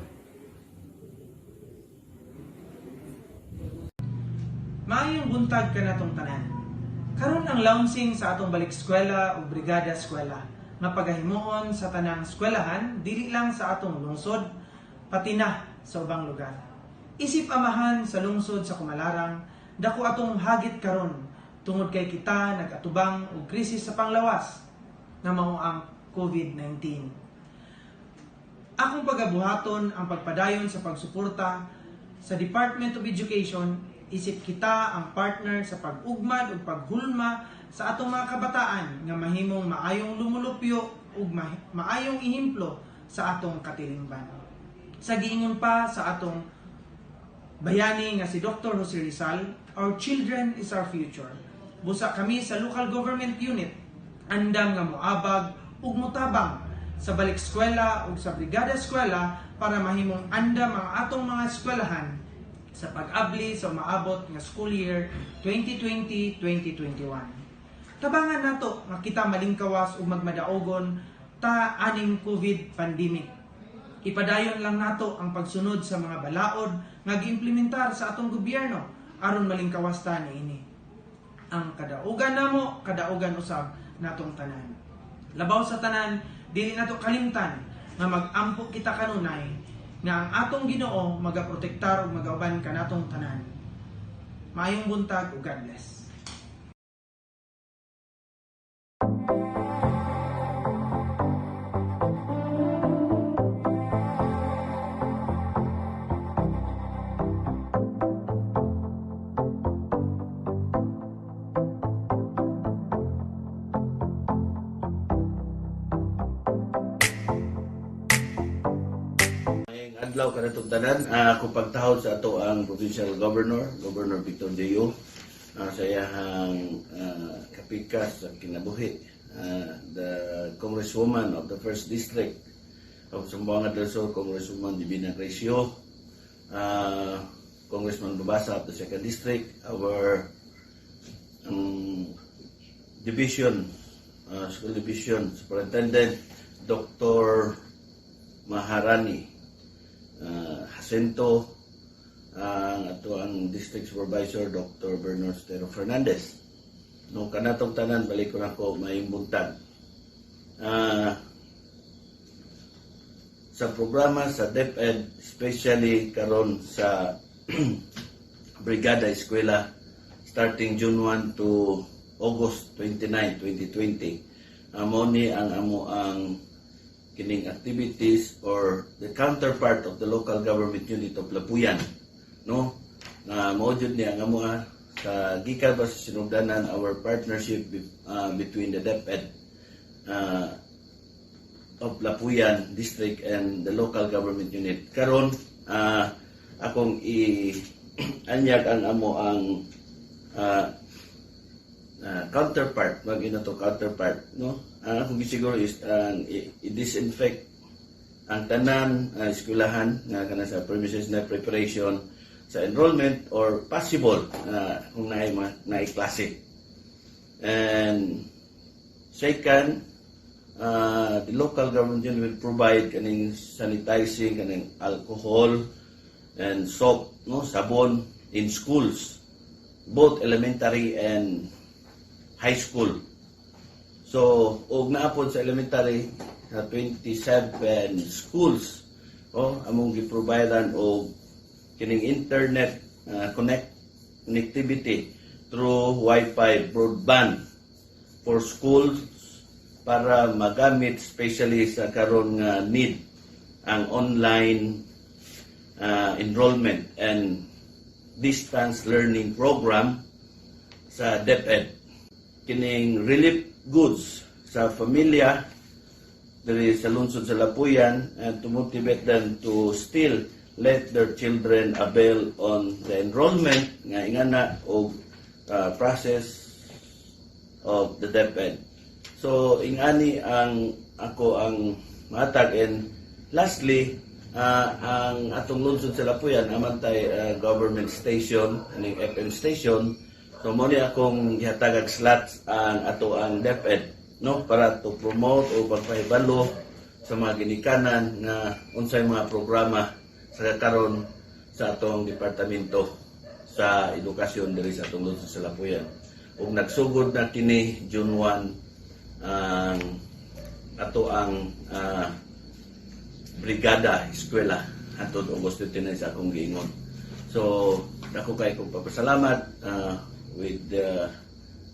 Maayong buntag ka natong tanan. Karon ang launching sa atong Balik Eskwela o Brigada Eskwela nga pagahimuon sa tanang eskwelahan dili lang sa atong lungsod pati na sa ubang lugar. Isip amahan sa lungsod sa Kumalarang, dako atong hagit karon tungod kay kita nag-atubang og krisis sa panglawas nga mao ang COVID-19. Akong pagabuhaton ang pagpadayon sa pagsuporta sa Department of Education isip kita ang partner sa pag-ugmad ug paghulma sa atong mga kabataan nga mahimong maayong lumulupyo ug maayong ihimplo sa atong katilingban. Sa giingon pa sa atong bayani nga si Dr. Jose Rizal, our children is our future. Busa kami sa local government unit, andam nga moabag ug motabang sa Balik Eskwela ug sa Brigada Eskwela para mahimong andam ang atong mga eskwelahan sa pag-abli sa maabot nga school year 2020-2021. Tabangan nato nga kita malingkawas ug magmadaogon ta aning COVID pandemic. Ipadayon lang nato ang pagsunod sa mga balaod nga giimplementar sa atong gobyerno aron malingkawas ta niini. Ang kadaugan namo, kadaugan usab natong tanan. Labaw sa tanan, dili nato kalimtan nga mag-ampo kita kanunay nga ang atong Ginoo magaprotektar ug magauban kanatong tanan. Maayong buntag ug God bless. Adlaw kanatong tanan, ako pagtahod sa ato ang Provincial Governor Victor Deo, sa iyahang kapikas sa kinabuhi, the Congresswoman of the 1st District of Zamboanga del Sur, Congresswoman Divina Crescio, Congressman Babasa of the 2nd District, our School Division Superintendent Dr. Maharani Jacinto, ang ato ang District Supervisor Dr. Bernard Stero Fernandez. No kanatong tanan balik ko na ko may buntag. Sa programa sa DepEd, especially karon sa Brigada Eskwela starting June 1 to August 29, 2020. Amo ni ang amo ang kining activities or the counterpart of the local government unit of Lapuyan, no, na mao jud ni ang amo sa gikan ba sa sinugdanan our partnership between the DepEd of Lapuyan District and the local government unit. Karon akong anyag ang amo ang counterpart, counterpart, no? Ang akong gisiguro is i-disinfect ang tanan eskwelahan nga kana sa premises na preparation sa enrollment or possible kung naay klase. And second, the local government will provide kaning sanitizing, kaning alcohol and soap, no, sabon in schools, both elementary and high school. So, og naapod sa elementary 27 schools, among giprovidean og kining internet connectivity through Wi-Fi broadband for schools para magamit especially sa karon nga need ang online enrollment and distance learning program sa DepEd. Kining relief goods sa familia diri sa lungsod sa Lapuyan and to motivate them to still let their children avail on the enrollment nga ingana og process of the DepEd. So ingani ang matag. And lastly, ang atong lungsod sa Lapuyan amantay government station, aning FM station. So mo ni akong gihatagag slots ang DepEd, no, para to promote o pagpahibalo sa mga ginikanan nga unsay mga programa sa karon sa atong departamento sa edukasyon diri sa atong lungsod sa Lapuyan. Ug nagsugod na kini June 1 ang Brigada Eskwela atod Agosto 29 sa akong giingon. So dako kay kong papasalamat with the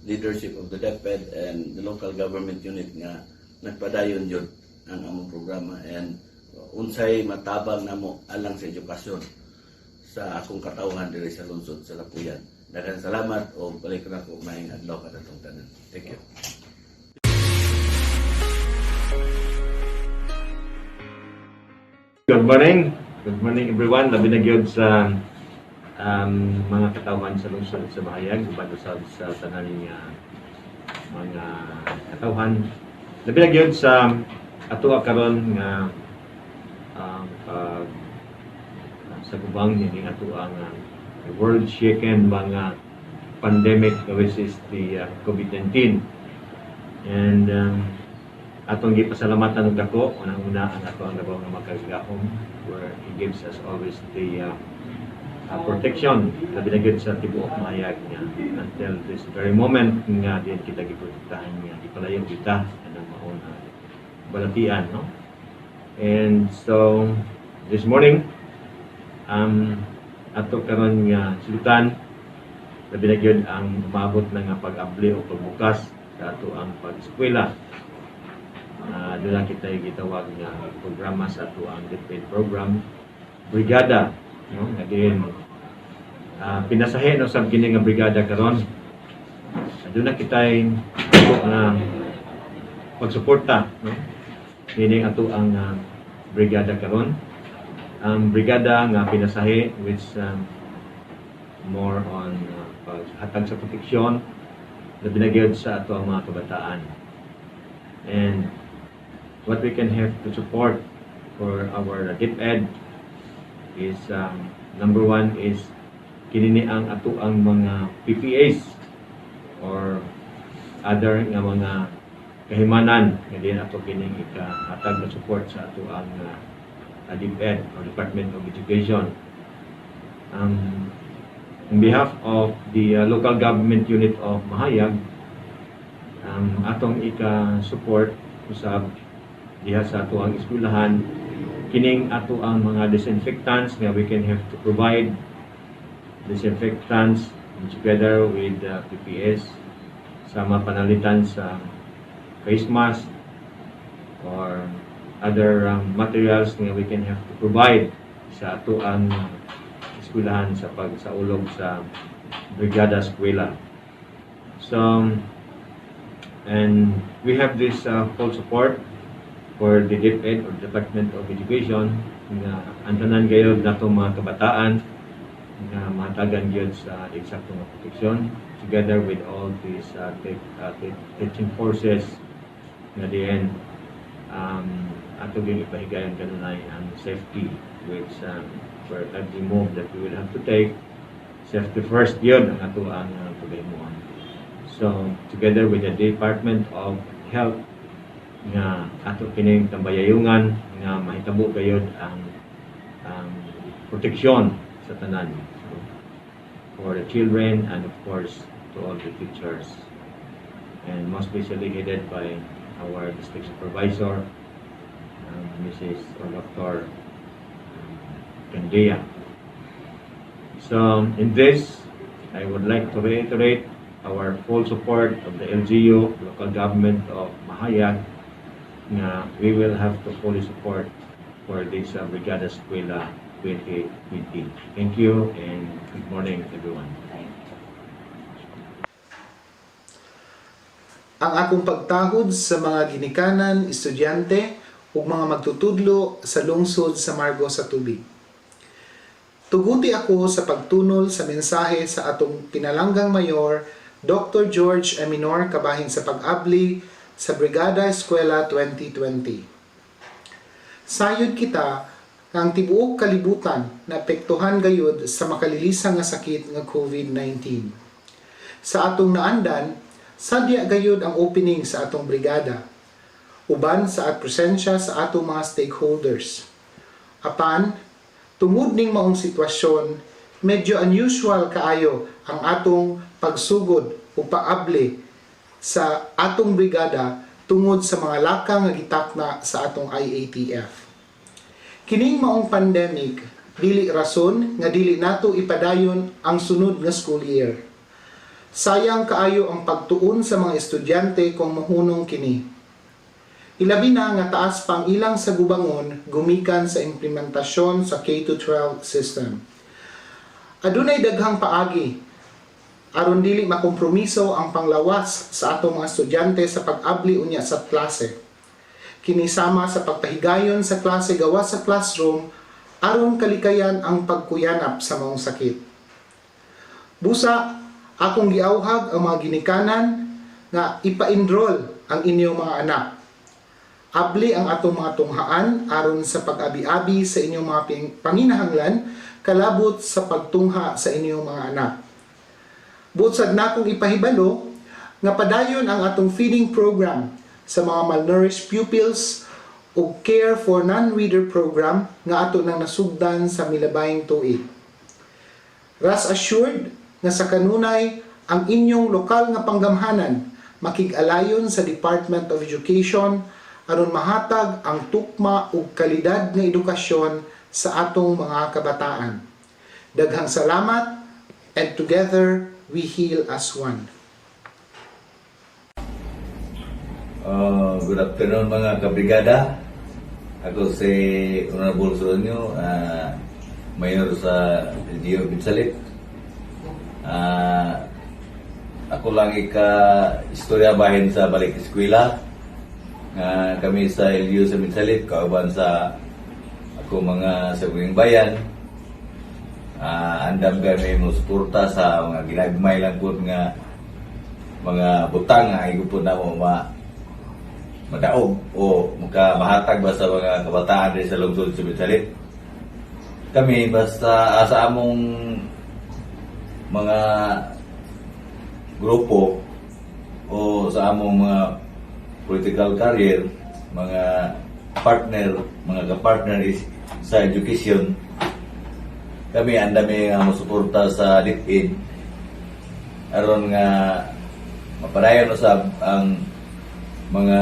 leadership of the DepEd and the local government unit nga nagpadayon jud ang among programa and unsay matabang namo alang sa edukasyon sa akong katawhan diri sa lungsod sa Lapuyan. Daghang salamat o balik na ko maayong adlaw kadtong tanan. Thank you. Good morning. Good morning everyone. Labi na gyud sa mga katawhan sa lungsod sa Bahayag, uban sa tanan nga mga katawhan. Labi na gyud sa ato karon nga sa kubang ni ato ang world shaken mga pandemic which is the COVID-19. And atong gipasalamatan og dako unang-una ang ato ang labaw nga magkagahom where he gives us always the protection labi na gyud sa tibuok mahayag nga until this very moment nga din kita giprotektahan nga gipalayo kita kanang maon balatian, no? And so this morning ato karon nga silutan labi na gyud ang umabot na nga pag-abli o pagbukas sa ato ang pag-eskwela. Doon kita gitawag nga programa sa ato ang DepEd program Brigada, no? Again, pinasahe no sab kini nga brigada karon. Doon kita ato nga pagsuporta, no? Meaning ato ang brigada karon. Ang brigada nga pinasahe which more on paghatag sa proteksyon labi na gyud sa ato ang mga kabataan. And what we can have to support for our DepEd is number one is kinini ang ato ang mga PPAs or other nga mga kahimanan nga din ato kining ikahatag na support sa ato ang DepEd or Department of Education. On behalf of the local government unit of Mahayag, atong ika-support usab diha sa ato ang eskwelahan kining ato ang mga disinfectants nga we can have to provide disinfectants together with PPS sama panalitan sa face mask or other materials nga we can have to provide sa ato ang eskwelahan sa pagsaulog sa Brigada Eskwela. So and we have this full support for the DepEd or Department of Education nga antanan gayud natong mga kabataan nga mahatagan gyud sa eksaktong proteksyon together with all these teaching forces nga diyan ato gyud ipahigayon kanunay ang safety which for every move that we will have to take, safety first yun ang ato ang paghimuan. So together with the Department of Health nga ato kining tambayayungan nga mahitabo gayud ang proteksyon sa tanan for the children and of course to all the teachers, and most especially headed by our district supervisor, Mrs. or Dr. Candia. So in this, I would like to reiterate our full support of the LGU, local government of Mahayag, na we will have to fully support for this Brigada Eskwela 2020. Thank you and good morning everyone. Ang akong pagtahod sa mga ginikanan, estudyante ug mga magtutudlo sa lungsod sa Margo sa Tubig. Tuguti ako sa pagtunol sa mensahe sa atong pinalanggang mayor, Dr. George Aminor kabahin sa pag-abli sa Brigada Eskwela 2020. Sayod kita ang tibuok kalibutan na apektuhan gayud sa makalilisang nga sakit nga COVID-19. Sa atong naandan, sadya gayud ang opening sa atong brigada, uban sa presensya sa atong mga stakeholders. Apan, tungod ning maong sitwasyon, medyo unusual kaayo ang atong pagsugod o paabli sa atong brigada tungod sa mga lakang nga gitakna sa atong IATF. Kining maong pandemic, dili rason nga dili nato ipadayon ang sunod nga school year. Sayang kaayo ang pagtuon sa mga estudyante kung mahunong kini. Ilabi na nga taas pang ilang sa gubangon gumikan sa implementasyon sa K-12 system. Adunay daghang paagi aron dili makompromiso ang panglawas sa atong mga estudyante sa pag-abli unya sa klase. Kini sama sa pagpahigayon sa klase gawas sa classroom aron kalikayan ang pagkuyanap sa maong sakit. Busa, akong giawhag ang mga ginikanan nga ipa-enroll ang inyong mga anak. Abli ang atong mga tunghaan aron sa pag-abi-abi sa inyong mga panginahanglan kalabot sa pagtungha sa inyong mga anak. Butsad na akong ipahibalo nga padayon ang atong feeding program sa mga malnourished pupils o care for non-reader program nga ato nang nasugdan sa milabayng tuig. Rest assured nga sa kanunay ang inyong lokal nga panggamhanan makig-alayon sa Department of Education aron mahatag ang tukma ug kalidad nga edukasyon sa atong mga kabataan. Daghang salamat, and together we heal as one. Good afternoon mga kabrigada. Ako si Honorable Soronyo, Mayor sa LGU Binsalit. Ako lang istorya bahin sa Balik Eskwela. Kami sa LGU sa Binsalit, kauban sa ako mga sabuing bayan. Andam kami mo suporta sa mga ginagmay lang po nga mga butang nga igupon na mo madaog o mahatag ba sa mga kabataan rin sa lungsod sa Binsalit. Kami basta sa among mga grupo o sa among mga political career, mga kapartner sa education, kami andami nga musuporta sa DepEd aron nga mapadayon usab ang mga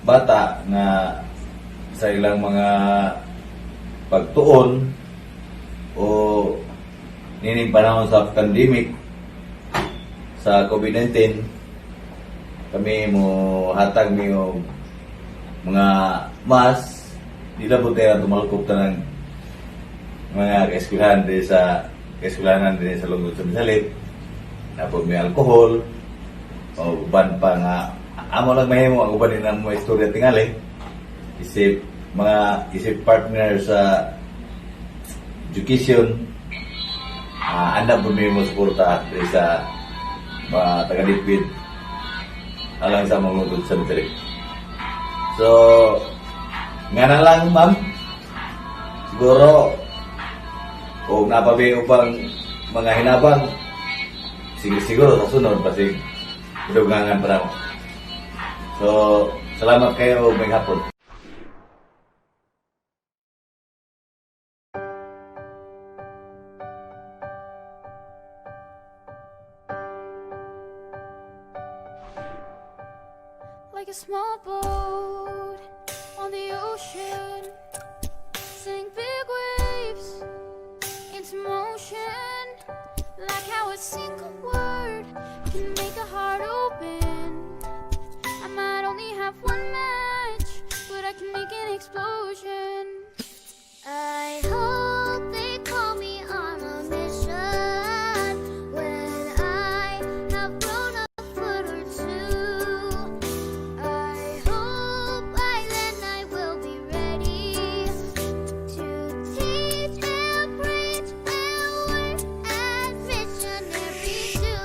bata nga sa ilang mga pagtuon o nining panahon sa pandemic sa COVID-19. Kami mo hatag mi mga mas dila po tayo tumalkop ng mga kaeskwelahan din sa lungsod sa Binsalit. Tapos may alcohol o ban pa nga amo lang mahimo ang uban na mo istorya tingali isip partner sa education anda po mo suporta sa mga taga-DepEd alang sa mga lungkod sa military. So nga na lang ma'am, siguro kung napabi upang mga hinabang siguro sa sunod pasig dugangan pa mo. So salamat kayo may hapon. Like a small boat on the ocean, sending big waves into motion. Like how a single word can make a heart open. I might only have one match, but I can make an explosion. I hope they call me on a mission when I have grown a foot or two. I hope by then I will be ready to teach and preach and work as missionaries do.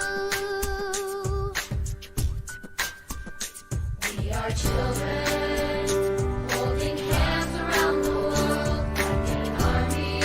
We are children holding hands around the world like an army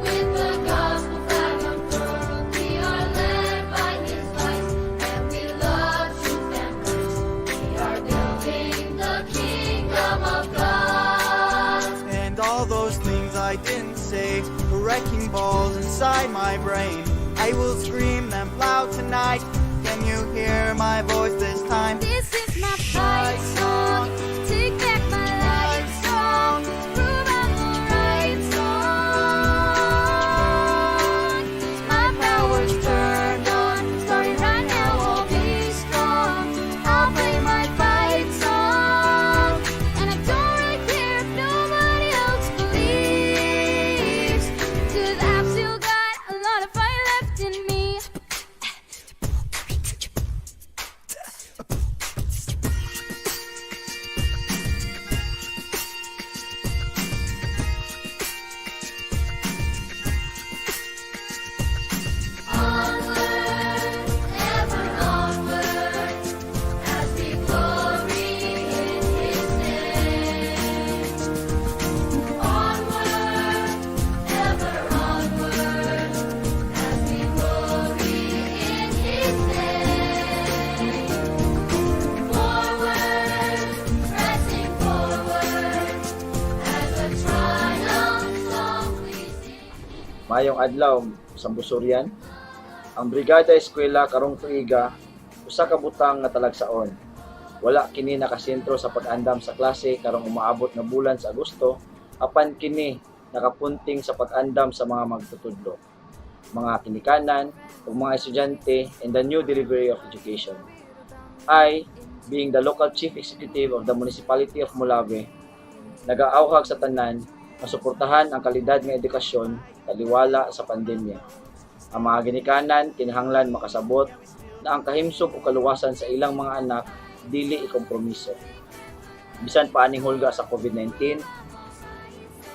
with the gospel flag unfurled. We are led by His light and we love truth and grace. We are building the kingdom of God. And all those things I didn't say, wrecking balls inside my brain. I will scream them loud tonight. Can you hear my voice this time? This is my fight song. Take back my life strong. Prove I'm the right song. My power's turned on. Starting right now, I'll be strong. I'll play my fight song. And I don't really care if nobody else believes. 'Cause I've still got a lot of fight left in me. Mayong adlaw sa Busurian, ang Brigada Eskwela karong tuiga usa ka butang nga talagsaon. Wala kini nakasentro sa pag-andam sa klase karong umaabot nga bulan sa Agosto, apan kini nakapunting sa pag-andam sa mga magtutudlo, mga kinikanan ug mga estudyante in the new delivery of education. I, being the local chief executive of the municipality of Molave, nagaawhag sa tanan masuportahan ang kalidad ng edukasyon taliwala sa pandemya. Ang mga ginikanan kinahanglan makasabot na ang kahimsog o kaluwasan sa ilang mga anak dili ikompromiso. Bisan pa aning hulga sa COVID-19,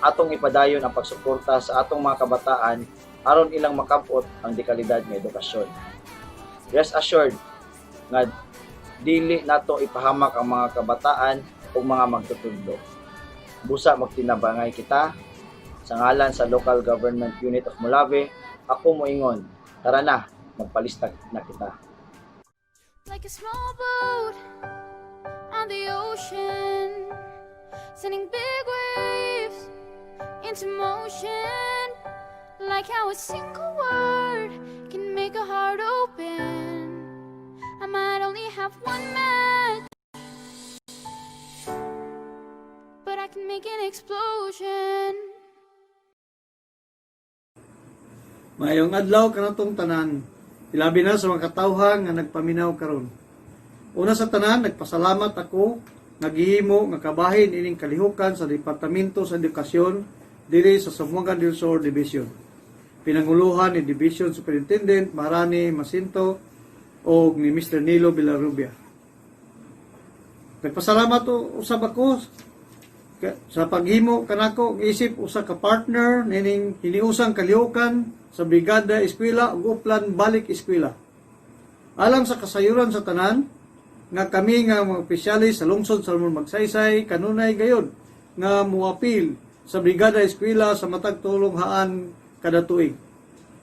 atong ipadayon ang pagsuporta sa atong mga kabataan aron ilang makabot ang dekalidad ng edukasyon. Rest assured nga dili nato ipahamak ang mga kabataan o mga magtutudlo. Busa magtinabangay kita sa ngalan sa Local Government Unit of Molave. Ako moingon, tara na, magpalista na kita. Like a small boat on the ocean, sending big waves into motion. Like how a single word can make a heart open. I might only have one match, but I can make an explosion. Mayong adlaw kanatong tanan, ilabi na sa mga katawhan nga nagpaminaw karon. Una sa tanan, nagpasalamat ako naghihimo nga kabahin ining kalihukan sa Departamento sa Edukasyon diri sa Zamboanga del Sur Division. Pinanguluhan ni Division Superintendent Marani Masinto o ni Mr. Nilo Villarrubia. Nagpasalamat usab ako sa paghimo kanako isip usa ka partner nining hiniusang kalihukan sa Brigada Eskwela ug Uplan Balik Eskwela. Alang sa kasayuran sa tanan nga kami nga mga opisyalis sa lungsod sa Magsaysay kanunay gayud nga muapil sa Brigada Eskwela sa matag tulong haan kada tuig.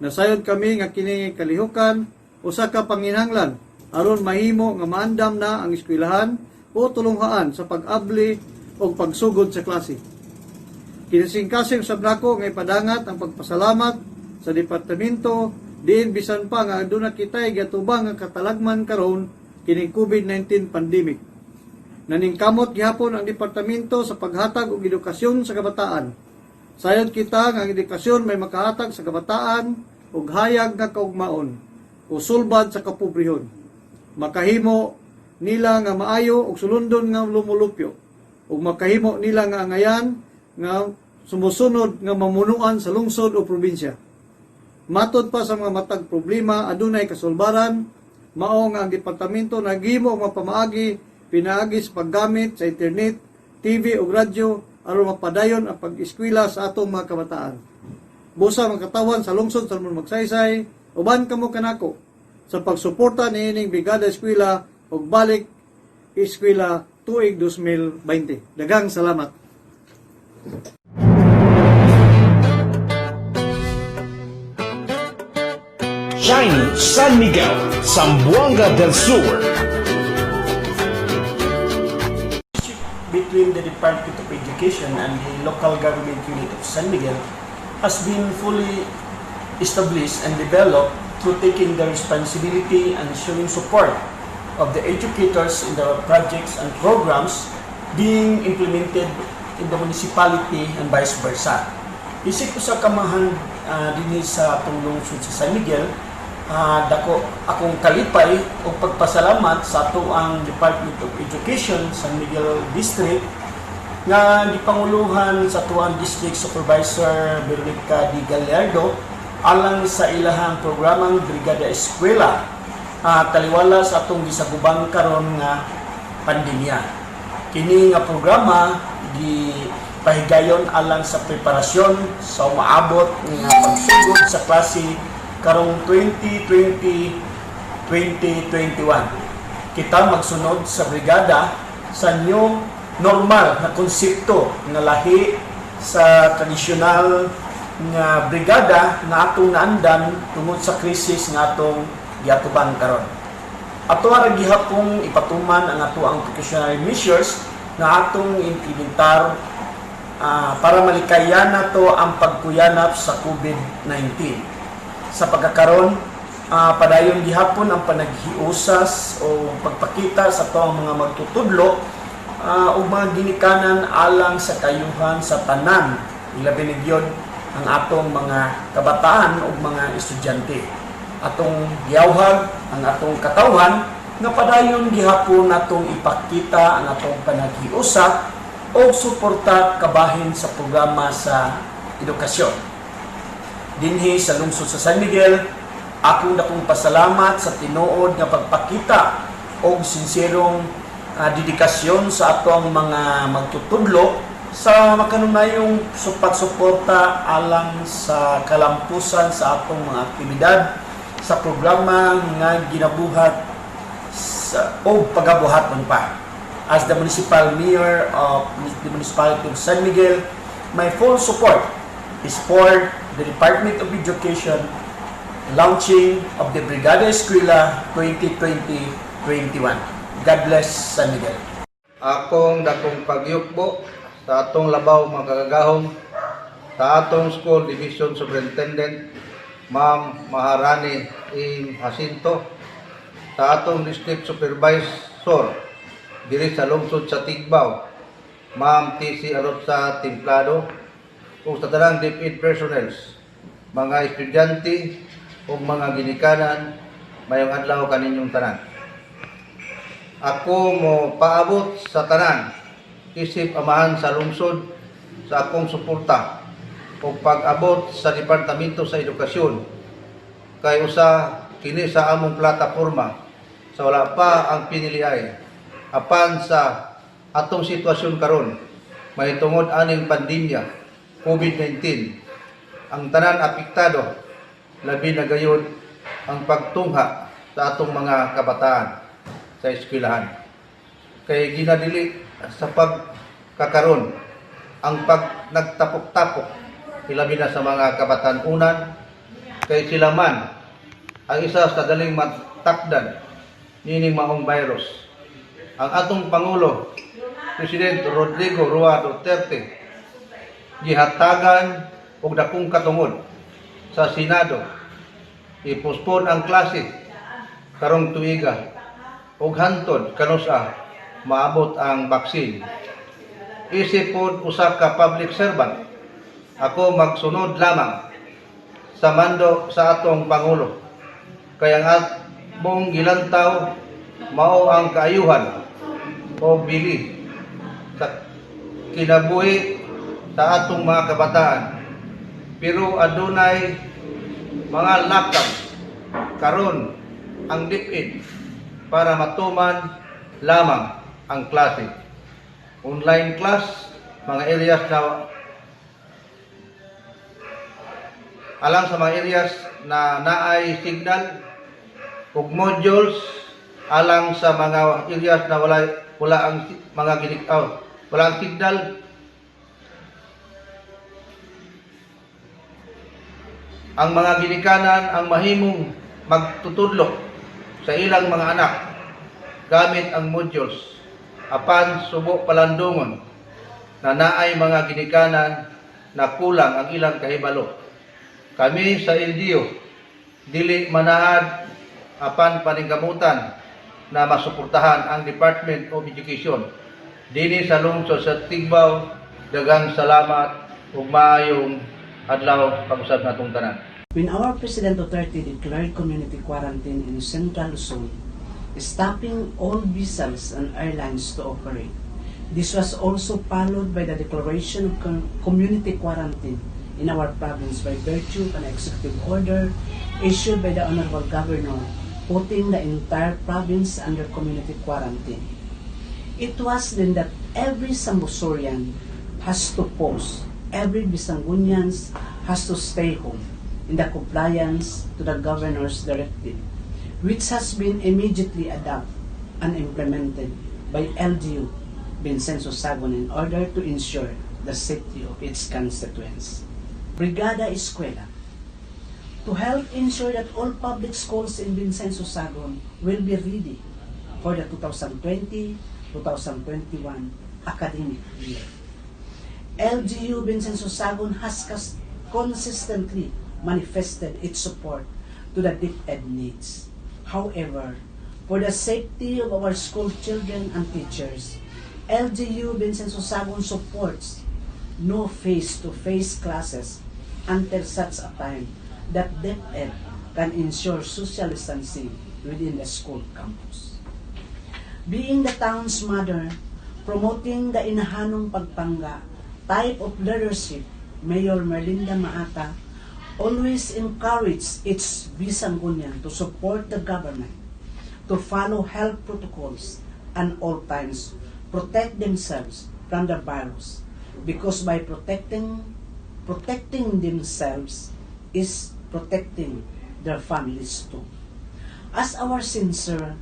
Nasayod kami nga kini kalihukan usa ka panginahanglan aron mahimo nga maandam na ang eskwelahan o tulunghaan sa pag-abli o pagsugod sa klase. Kinasingkasing usab nako nga ipadangat ang pagpasalamat sa departamento diin bisan pa nga aduna kitay gatubang nga katalagman karon kining COVID-19 pandemic. Naningkamot gihapon ang departamento sa paghatag og edukasyon sa kabataan. Sayod kita nga ang edukasyon may makahatag sa kabataan og hayag nga kaugmaon o sulbad sa kapobrehon. Makahimo nila nga maayo og sulundon nga lumulupyo ug makahimo nila nga angayan nga sumusunod nga mamunuan sa lungsod o probinsya. Matod pa sa mga matag problema adunay kasulbaran mao nga ang departamento naghimo og mapamaagi pinaagi sa paggamit sa internet, TV ug radyo aron mapadayon ang pag-eskwela sa atong mga kabataan. Busa magkatawan sa lungsod sa Magsaysay uban kamo kanako sa pagsuporta niining Brigada Eskwela ug Balik Eskwela tuig 2020. Daghang salamat. Shine San Miguel, Zamboanga del Sur. Between the Department of Education and the local government unit of San Miguel has been fully established and developed through taking the responsibility and showing support of the educators in the projects and programs being implemented in the municipality and vice versa. Isip ko sa kamahan din sa tulong sa San Miguel, dako akong kalipay o pagpasalamat sa ato ang Department of Education San Miguel District nga gipanguluhan sa tuang District Supervisor Veronica D. Gallardo alang sa ilahang programang Brigada Eskwela taliwala sa atong gisagubang karon nga pandemya. Kini nga programa gipahigayon alang sa preparasyon sa umaabot nga pagsugod sa klase karong 2020-2021. Kita magsunod sa brigada sa new normal na konsepto nga lahi sa tradisyonal nga brigada nga atong naandan tungod sa krisis nga atong giatubang karon. Ato ra gihapong ipatuman ang ato ang precautionary measures nga atong implementar para malikayan nato ang pagkuyanap sa COVID-19. Sa pagkakaron, padayon gihapon ang panaghiusas o pagpakita sa ato ang mga magtutudlo o mga ginikanan alang sa kayuhan sa tanan, ilabi ni gyud ang atong mga kabataan o mga estudyante. Atong giyawhag ang atong katawhan nga padayon gihapon natong ipakita ang atong panaghiusa o suporta kabahin sa programa sa edukasyon. Dinhi sa lungsod sa San Miguel, akong dakong pasalamat sa tinuod nga pagpakita og sinserong dedikasyon sa atong mga magtutudlo sa makanunayong suporta alang sa kalampusan sa atong mga aktibidad sa programa nga ginabuhat o pagabuhaton pa. As the municipal mayor of the municipality of San Miguel, my full support is for the Department of Education launching of the Brigada Eskwela 2020-21. God bless San Miguel. Akong dakong pagyukbo sa atong labaw mga kagagahom, sa atong school division superintendent Ma'am Maharani M. Jacinto, sa atong district supervisor diri sa lungsod sa Tigbaw Ma'am T.C. Arotsa Templado, o sa tanang DepEd personnel, mga estudyante o mga ginikanan, mayong adlaw kaninyong tanan. Ako mo paabot sa tanan isip amahan sa lungsod sa akong suporta o pag-abot sa Departamento sa Edukasyon kay usa kini sa among plataporma sa wala pa ang piniliay apan sa atong sitwasyon karon may tungod aning pandemya COVID-19 ang tanan apektado labi na gayud ang pagtungha sa atong mga kabataan sa eskwelahan. Kay ginadili sa pagkakaron ang pag nagtapok-tapok ilabi na sa mga kabataan unan kay sila man ang isa sa daling matakdan nining maong virus. Ang atong Pangulo Presidente Rodrigo Roa Duterte gihatagan og dakong katungod sa Senado ipospon ang klase karong tuiga ug hantod kanusa maabot ang baksin. Isip pod usa ka public servant, ako magsunod lamang sa mando sa atong Pangulo. Kaya ang atong gilantaw mao ang kaayuhan o bili sa kinabuhi sa atong mga kabataan. Pero adunay mga lakang karon ang DepEd para matuman lamang ang klase. Online class, mga areas na alang sa mga areas na naay signal ug modules alang sa mga areas na wala ang mga wala ang signal. Ang mga ginikanan ang mahimong magtutudlo sa ilang mga anak gamit ang modules apan subo palandungon na naay mga ginikanan na kulang ang ilang kahibalo. Kami sa LGU dili manahad apan paningkamutan na masuportahan ang Department of Education dinhi sa lungsod sa Tigbaw. Daghang salamat ug maayong adlaw pag-usab natong tanan. When our President Duterte declared community quarantine in Central Luzon, stopping all vessels and airlines to operate, this was also followed by the declaration of community quarantine in our province by virtue of an executive order issued by the Honorable Governor, putting the entire province under community quarantine. It was then that every Sambusorian has to pause, every Bisangunians has to stay home in the compliance to the Governor's directive, which has been immediately adopted and implemented by LGU Vincenzo Sagon in order to ensure the safety of its constituents. Brigada Eskwela, to help ensure that all public schools in Vincenzo Sagon will be ready for the 2020-2021 academic year. LGU Vincenzo Sagon has consistently manifested its support to the DepEd needs. However, for the safety of our school children and teachers, LGU Vincenzo Sagon supports no face-to-face classes until such a time that DepEd can ensure social distancing within the school campus. Being the town's mother, promoting the inahanong pagpangga type of leadership, Mayor Merlinda Maata always encouraged its Bisangunian to support the government, to follow health protocols, and all times protect themselves from the virus, because by protecting themselves is protecting their families too. As our sincere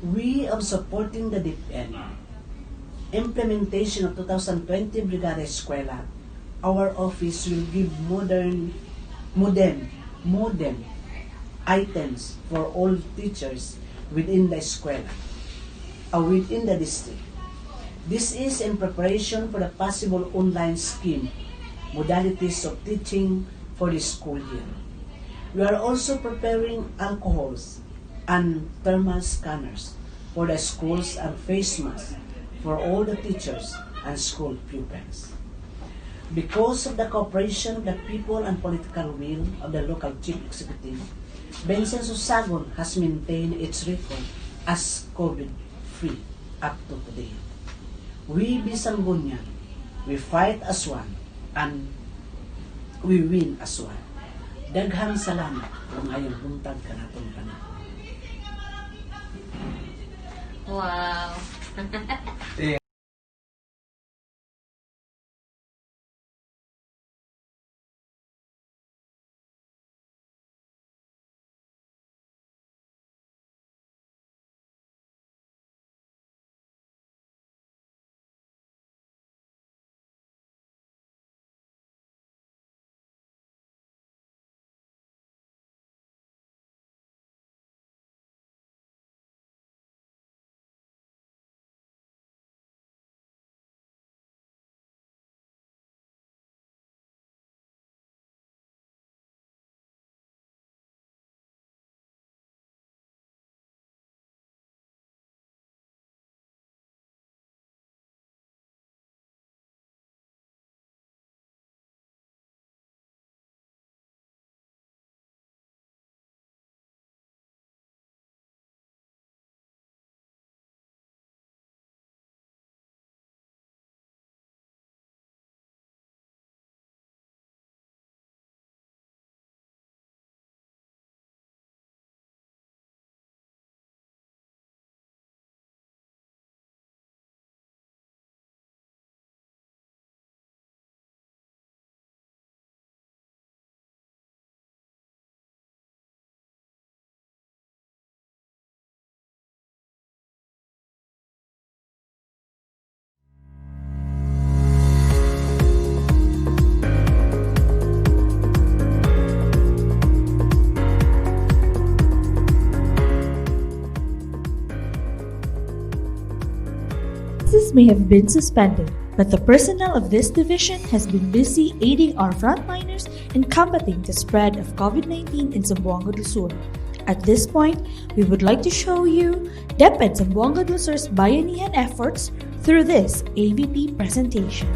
way of supporting the DepEd implementation of 2020 Brigada Eskwela, our office will give modern items for all teachers within the eskwela or within the district. This is in preparation for the possible online scheme modalities of teaching for the school year. We are also preparing alcohols and thermal scanners for the schools and face masks for all the teachers and school pupils. Because of the cooperation of the people and political will of the local chief executive, Vincenzo Sagon has maintained its record as COVID-free up to today. We Bisangunian, we fight as one and we win as one. Daghang salamat kung ayong buntag ka naton kanan. Wow. Classes may have been suspended, but the personnel of this division has been busy aiding our frontliners in combating the spread of COVID-19 in Zamboanga del Sur. At this point, we would like to show you DepEd Zamboanga del Sur's bayanihan efforts through this ABP presentation.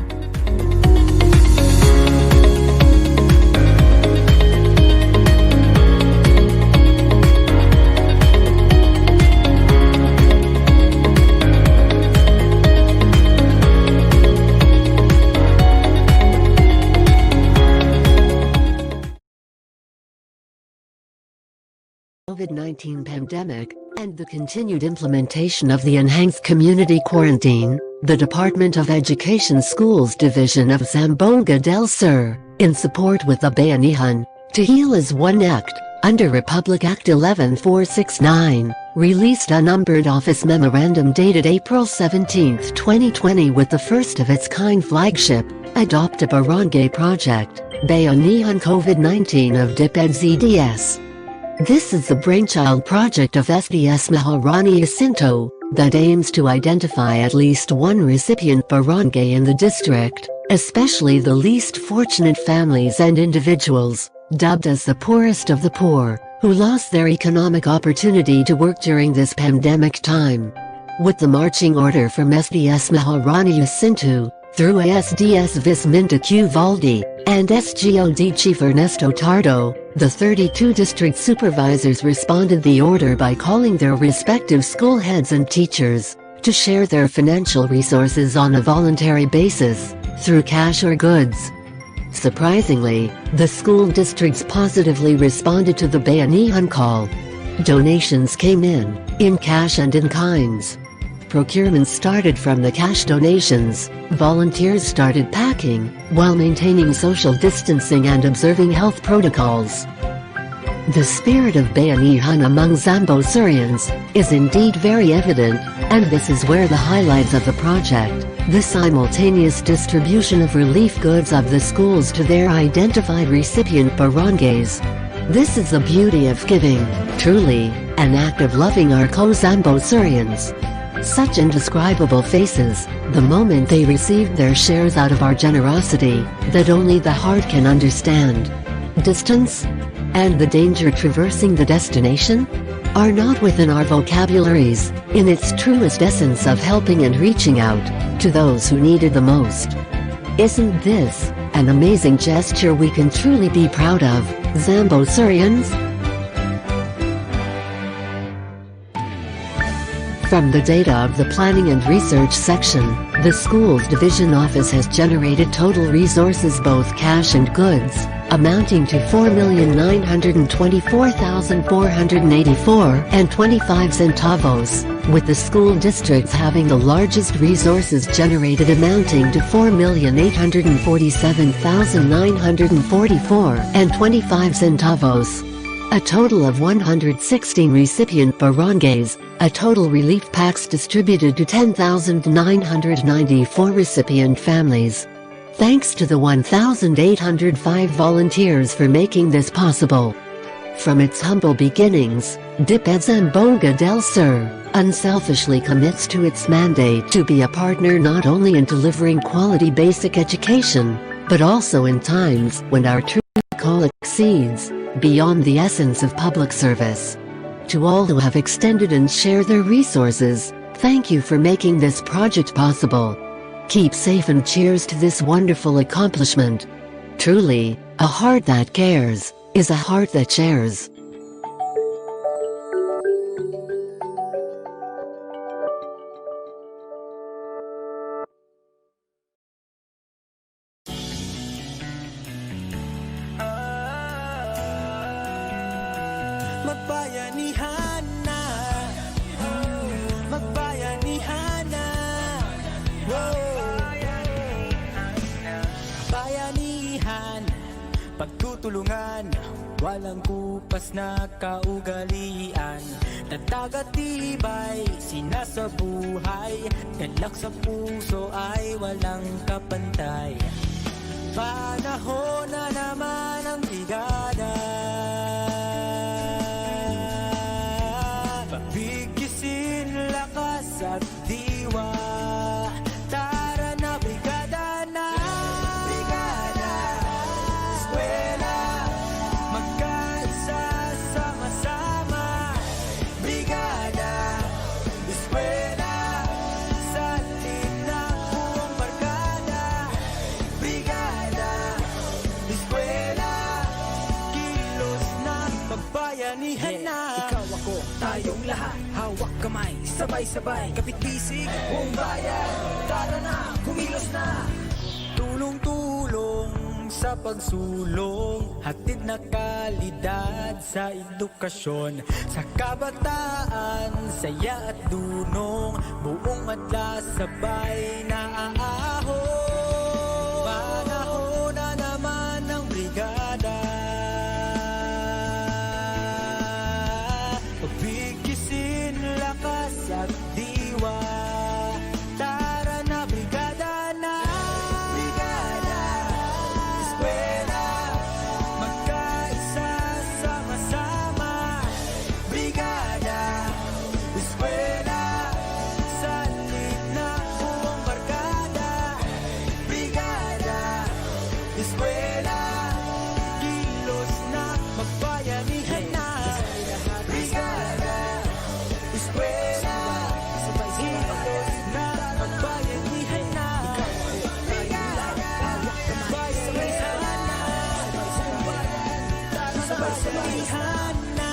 COVID-19 pandemic, and the continued implementation of the enhanced community quarantine, the Department of Education Schools Division of Zamboanga del Sur, in support with the Bayanihan, To Heal as One Act, under Republic Act 11469, released a numbered office memorandum dated April 17, 2020 with the first of its kind flagship, Adopt a Barangay Project, Bayanihan COVID-19 of DepEd ZDS. This is the brainchild project of SDS Maharani Jacinto that aims to identify at least one recipient barangay in the district, especially the least fortunate families and individuals, dubbed as the poorest of the poor, who lost their economic opportunity to work during this pandemic time. With the marching order from SDS Maharani Jacinto, through ASDS Visminta Q. Valdi, and SGOD Chief Ernesto Tardo, the 32 district supervisors responded the order by calling their respective school heads and teachers to share their financial resources on a voluntary basis, through cash or goods. Surprisingly, the school districts positively responded to the Bayanihan call. Donations came in cash and in kinds. Procurement started from the cash donations, volunteers started packing, while maintaining social distancing and observing health protocols. The spirit of Bayanihan among Zambo-Surians is indeed very evident, and this is where the highlights of the project, the simultaneous distribution of relief goods of the schools to their identified recipient barangays. This is the beauty of giving, truly, an act of loving our co-Zambo-Surians. Such indescribable faces, the moment they received their shares out of our generosity, that only the heart can understand. Distance, and the danger traversing the destination, are not within our vocabularies, in its truest essence of helping and reaching out, to those who needed the most. Isn't this an amazing gesture we can truly be proud of, Zambo-Surians? From the data of the Planning and Research section, the Schools Division Office has generated total resources both cash and goods, amounting to 4,924,484 and 25 centavos, with the school districts having the largest resources generated amounting to 4,847,944 and 25 centavos. A total of 116 recipient barangays, a total relief packs distributed to 10,994 recipient families. Thanks to the 1,805 volunteers for making this possible. From its humble beginnings, DepEd Zamboanga del Sur unselfishly commits to its mandate to be a partner not only in delivering quality basic education, but also in times when our true call exceeds beyond the essence of public service. To all who have extended and shared their resources, thank you for making this project possible. Keep safe and cheers to this wonderful accomplishment. Truly, a heart that cares is a heart that shares. Magbayanihan na, magbayanihan na, bayanihan, pagtutulungan, walang kupas na kaugalian, tatag at tibay, sinasabuhay, galak sa puso ay walang kapantay. Panahon na naman ang brigada, pabigkisin lakas at diwa, tayong lahat, hawak kamay, sabay-sabay, kapit-bisig, buong bayan. Tara na, kumilos na. Tulong-tulong sa pagsulong, hatid na kalidad sa edukasyon, sa kabataan, saya at dunong, buong madla sabay na aahon. Panahon na naman ng brigada, pagbigisin lakas at diwa. Tara na, brigada na. Brigada Eskwela, magkaisa, sama-sama. Brigada Eskwela, salit na buong barkada. Brigada Eskwela, kilos na, magbayanihan na. Brigada Eskwela, kilos na, magbayanihan na. Brigada Eskwela, sabay-sabayhan na.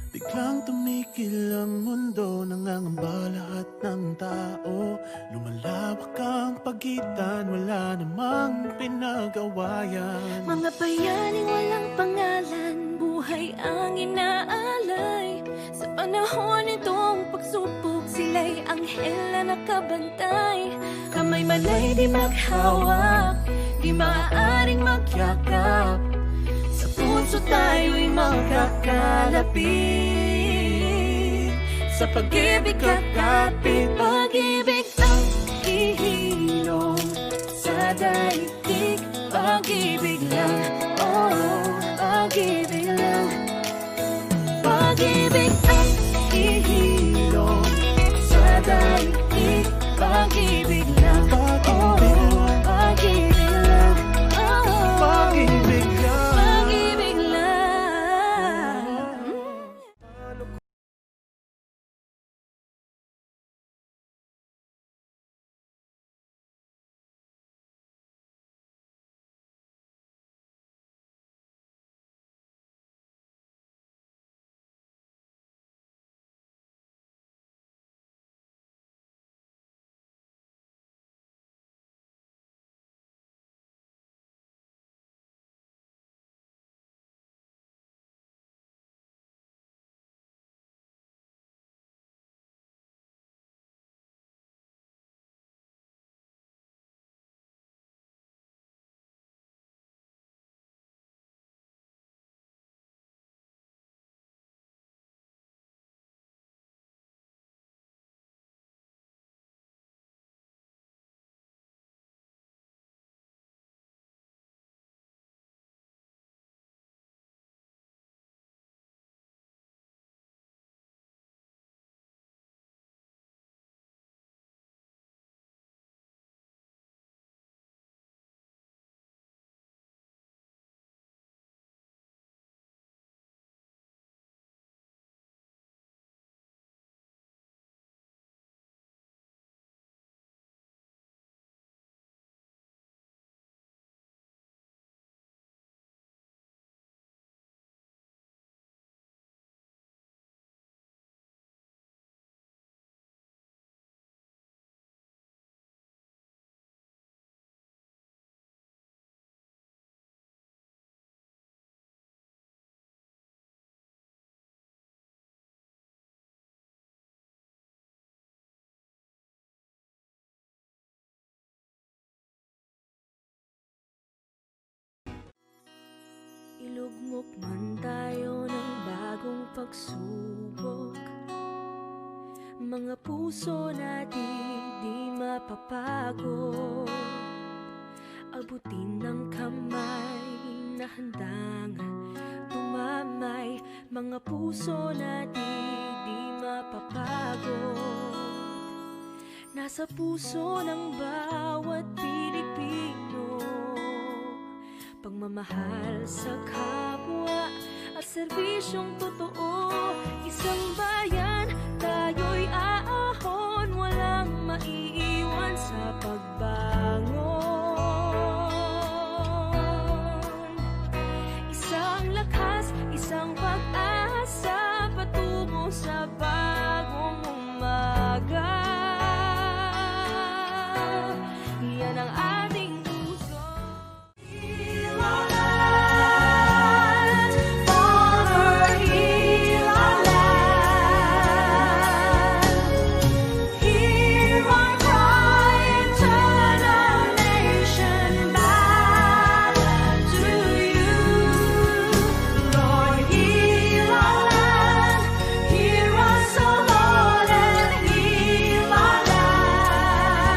Biglang tumikil ang mundo, nangangamba lahat ng tao. Lumalawak ang pagitan, wala namang pinag-awayan. Mga bayaning walang pangalan, buhay ang inaalay. Sa panahon nitong pagsubok, sila'y anghel na nakabantay. Kamay manay di maghawak, di maaaring magyakap. Sa puso tayo'y magkakalapit. Sa pag-ibig kakapit, pag-ibig ang ihilong sa daigdig. Pag-ibig lang, oh, pag-ibig lang. Pag-ibig ang ihilong sa daigdig. Pag-ibig lang, oh, pag-ibig lang, oh, Pag-ibig lang. pag-ibig lang. Ilugmok man tayo ng bagong pagsubok, mga puso natin di mapapagod. Abutin ng kamay na handang tumamay, mga puso natin di mapapagod. Nasa puso ng bawat Pilipino, pagmamahal sa kapwa serbisyong totoo. Isang bayan, tayo'y aahon, walang maiiwan sa pagbangon. Isang lakas, isang pag-asa, patungo sa bagong umaga. Yan ang ating puso. Heal our land, Father, heal our land. Hear our cry and turn our nation back to you. Lord, heal our land. Hear us, O Lord, and heal our land.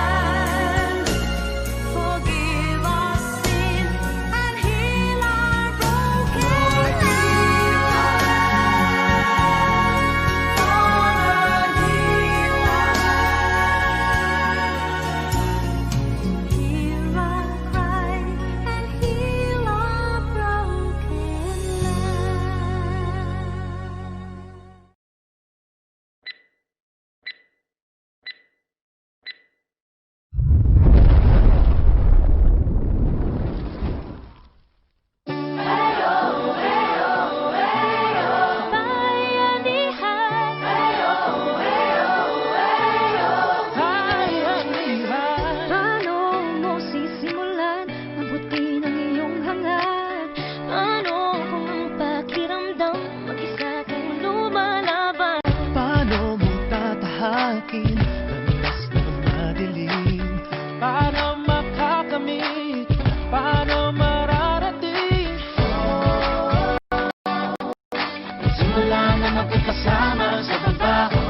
Forgive our sin and heal our broken land. Hear our cry and heal our broken land. Paano mo sisimulan? Mabuti ng iyong hangad. Paano kung ang pakiramdam mag-isa kang lumalaban? Paano mo tatahakin ang oras ng madilim? Paano makakamit? Paano mararating? Simula na magkakasama sa trabaho,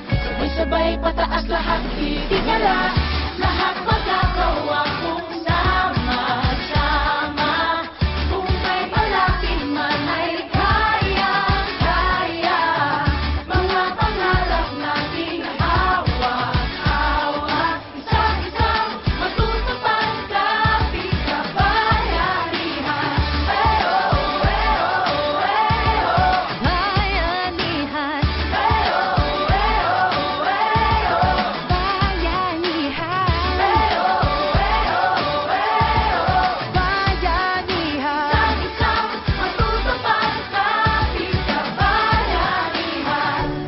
sabay-sabay pataas lahat, itigala. Lahat magagawa kung sama-sama. Kung may palaki man ay kaya-kaya. Mga pangarap nating hawak-hawak, isa-isang matutupad kapit kabayanihan. Bayanihan.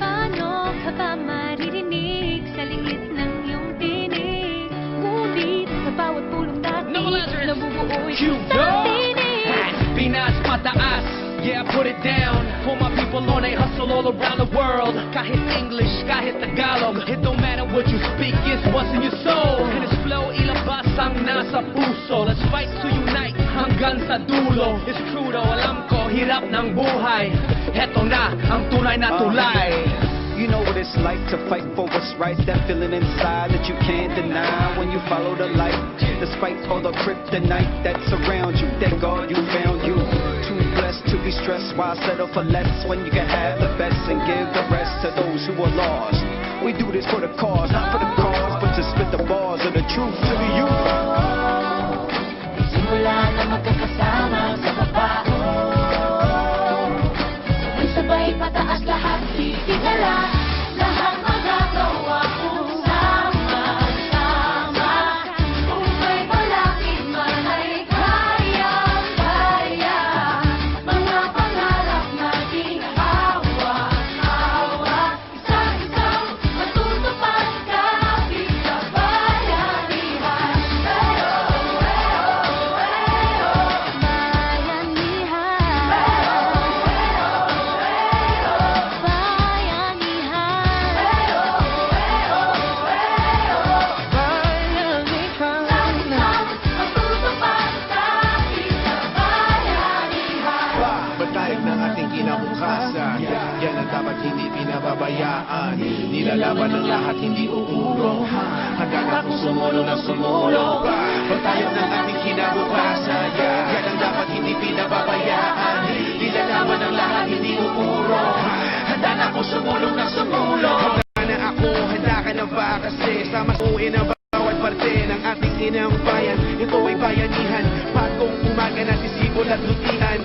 Paano ka ba maririnig sa lingit ng iyong tinig? Ngunit sa bawat pulong natin, nabubuo'y isang tinig. Pinas pataas, yeah, put it down. For my people on a hustle all around the world. Kahit English, kahit Tagalog, it don't matter what you speak, it's what's in your soul. And it's flow, ilabas ang nasa puso. Let's fight to unite hanggang sa dulo. It's true though, alam ko, hirap ng buhay. Heto na ang tunay na tulay. You know what it's like to fight for what's right. That feeling inside that you can't deny when you follow the light. Despite all the kryptonite that's around you, thank God you found you. Too blessed to be stressed, why settle for less when you can have the best and give the rest to those who are lost. We do this for the cause, not for the cause, but to spit the bars of the truth to the youth. Simula na magkakasama sa trabaho, sabay-sabay pataas lahat, itigala. Lahat magagawa kung sama-sama. Kung may malaki man ay kaya-kaya. Mga pangarap nating hawak-hawak, isa-isang matutupad kapit kabayanihan. Batayag ng ating kinabukasan, yan ang dapat hindi pinababayaan. Nilalaban ng lahat, hindi uurong. Hanggang ako sumulong ng sumulong. Batayag ng ating kinabukasan, yan ang dapat hindi pinababayaan. Nilalaban ng lahat, hindi uurong. Handa na ako sumulong ng sumulong. Handa na ako, handa ka na ba? Kasi sama suin ang bawat parte ng ating inang bayan. Ito ay bayanihan, pagkong umaga na sisibol at lutihan.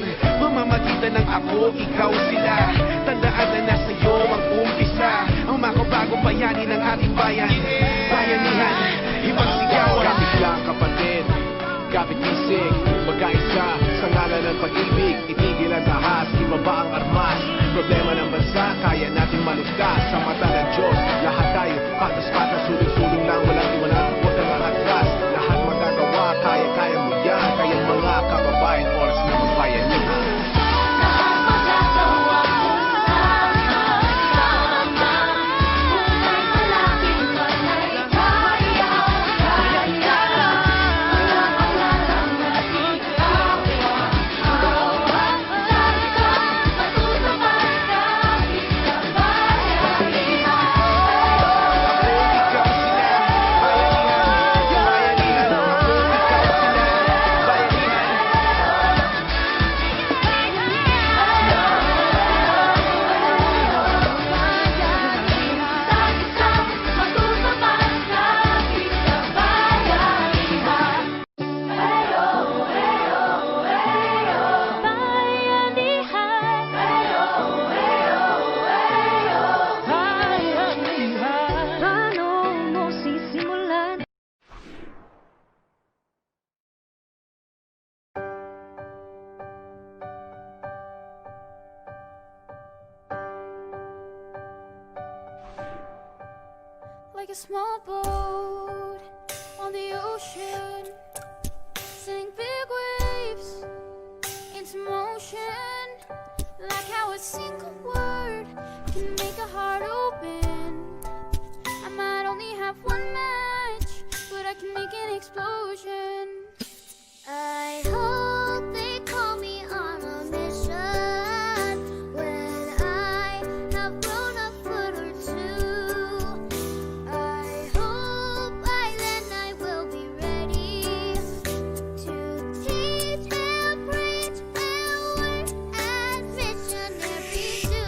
Problema ng bansa, kaya natin malutas. Sa mata ng Diyos, lahat tayo patas-patas, sulong-sulong lang, walang iwanan, huwag kang atras. Lahat magagawa, kaya mo yan. Kaya mga kababayan, oras na magbayanihan. Like a small boat on the ocean, sending big waves into motion. Like how a single word can make a heart open. I might only have one match, but I can make an explosion. I hope they call me on a mission when I have grown a foot or two. I hope by then I will be ready to teach and preach and work as missionaries do.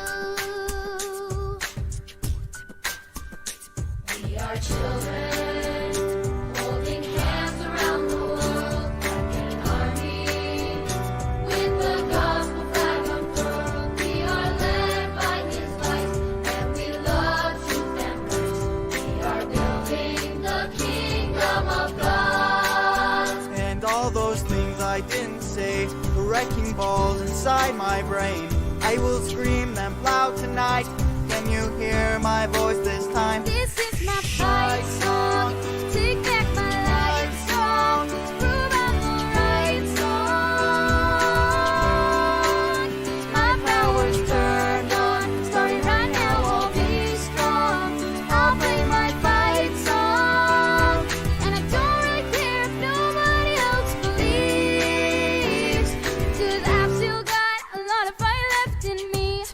We are children holding hands around the world like an army with the gospel flag unfurled. We are led by His light and we love truth and grace. We are building the kingdom of God. And all those things I didn't say, the wrecking balls inside my brain. I will scream them loud tonight. Can you hear my voice this time? This is my fight song. Take back my life song. Prove I'm the right song. My power's turned on. Starting right now, I'll be strong. I'll play my fight song. And I don't really care if nobody else believes. 'Cause I've still got a lot of fight left in me.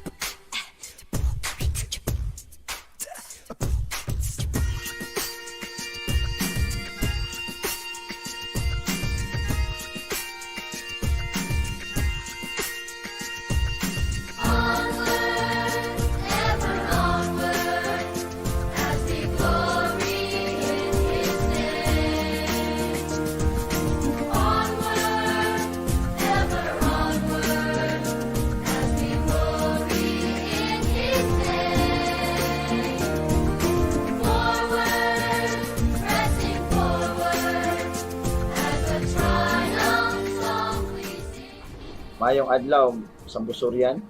Mayong adlaw sa Busurian,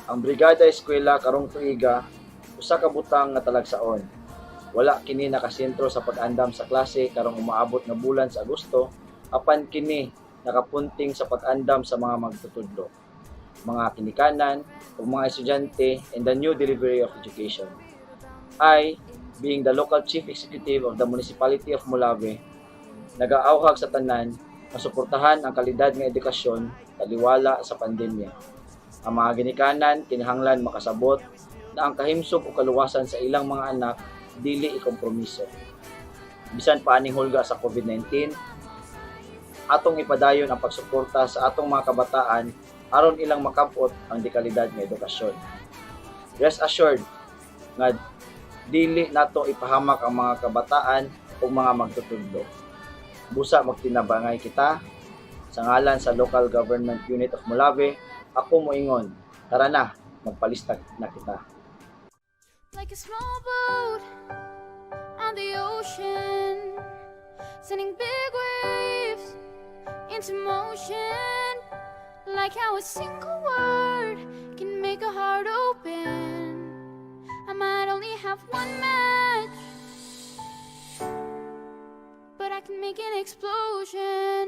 ang Brigada Eskwela karong tuiga usa ka butang nga talagsaon. Wala kini nakasentro sa pag-andam sa klase karong umaabot na bulan sa Agosto, apan kini nakapunting sa pag-andam sa mga magtutudlo, mga kinikanan ug mga estudyante in the new delivery of education. I, being the local chief executive of the municipality of Molave, nag-aawhag sa tanan masuportahan ang kalidad nga edukasyon taliwala sa pandemya. Ang mga ginikanan kinahanglan makasabot na ang kahimsog o kaluwasan sa ilang mga anak dili ikompromiso. Bisan pa aning hulga sa COVID-19, atong ipadayon ang pagsuporta sa atong mga kabataan aron ilang makabot ang dekalidad nga edukasyon. Rest assured nga dili nato ipahamak ang mga kabataan o mga magtutudlo. Busa magtinabangay kita sa ngalan sa Local Government Unit of Molave. Ako moingon, tara na, magpalista na kita. Like a small boat on the ocean, sending big waves into motion. Like how a single word can make break a heart open. I might only have one match, but I can make an explosion.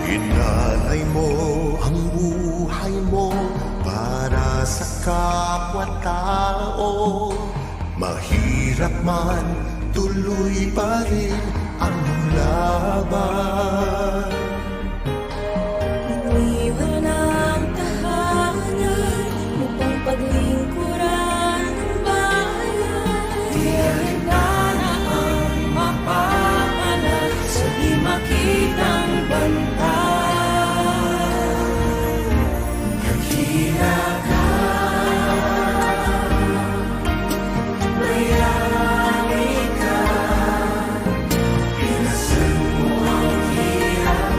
Inalay mo ang buhay mo para sa kapwa-tao. Mahirap man, tuloy pa rin ang laban. Iniwan ang tahanan upang paglingkuran ng bayan. Tiyahin na ang mapapalat sa di makitang bantay. Naghila ka, bayani ka, pinasal mo ang hirap.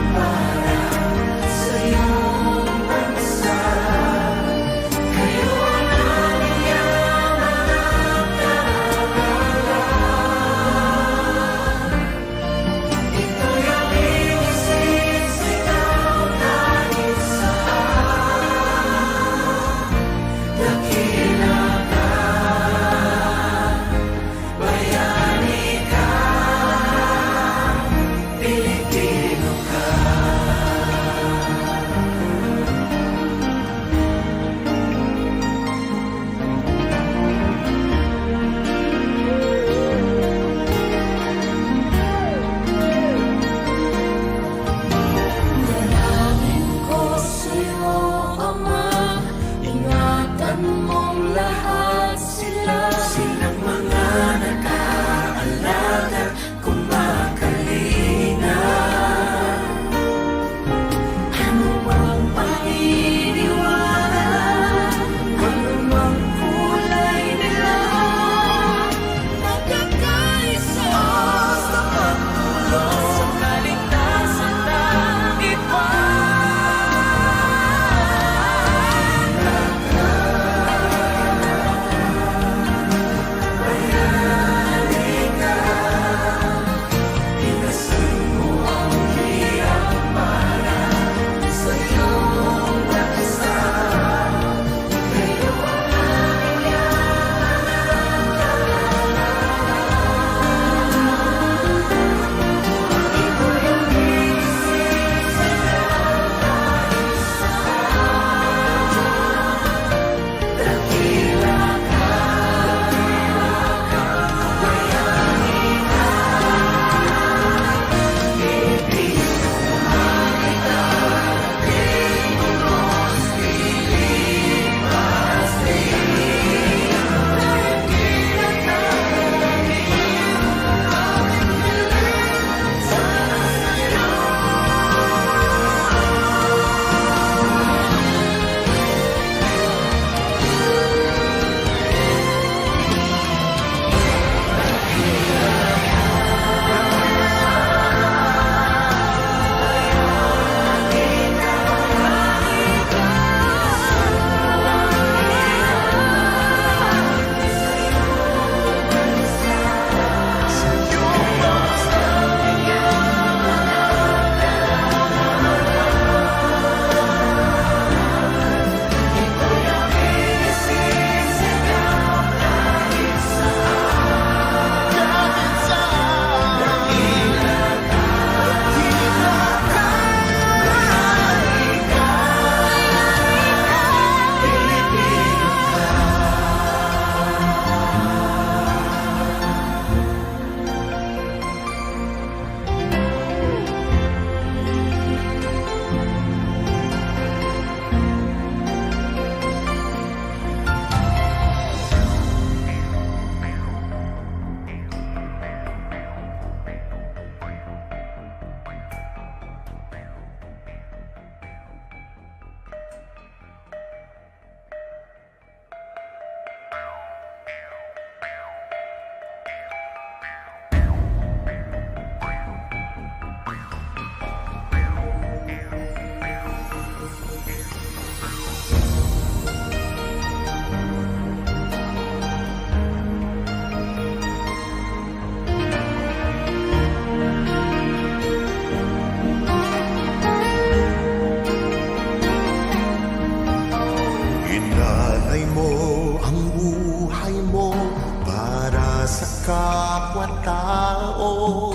kapwa-tao.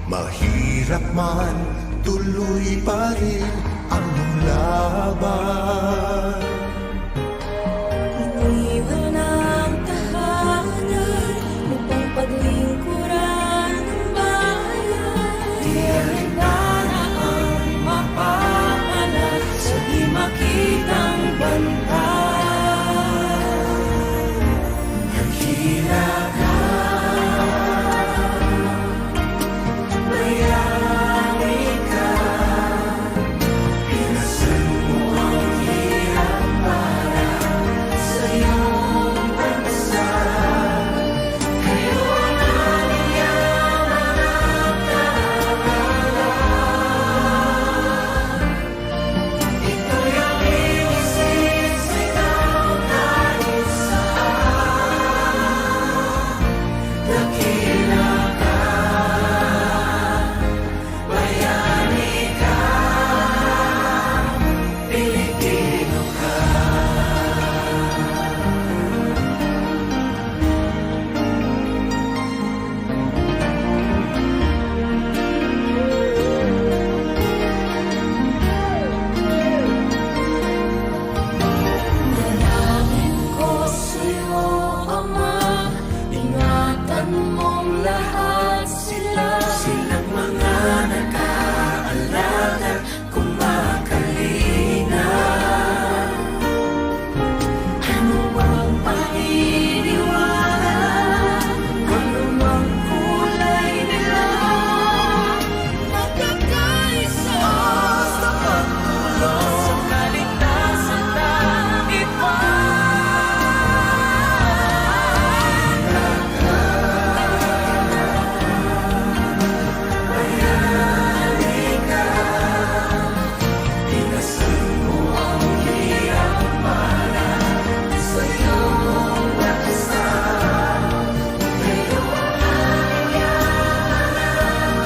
Mahirap man, tuloy pa rin ang laban. Iniwan ang tahanan upang paglingkuran ng bayan. Di rin na ang mapapala sa di makitang bantay. Naghila ka, bayani ka, pinasan mo ang hirap para sa iyong bansa. Kayo ang aming yaman at karangalan. Ito'y aming isisigaw kahit saan. Dakila ka, bayani ka, Pilipino ka. Dalangin ko sa'yo, Ama, ingatan mong lahat sila. Silang mga nag-aalala, kumakalinga. Ano bang paniniwala? Ano mang kulay nila? Magkakaisa sa pagtulong sa kaligtasan ng iba. Bayani ka, pinasan mo ang hirap para sa iyong bansa. Kayo ang aming yaman at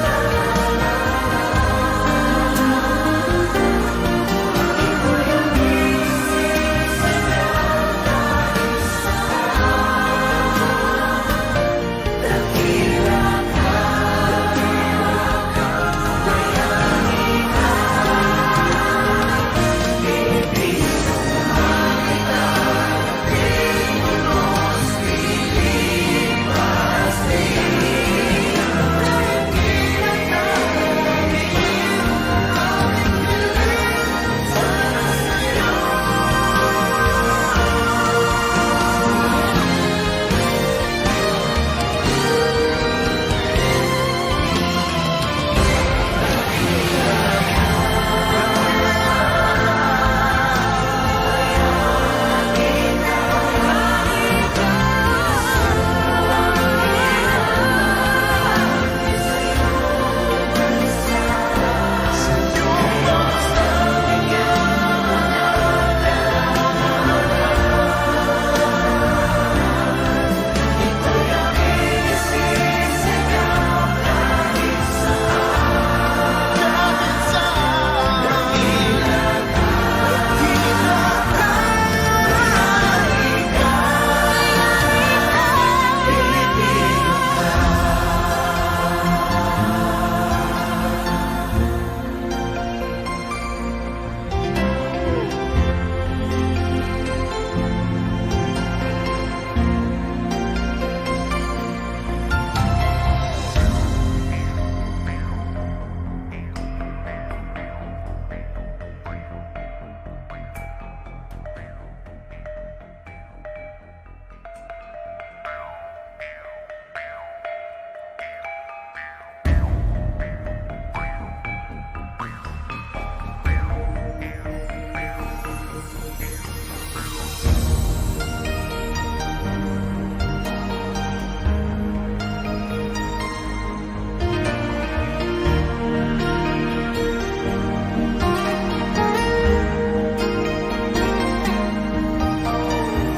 karangalan. Ito'y aming isisigaw kahit saan. Dakila ka, bayani ka, Pilipino kita. Pinos, Pilipas, Pilipino. Dakila ka,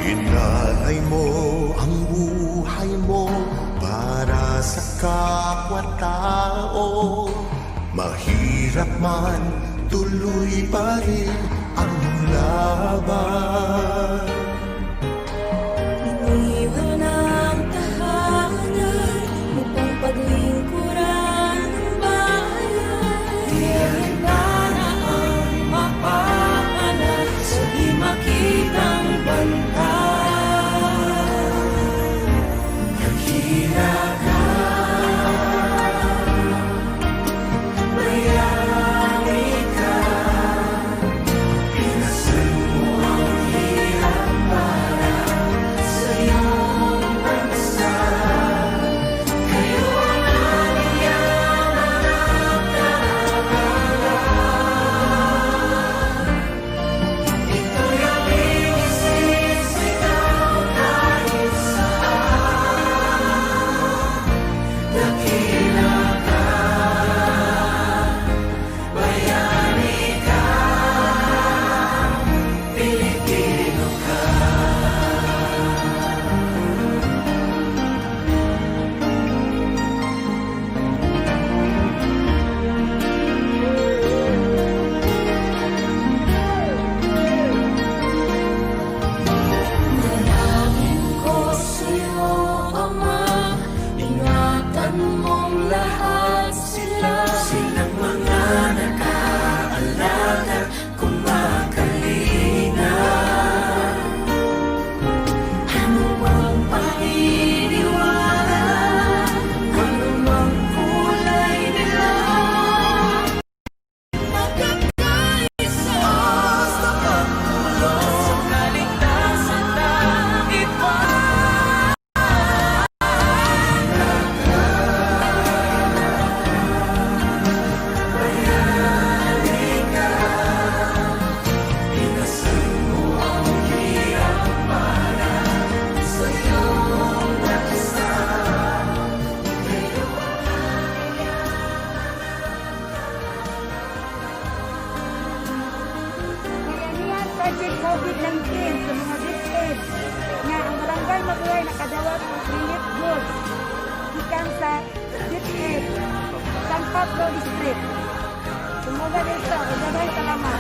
Inalay mo ang buhay mo para sa kapwa-tao. Mahirap man, tuloy pa rin ang laban. Iniwan ang tahanan upang COVID-19 sa mga DepEd nga ang barangay Mabuhay nakadawat ng relief goods gikan sa DepEd San Pablo District. Sumuga dito, maraming salamat.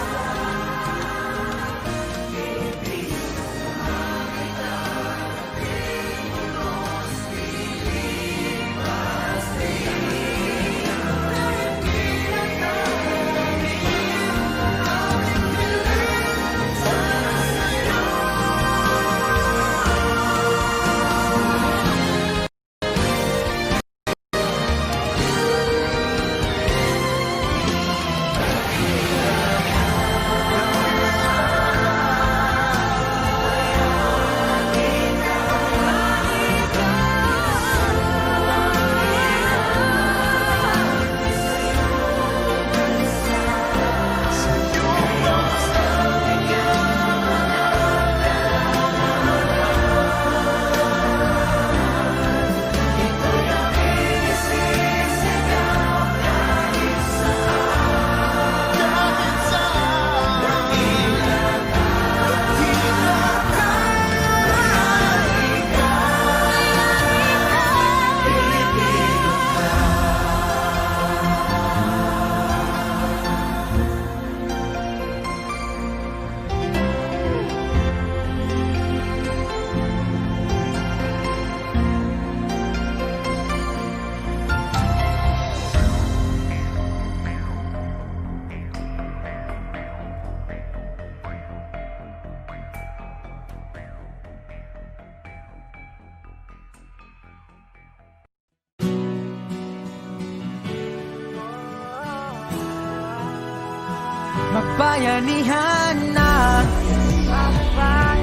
Magbayanihan na,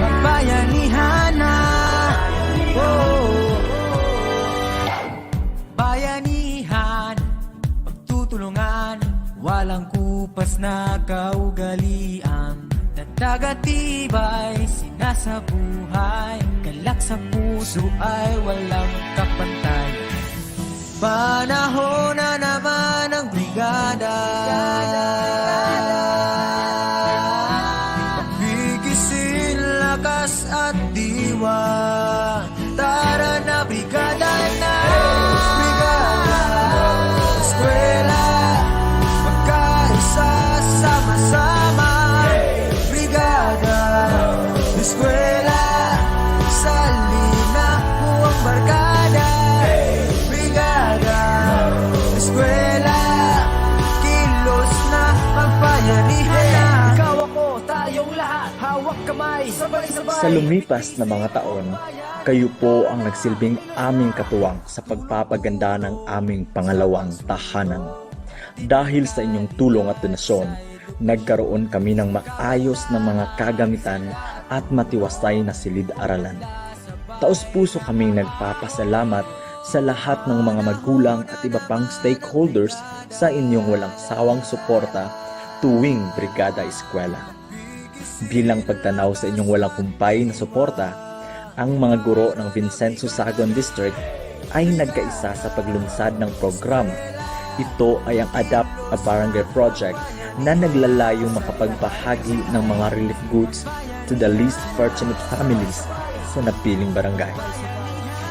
magbayanihan na, oh. Bayanihan, pagtutulungan, walang kupas na kaugalian. Nagtagatibay, sinasabuhay, galak sa puso ay walang kapantay. Panahon na naman ang brigada, pagigisin lakas at diwa. Tara na brigada na, Brigada Eskwela, magkaisa sama-sama. Brigada Eskwela, salina mo ang barkada. Eskwela, kilos na magbayanihan na. Ikaw ako, tayong lahat, hawak kamay, sabay-sabay. Sa lumipas na mga taon, kayo po ang nagsilbing aming katuwang sa pagpapaganda ng aming pangalawang tahanan. Dahil sa inyong tulong at donasyon, nagkaroon kami ng maayos na mga kagamitan at matiwasay na silid-aralan. Taos-puso kaming nagpapasalamat sa lahat ng mga magulang at iba pang stakeholders sa inyong walang sawang suporta tuwing Brigada Eskwela. Bilang pagtanaw sa inyong walang kumpay na suporta, ang mga guro ng Vincenzo Sagon District ay nagkaisa sa paglunsad ng program. Ito ay ang Adapt a Barangay Project na naglalayong makapagbahagi ng mga relief goods to the least fortunate families sa napiling barangay.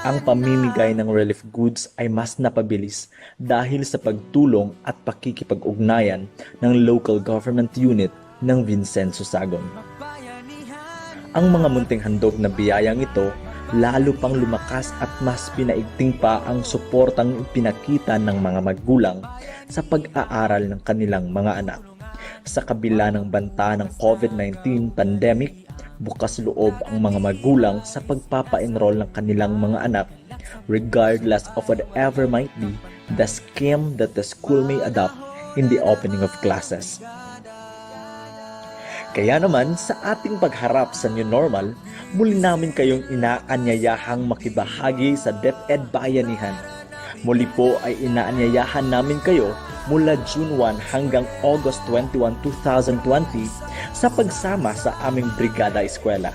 Ang pamimigay ng relief goods ay mas napabilis dahil sa pagtulong at pakikipag-ugnayan ng local government unit ng Vincenzo Sagon. Ang mga munting handog na biyayang ito lalo pang lumakas at mas pinaigting pa ang suportang ipinakita ng mga magulang sa pag-aaral ng kanilang mga anak. Sa kabila ng banta ng COVID-19 pandemic, bukas loob ang mga magulang sa pagpapa-enroll ng kanilang mga anak regardless of whatever might be the scheme that the school may adopt in the opening of classes. Kaya naman sa ating pagharap sa new normal, muli namin kayong inaanyayahang makibahagi sa DepEd Bayanihan. Muli po ay inaanyayahan namin kayo mula June 1 hanggang August 21, 2020 sa pagsama sa aming Brigada Eskwela.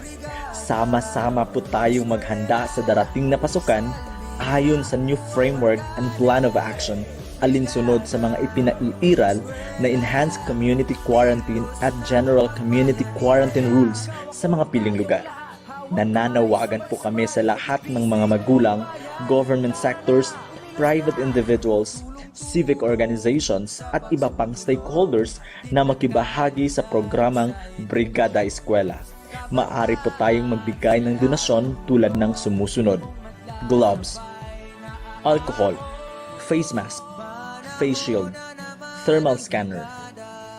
Sama-sama po tayong maghanda sa darating na pasukan ayon sa new framework and plan of action alinsunod sa mga ipinaiiral na enhanced community quarantine at general community quarantine rules sa mga piling lugar. Nananawagan po kami sa lahat ng mga magulang, government sectors, private individuals, civic organizations at iba pang stakeholders na makibahagi sa programang Brigada Eskwela. Maaari po tayong magbigay ng donasyon tulad ng sumusunod: gloves, alcohol, face mask, face shield, thermal scanner,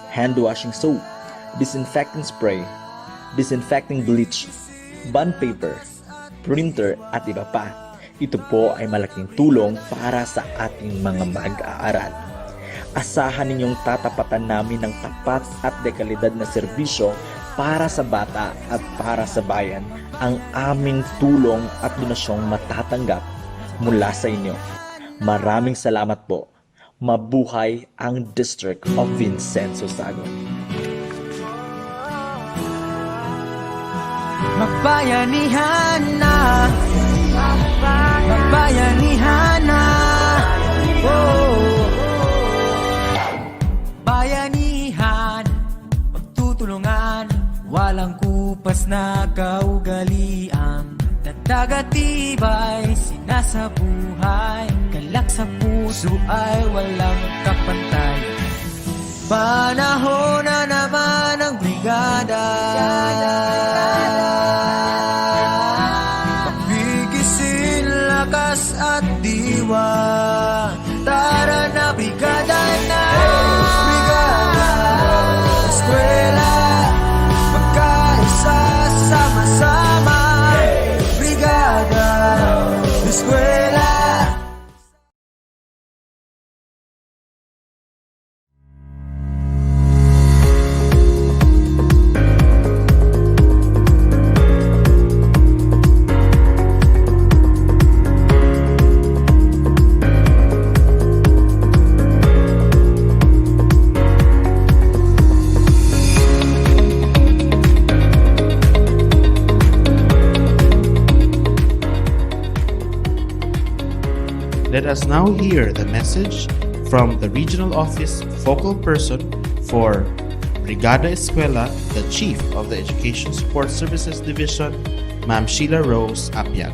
hand washing soap, disinfecting spray, disinfecting bleach, bond paper, printer at iba pa. Ito po ay malaking tulong para sa ating mga mag-aaral. Asahan ninyong tatapatan namin ng tapat at dekalidad na serbisyo para sa bata at para sa bayan ang aming tulong at donasyong matatanggap mula sa inyo. Maraming salamat po. Mabuhay ang District of Vincenzo Sagon. Magbayanihan na, magbayanihan na, bayanihan, magtutulungan, walang kupas na kaugalian. Dagdagatibay, sinasabuhay, galak sa puso ay walang kapantay. Panahon na naman ang brigada, pagbigyan lakas at diwa. Tara na brigada na, brigada eskwela, magkaisa sama-sama. Brigada Eskwela. Let us now hear the message from the Regional Office Focal Person for Brigada Eskwela, the Chief of the Education Support Services Division, Ma'am Sheila Rose Apian.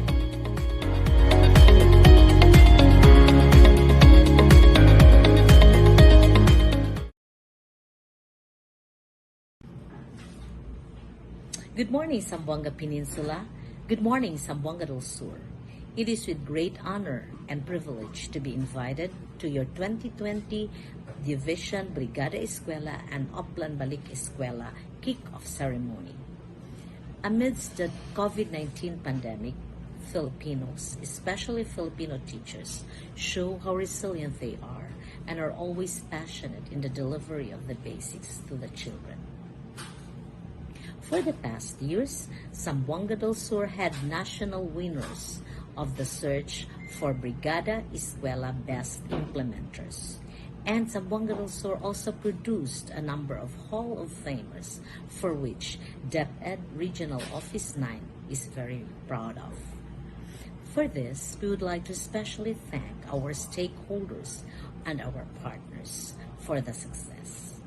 Good morning, Zamboanga Peninsula. Good morning, Zamboanga del Sur. It is with great honor and privilege to be invited to your 2020 Division Brigada Eskwela and Balik Eskwela kick-off ceremony. Amidst the COVID-19 pandemic, Filipinos, especially Filipino teachers, show how resilient they are and are always passionate in the delivery of the basics to the children. For the past years, Zamboanga del Sur had national winners of the search for Brigada Eskwela Best Implementers. And Zamboanga del Sur also produced a number of Hall of Famers for which DepEd Regional Office 9 is very proud of. For this, we would like to especially thank our stakeholders and our partners for the success.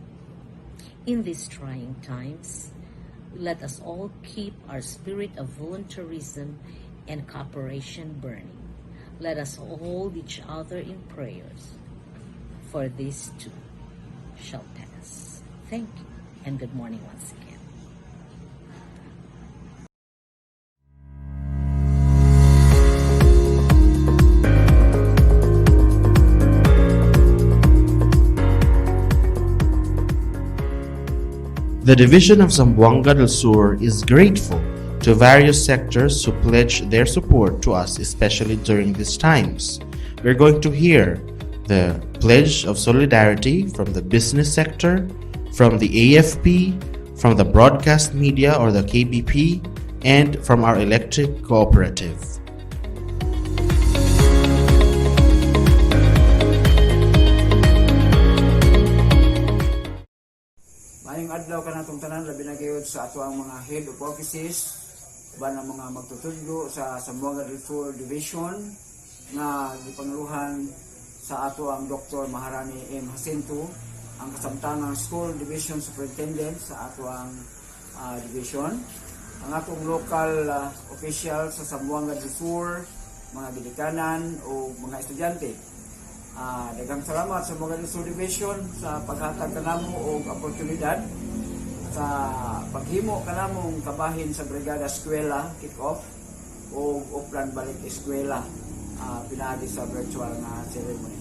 In these trying times, let us all keep our spirit of volunteerism and cooperation burning. Let us hold each other in prayers, for this too shall pass. Thank you, and good morning once again. The Division of Zamboanga del Sur is grateful to various sectors who pledge their support to us, especially during these times. We're going to hear the pledge of solidarity from the business sector, from the AFP, from the broadcast media or the KBP, and from our electric cooperative. Maayong adlaw ka natong tanan, labi na gayud sa ato ang mga head of offices, ba ng mga magtutudlo sa Zamboanga del Sur Division na gipangaluhan sa ato ang Dr. Maharani M. Jacinto, ang kasamtangang School Division Superintendent sa ato ang division, ang atong local official sa Zamboanga del Sur, mga gidikanan o mga estudyante. Daghang salamat sa Zamboanga del Sur Division sa paghatag kanamo og oportunidad sa paghimo kanamong kabahin sa Brigada Eskwela kick-off o Uplan Balik Eskwela pinagi sa virtual na ceremony.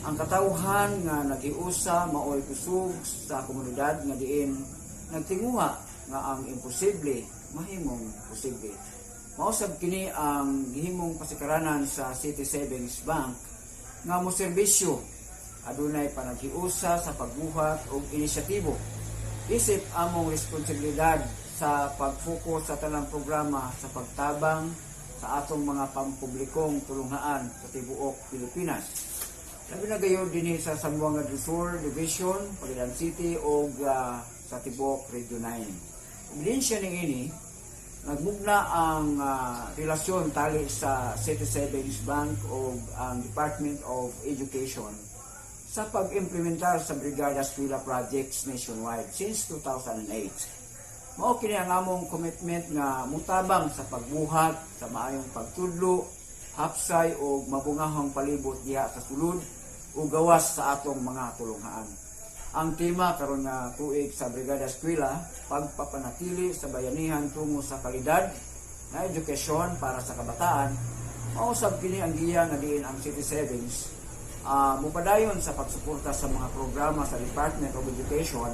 Ang katawhan nga nagiusa maoy kusog sa komunidad nga diin nagtinguha nga ang imposible mahimong posible. Mausab kini ang gihimong pasikaranan sa City Savings Bank nga mo serbisyo adunay panaghiusa sa pagbuhat og inisyatibo isip among responsibilidad sa pag-focus sa tanang programa sa pagtabang sa atong mga pampublikong tulunghaan sa tibuok Pilipinas. Labi na gayon din sa Zamboanga del Sur Division, Palidan City o sa tibuok Region 9. Ebidensya ning ini nagmugna ang relasyon tali sa City Savings Bank o ang Department of Education sa pag-implementar sa Brigada Eskwela projects nationwide since 2008. Mao kini ang among commitment nga mutabang sa pagbuhat sa maayong pagtudlo, hapsay o mabungahang palibot diha sa sulod o gawas sa atong mga tulunghaan. Ang tema karon nga tuig sa Brigada Eskwela, pagpapanatili sa bayanihan tungo sa kalidad na edukasyon para sa kabataan. Mausab kini ang giya nga diin ang City Savings mupadayon sa pagsuporta sa mga programa sa Department of Education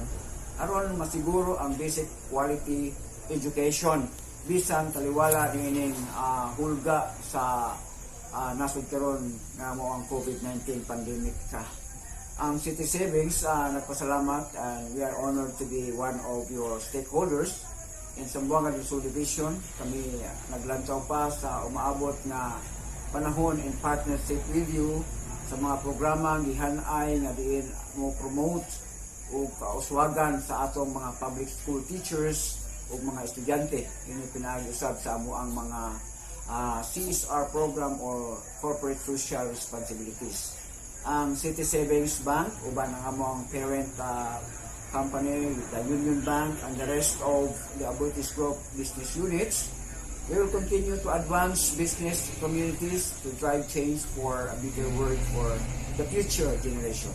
aron masiguro ang basic quality education bisan taliwala niining hulga sa nasud karon nga mo ang COVID-19 pandemic ka. Ang City Savings nagpasalamat and we are honored to be one of your stakeholders in Zamboanga del Sur Division. Kami naglantaw pa sa umaabot na panahon in partnership with you sa mga programa gihanay nga diin mo promote o kauswagan sa atong mga public school teachers o mga estudyante. Ini pinag-usab sa amo ang mga CSR program or corporate social responsibilities. Ang City Savings Bank uban ang among parent company, the Union Bank and the rest of the Abutis Group business units, we will continue to advance business communities to drive change for a bigger world for the future generation.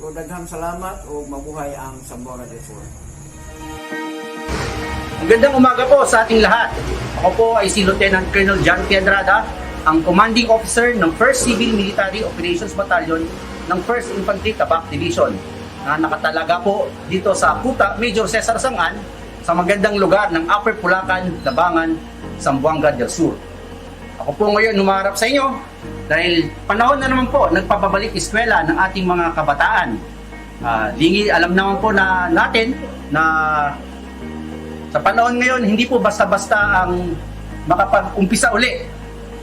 So daghang salamat o mabuhay ang Zamboanga del Sur. Magandang umaga po sa ating lahat. Ako po ay si Lieutenant Colonel John Piedrada, ang Commanding Officer ng 1st Civil Military Operations Battalion ng 1st Infantry Tabak Division na nakatalaga po dito sa Kuta, Major Cesar Sangan sa magandang lugar ng Upper Pulacan, Labangan, Zamboanga del Sur. Ako po ngayon humarap sa inyo dahil panahon na naman po nagpapabalik eskwela ng ating mga kabataan. Alam naman po natin na sa panahon ngayon hindi po basta-basta ang makapag-umpisa uli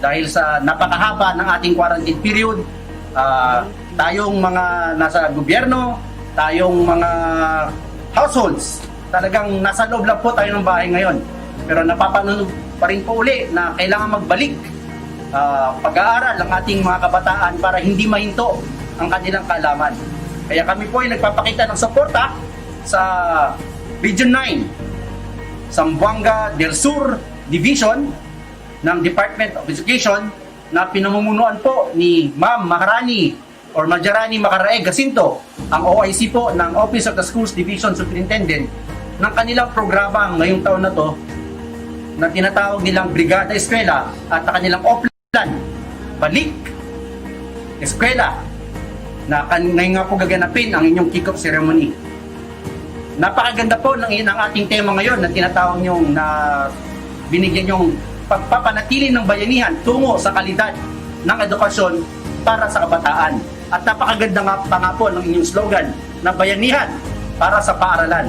dahil sa napakahaba ng ating quarantine period. Tayong mga nasa gobyerno, tayong mga households, talagang nasa loob lang po tayo ng bahay ngayon. Pero napapanood pa rin po uli na kailangan magbalik pag-aaral ng ating mga kabataan para hindi mahinto ang kanilang kaalaman. Kaya kami po ay nagpapakita ng suporta sa Region 9, Zamboanga del Sur Division ng Department of Education na pinamumunuan po ni Ma'am Maharani or Majarani Macaraeg Jacinto, ang OIC po ng Office of the Schools Division Superintendent ng kanilang programa ngayong taon na to na tinatawag nilang Brigada Eskwela at ang kanilang Uplan Balik Eskwela na ngayon nga po gaganapin ang inyong kick-off ceremony. Napakaganda po ng ating tema ngayon na tinatawag nyong na binigyan nyong pagpapanatili ng bayanihan tungo sa kalidad ng edukasyon para sa kabataan. At napakaganda nga pa nga po ng inyong slogan na bayanihan para sa paaralan.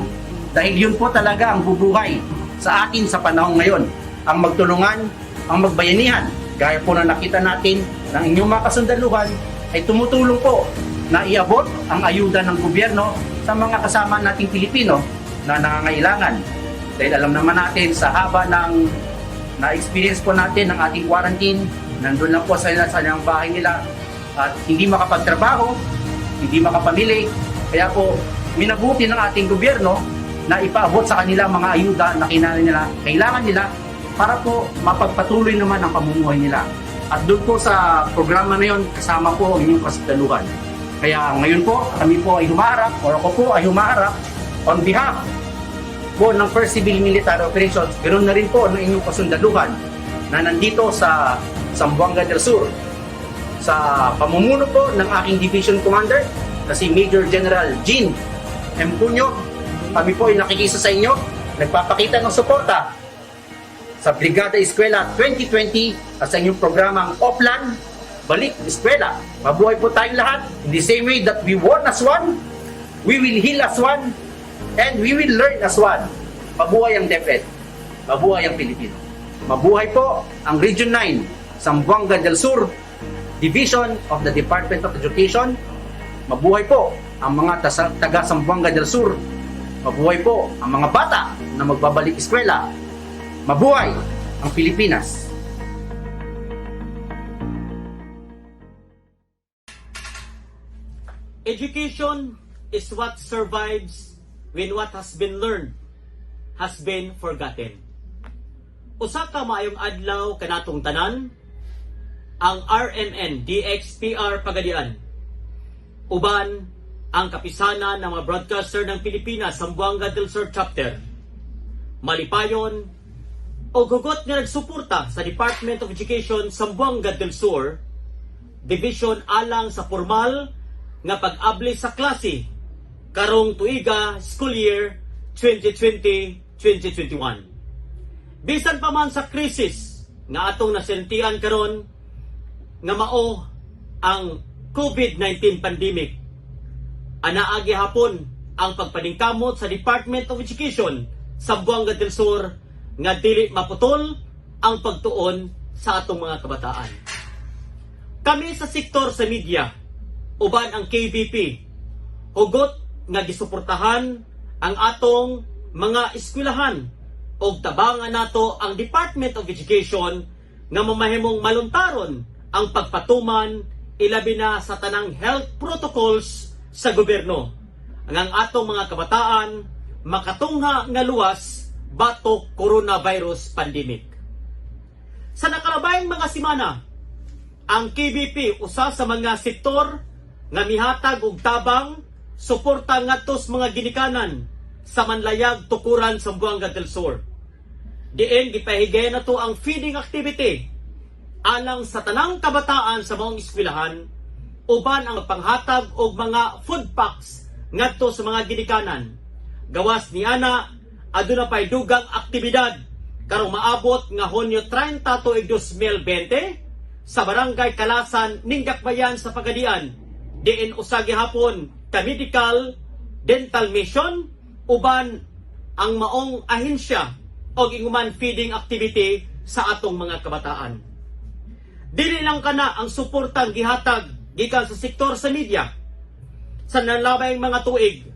Dahil yun po talaga ang bubuhay sa atin sa panahon ngayon. Ang magtulungan, ang magbayanihan. Gaya po na nakita natin ng inyong mga kasundaluhan ay tumutulong po na iabot ang ayuda ng gobyerno sa mga kasama nating Pilipino na nangangailangan. Dahil alam naman natin sa haba ng na-experience po natin ng ating quarantine, nandun lang po sa ilang bahay nila, at hindi makapagtrabaho, hindi makapamili. Kaya po, minabuti ng ating gobyerno na ipaabot sa kanila mga ayuda na kailangan nila para po mapagpatuloy naman ang pamumuhay nila. At doon po sa programa na yun, kasama po ang inyong kasundaluhan. Kaya ngayon po, kami po ay humaharap, or ako po ay humaharap on behalf po ng First Civil Military Operations, ganoon na rin po ng inyong kasundaluhan na nandito sa Zamboanga del Sur. Sa pamumuno po ng aking Division Commander na si Major General Jean M. Cunyo, kami po ay nakikisa sa inyo, nagpapakita ng suporta sa Brigada Eskwela 2020 at sa inyong programang Offline, Balik Eskwela. Mabuhay po tayong lahat. In the same way that we won as one, we will heal as one, and we will learn as one. Mabuhay ang DepEd. Mabuhay ang Pilipino. Mabuhay po ang Region 9, Zamboanga del Sur, Division of the Department of Education. Mabuhay po ang mga taga Zamboanga del Sur. Mabuhay po ang mga bata na magbabalik eskwela. Mabuhay ang Pilipinas. Education is what survives when what has been learned has been forgotten. Usa ka maayong adlaw kanatong tanan, ang RMN DXPR Pagadian, uban ang kapisanan ng mga broadcaster ng Pilipinas Zamboanga del Sur Chapter, malipayon o gugot nga nagsuporta sa Department of Education Zamboanga del Sur Division alang sa formal nga pag-abli sa klase karong tuiga school year 2020-2021. Bisan pa man sa krisis nga atong nasentian karon nga mao ang COVID-19 pandemic, anaagi hapon ang pagpaningkamot sa Department of Education sa Zamboanga del Sur nga dili maputol ang pagtuon sa atong mga kabataan. Kami sa sektor sa media, uban ang KBP, hugot nga gisuportahan ang atong mga eskwelahan o tabangan nato ang Department of Education nga mamahimong maluntaron ang pagpatuman ilabi na sa tanang health protocols sa gobyerno. Ang atong mga kabataan makatungha nga luwas batok coronavirus pandemic. Sa nakalabayang mga simana, ang KBP usa sa mga sektor nga mihatag og tabang suporta ngadto sa mga ginikanan sa manlayag tukuran sa Zamboanga del Sur. Diin gipahigay na to ang feeding activity alang sa tanang kabataan sa maong eskwelahan, uban ang panghatag og mga food packs ngadto sa mga ginikanan. Gawas ni ana aduna pay dugang aktibidad karong maabot nga Hunyo 30 tuig 2020 sa Barangay Kalasan ning Dakbayan sa Pagadian. Diin usa gihapon ka medical dental mission uban ang maong ahensya o inguman feeding activity sa atong mga kabataan. Dili lang kana ang suportang gihatag gikan sa sektor sa media. Sa nalabayng mga tuig,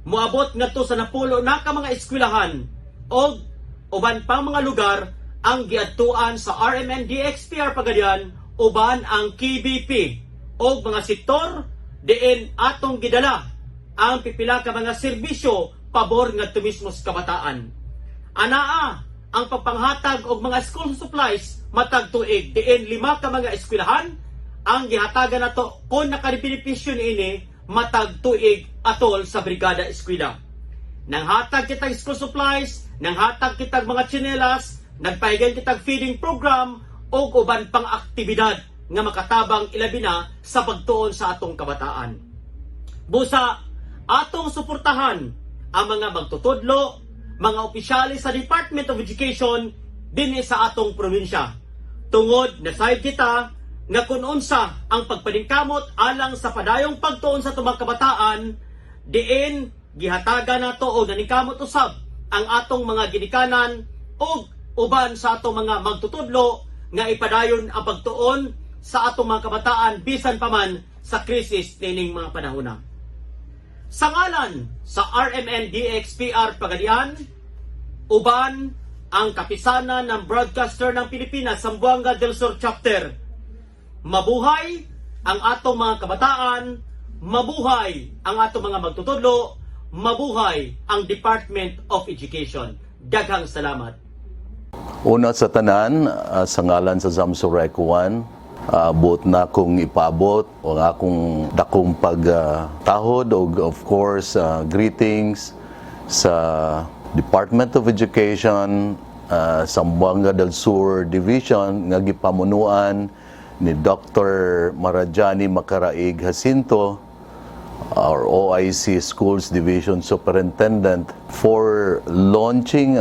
moabot ngadto sa napulo na ka mga eskwelahan o uban pang mga lugar ang giadtuan sa RMN DXPR Pagadian uban ang KBP o mga sektor diin atong gidala ang pipila ka mga serbisyo pabor ngadto mismo sa kabataan. Anaa ang pagpanghatag og mga school supplies matag tuig diin 5 ka mga eskwelahan ang gihatagan nato kung nakadibenepisyo niini matag tuig atol sa Brigada Eskwela. Nang hatag kitag school supplies, nang hatag kitag mga tsinelas, nagpahigan kitag feeding program o uban pang aktibidad nga makatabang ilabi na sa pagtuon sa atong kabataan. Busa, atong suportahan ang mga magtutudlo, mga opisyales sa Department of Education dinhi sa atong probinsya. Tungod na side kita nga kung unsa ang pagpaningkamot alang sa padayong pagtuon sa atong kabataan, diin gihatagan nato o naningkamot usab ang atong mga ginikanan o uban sa atong mga magtutudlo nga ipadayon ang pagtuon sa atong mga kabataan bisan pa man sa krisis nining mga panahon. Sa ngalan sa RMN DXPR Pagadian, uban ang kapisanan ng broadcaster ng Pilipinas Zamboanga del Sur Chapter, mabuhay ang atong mga kabataan, mabuhay ang atong mga magtutudlo, mabuhay ang Department of Education. Daghang salamat. Una sa tanan, sa ngalan sa Zamsorekuan, buot na akong ipaabot o akong dakong pagtahod o of course greetings sa Department of Education, Zamboanga del Sur Division nga gipamunuan ni Dr. Marajani Macaraig Jacinto, our OIC Schools Division Superintendent, for launching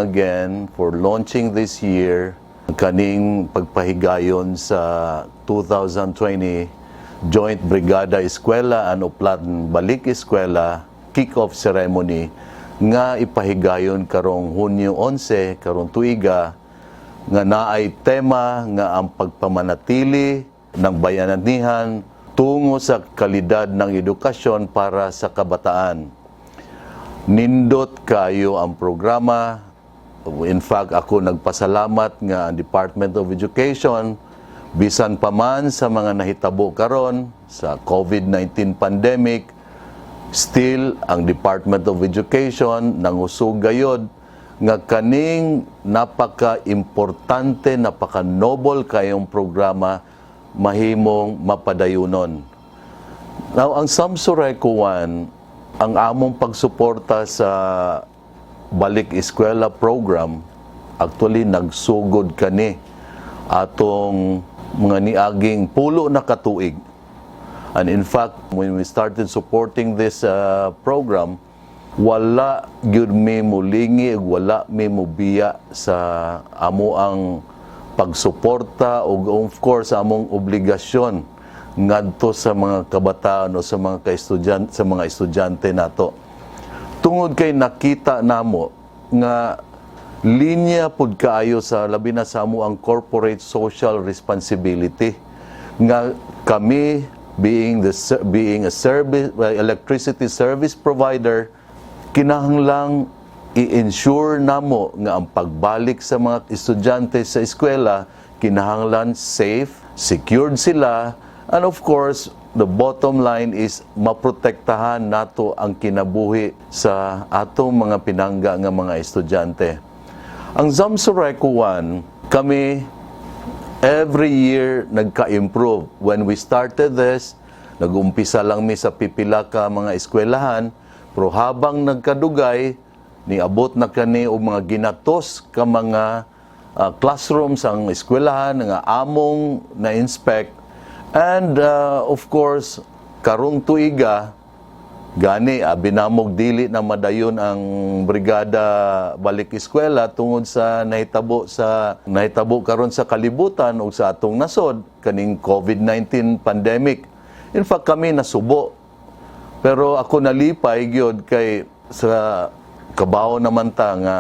this year kaning pagpahigayon sa 2020 Joint Brigada Eskwela and Balik Eskwela kick-off ceremony nga ipahigayon karong Hunyo 11 karong tuiga nga naay tema nga ang pagpamanatili ng bayanihan tungo sa kalidad ng edukasyon para sa kabataan. Nindot kayo ang programa. In fact, ako nagpasalamat nga ang Department of Education bisan pa man sa mga nahitabo karon sa COVID-19 pandemic, still ang Department of Education nangusog gayod nga kaning napaka-importante, napaka-noble kayong programa mahimong mapadayunon. Now, ang Zamsorekuan, ang among pagsuporta sa Balik Eskwela program, actually nagsugod kani atong mga niaging pulo na katuig. And in fact, when we started supporting this program, wala gyud mi mulingi, wala mi mubiya sa amo ang pagsuporta o of course among obligasyon ngadto sa mga kabataan o sa mga estudyante nato. Tungod kay nakita namo nga linya pud kaayo sa labi na sa amo ang corporate social responsibility nga kami being a electricity service provider, kinahanglang i-ensure namo nga ang pagbalik sa mga estudyante sa eskwela kinahanglan safe, secured sila, and of course the bottom line is maprotektahan nato ang kinabuhi sa atong mga pinangga nga mga estudyante. Ang Zamsorekuan, kami every year nagka-improve. When we started this, nag-umpisa lang mi sa pipila ka mga eskwelahan, pero habang nagkadugay, niabot na kani og mga ginatos ka mga classrooms ang eskwelahan nga among na-inspect. And of course, karong tuiga, gani, binamog dili na madayon ang Brigada Balik Eskwela tungod sa nahitabo karon sa kalibutan o sa atong nasod, kaning COVID-19 pandemic. In fact, kami nasubo. Pero ako nalipay gyud kay sa kabaw naman ta nga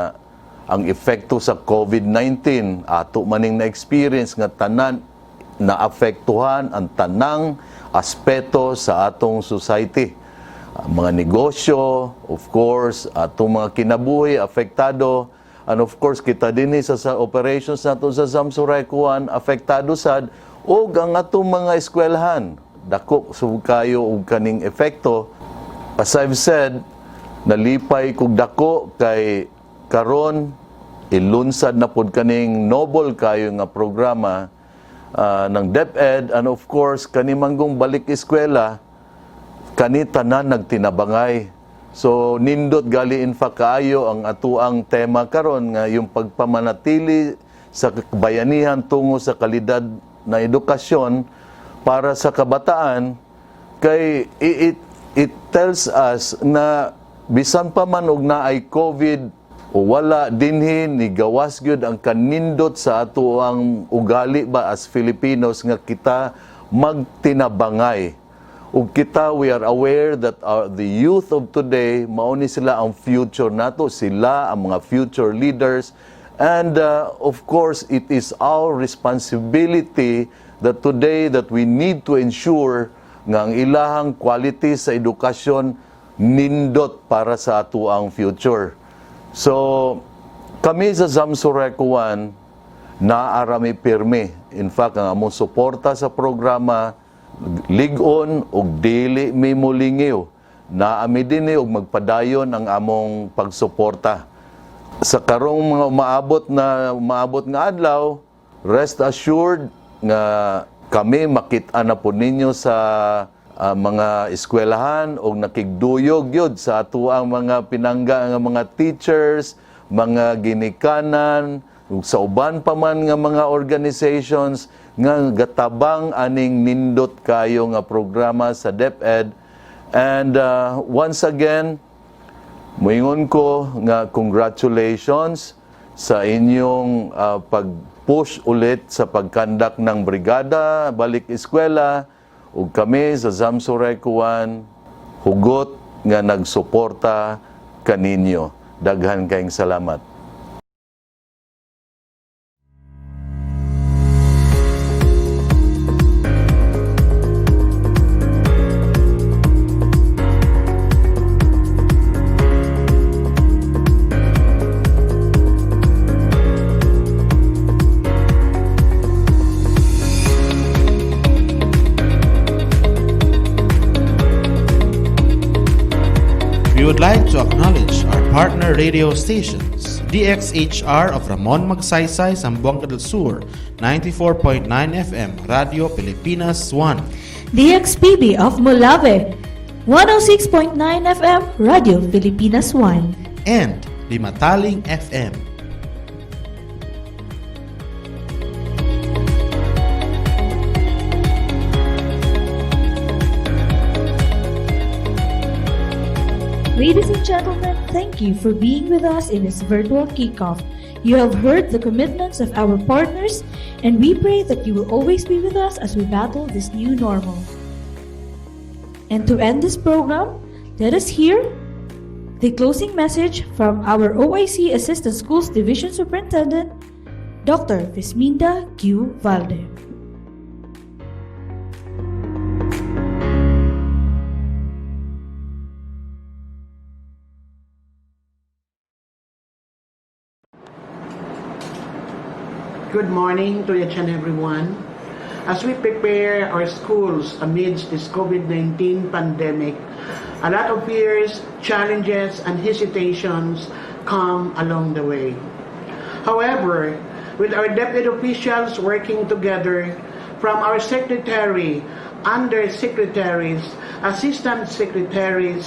ang epekto sa COVID-19 ato maning na-experience nga tanan naapektuhan ang tanang aspeto sa atong society. Mga negosyo, of course, atong mga kinabuhi, apektado. And of course, kita din sa operations nato sa Zamsorekuan, apektado sad. O ang atong mga eskwelahan, dako sub kayo og kaning epekto. As I've said, nalipay kog dako kay karon ilunsad na pod kaning noble kayo nga programa ng DepEd, and of course kanimanggong Balik Eskwela kani tanan nagtinabangay. So nindot gali in fact kaayo ang atuang tema karon nga yung pagpamanatili sa bayanihan tungo sa kalidad na edukasyon para sa kabataan, kay it tells us na bisan pa man og naay COVID o wala dinhin ni gawas gyud ang kanindot sa ato ang ugali ba as Filipinos nga kita magtinabangay. Ug kita, we are aware that the youth of today mao ni sila ang future nato, sila ang mga future leaders, and of course it is our responsibility that today that we need to ensure nga ang ilahang quality sa edukasyon nindot para sa ato ang future. So, kami sa Zamsorekuan, naarami pirmi. In fact, ang among suporta sa programa, ligon og dili mi molingiw. Naami din og magpadayon ang among pagsuporta. Sa karong mga umaabot nga adlaw, rest assured nga kami makita na po ninyo sa mga eskwelahan o nakigduyog yun sa ato ang mga pinangga nga mga teachers, mga ginikanan, sa uban pa man nga mga organizations nga gatabang aning nindot kayo nga programa sa DepEd. And once again, moingon ko nga congratulations sa inyong pag-push ulit sa pagkandak ng Brigada Balik Eskwela ug kami sa Zamboanga hugot nga nagsuporta kaninyo. Daghan kayong salamat. We would like to acknowledge our partner radio stations, DXHR of Ramon Magsaysay, Zamboanga del Sur, 94.9 FM, Radio Pilipinas 1. DXPB of Molave, 106.9 FM, Radio Pilipinas 1. And Limataling FM. Ladies and gentlemen, thank you for being with us in this virtual kickoff. You have heard the commitments of our partners, and we pray that you will always be with us as we battle this new normal. And to end this program, let us hear the closing message from our OIC Assistant Schools Division Superintendent, Dr. Visminda Q. Valde. Good morning to each and everyone. As we prepare our schools amidst this COVID-19 pandemic, a lot of fears, challenges, and hesitations come along the way. However, with our DepEd officials working together, from our secretary, undersecretaries, assistant secretaries,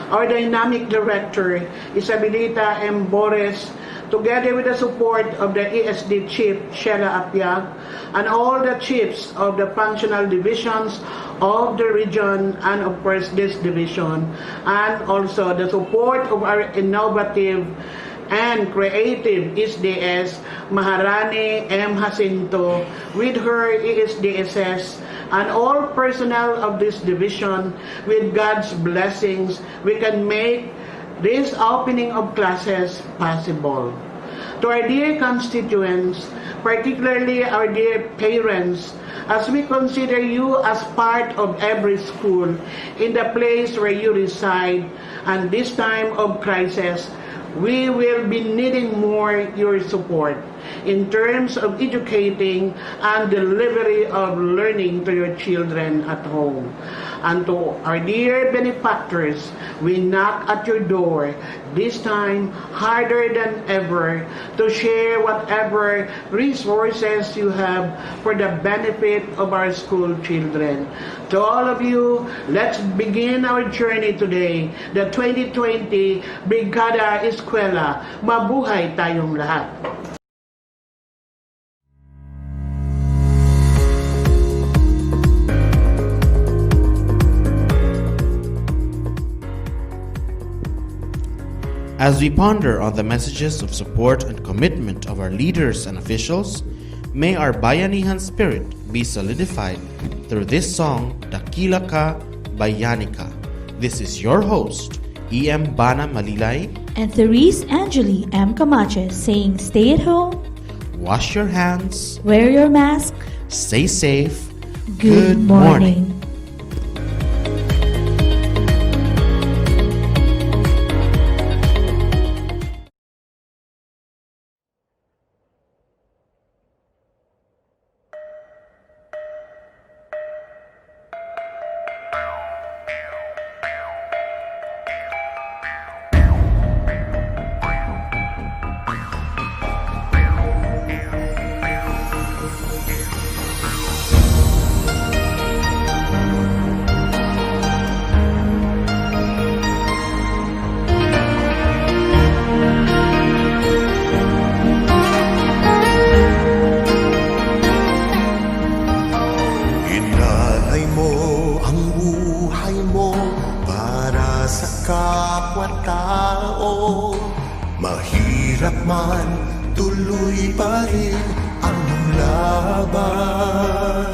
our dynamic director, Isabelita M. Bores, together with the support of the ESD Chief, Sheila Apiag, and all the chiefs of the functional divisions of the region and of course this division, and also the support of our innovative and creative SDS, Maharani M. Jacinto, with her ESDSS, and all personnel of this division. With God's blessings, we can make this opening of classes possible. To our dear constituents, particularly our dear parents, as we consider you as part of every school in the place where you reside, and this time of crisis, we will be needing more your support in terms of educating and delivery of learning to your children at home. And to our dear benefactors, we knock at your door, this time harder than ever, to share whatever resources you have for the benefit of our school children. To all of you, let's begin our journey today, the 2020 Brigada Eskwela. Mabuhay tayong lahat! As we ponder on the messages of support and commitment of our leaders and officials, may our bayanihan spirit be solidified through this song, Dakila Ka Bayanika. This is your host, E.M. Bana Malilay and Therese Angeli M. Camacho saying stay at home, wash your hands, wear your mask, stay safe, good morning. Mahirap man, tuloy pa rin ang laban.